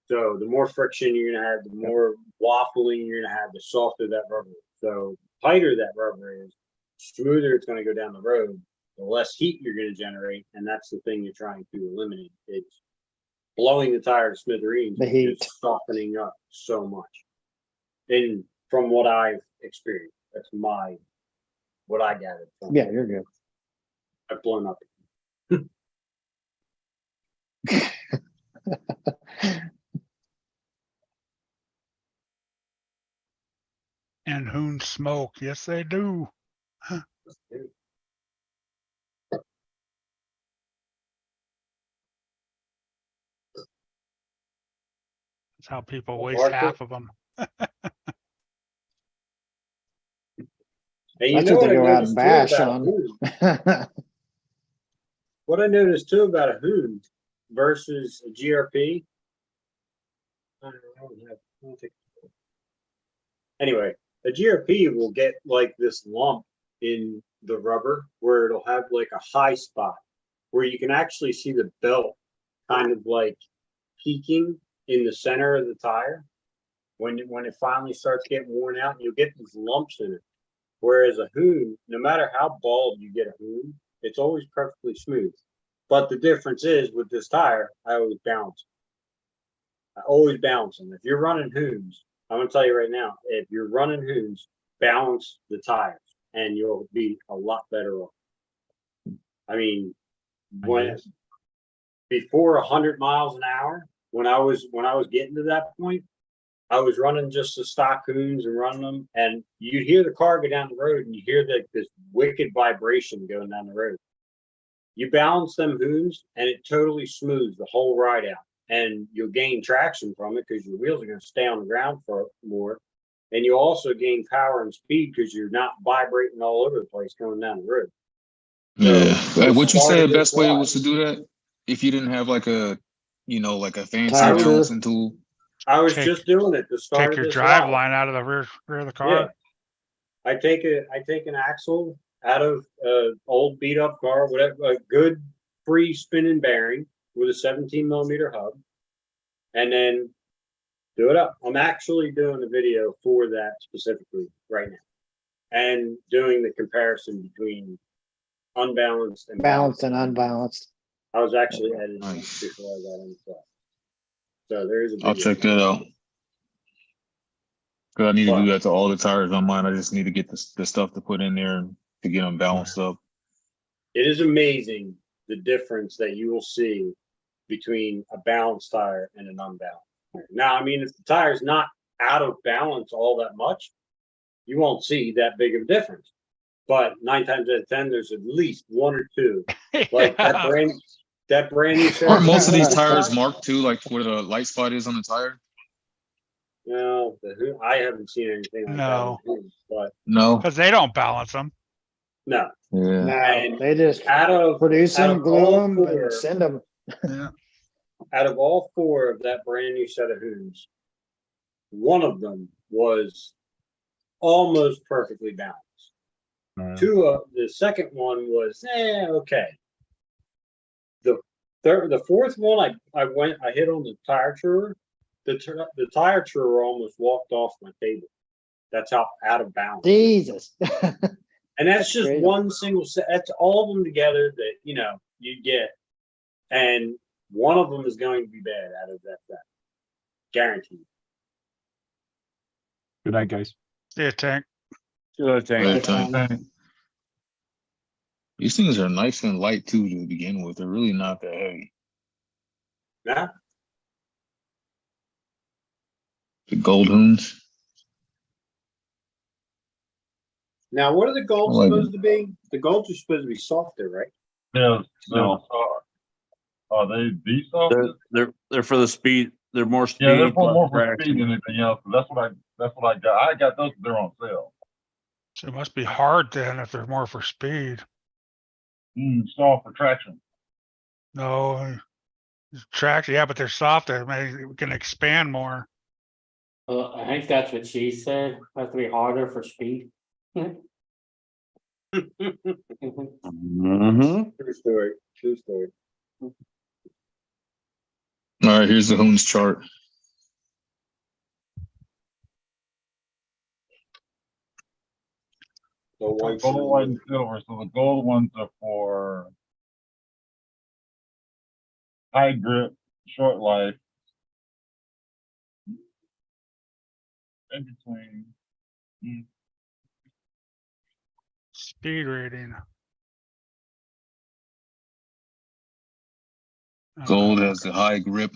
So the more friction you're going to have, the more waffling you're going to have, the softer that rubber is. So tighter that rubber is, smoother it's going to go down the road, the less heat you're going to generate, and that's the thing you're trying to eliminate. It's blowing the tire to smithereens, The heat. just softening up so much. And from what I've experienced, that's what I gathered from Yeah, you're good. I've blown up. And Hoon smoke. Yes, they do. That's how people waste Arthur? half of them. And you That's know what what they I go out and noticed too bash about a on. Hoon? What I noticed too about a Hoon versus a GRP. Anyway, a GRP will get like this lump in the rubber where it'll have like a high spot where you can actually see the belt kind of like peaking in the center of the tire when it finally starts getting worn out, and you'll get these lumps in it. Whereas a Hoon, no matter how bald you get a Hoon, it's always perfectly smooth. But the difference is with this tire, I always balance. I always balance them. If you're running Hoons, I'm gonna tell you right now, if you're running Hoons, balance the tires and you'll be a lot better off. I mean, before 100 miles an hour, when I was getting to that point, I was running just the stock Hoons and running them, and you hear the car go down the road and you hear this wicked vibration going down the road. You balance them Hoons and it totally smooths the whole ride out, and you'll gain traction from it because your wheels are going to stay on the ground for more. And you also gain power and speed because you're not vibrating all over the place going down the road. Yeah. Would you say the best way ride. was to do that if you didn't have like a, like a fancy Tire tool? balancing tool? I was Take- just doing it to start Take your this drive ride. line out of the rear of the Yeah. car. I take an axle out of an old beat up car, whatever, a good free spinning bearing with a 17 millimeter hub, and then do it up. I'm actually doing a video for that specifically right now, and doing the comparison between unbalanced and Balanced and unbalanced. I was actually editing Nice. before I got in the class. So there is a I'll video. check that out. Cause I need to Wow. do that to all the tires on mine. I just need to get the stuff to put in there to get them balanced up. It is amazing the difference that you will see between a balanced tire and an unbalanced tire. Now, I mean, if the tire's not out of balance all that much, you won't see that big of a difference. But 9 times out of 10, there's at least one or two. Like that brand new set. Aren't most of these tires marked too, like where the light spot is on the tire? No, I haven't seen anything like No. that. But No. Because they don't balance them. no, Yeah. No, And they just out of produce out them, of glue all them, four- and send them. Yeah. out of all 4 of that brand new set of Hoons, one of them was almost perfectly balanced. The second one was okay. The fourth one, I hit on the tire truer. The tire truer almost walked off my table. That's how out of balance. Jesus. And that's just Crazy. one single set. That's all of them together that you get, and one of them is going to be bad out of that set, guaranteed. Good night, guys. See a tank. Good thing. Right, Tony. These things are nice and light too to begin with. They're really not that heavy. Yeah, The Gold Hoons. Now, what are the golds I like supposed to be? The golds are supposed to be softer, right? Yeah, No. are they the softest? They're for the speed. They're more speed. Yeah, they're plus more for traction. speed than anything else. That's what I got. I got those. They're on sale. So it must be hard then if they're more for speed. Soft for traction. No. Traction, yeah, but they're softer. Maybe we can expand more. I think that's what she said. Has to be harder for speed. Mm-hmm. True story. True story. All right, here's the Hoons chart. The white. Gold, white, and silver. So the gold ones are for high grip, short life, in between. Speed rating. Gold has the high grip,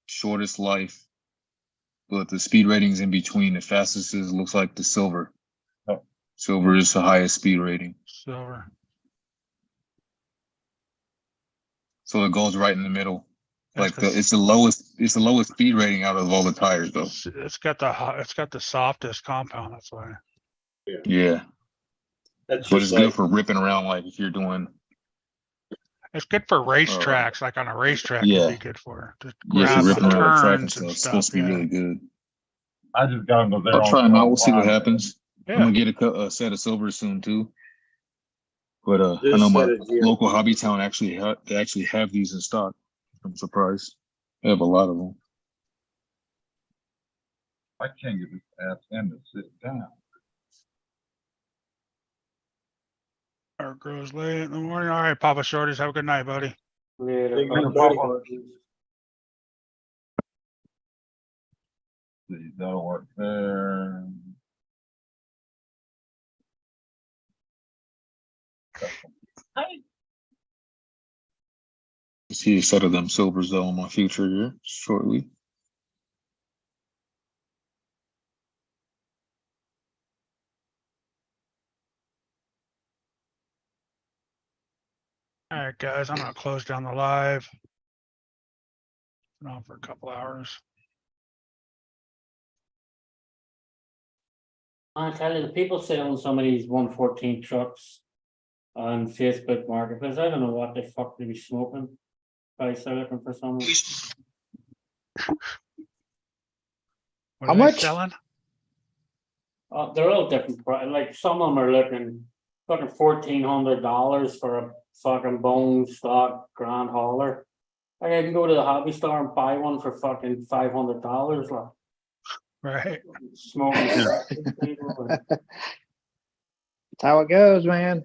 shortest life, but the speed rating's in between. The fastest is looks like the silver. Oh. Silver is the highest speed rating. Silver. So it goes right in the middle. That's Like it's the lowest speed rating out of all the tires though. It's got the softest compound, that's why. Yeah. That's But it's just good like, for ripping around like if you're doing It's good for racetracks, like on a racetrack yeah. it'd be good for. Just yeah, if grab you're the ripping around the track and turns stuff. and It's stuff, supposed to be yeah. really good. I just got them because they're I'll on try them out. sale. We'll see what happens. I'm Yeah, gonna get a set of silver soon too. But I This know my set is, yeah. local hobby town they actually have these in stock. I'm surprised. They have a lot of them. I can't get this ass in to sit down. or it grows late in the morning. All right, Papa Shorties, have a good night, buddy. Later, Big Papa. buddy. See, that'll work there. See a set of them silvers though in my future here shortly. All right, guys, I'm gonna close down the live. Been on for a couple hours. I tell you, the people selling some of these 114 trucks on Facebook Marketplace, I don't know what the fuck they be smoking. Probably still looking for someone. What How are they much? selling? They're all different, like some of them are looking fucking $1,400 for a fucking bone stock grand hauler. I can go to the hobby store and buy one for fucking $500, like Right. smoking. That's how it goes, man.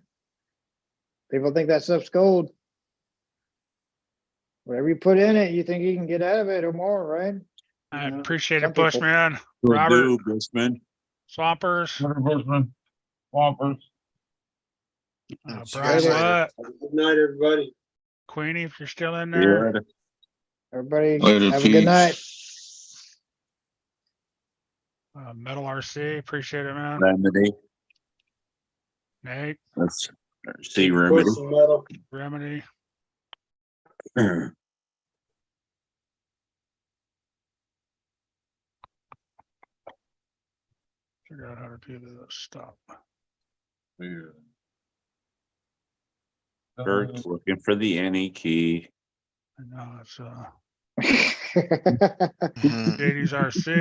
People think that stuff's gold. Whatever you put in it, you think you can get out of it or more, right? I Yeah. appreciate Some it, people- Bushman, Will Robert, do, Bushman. Swampers, Bushman, Swampers. Yes, Brian guys. Watt, Have a good night, everybody. Queenie, if you're still in there. Yeah. Everybody Later, have a good night. Metal RC, appreciate it, man. Remedy. Nate, Let's see remedy. Push some metal. Remedy. Figure out how to do this stuff. Yeah. Bert's looking for the any key. I know it's Mhm. JD's RC.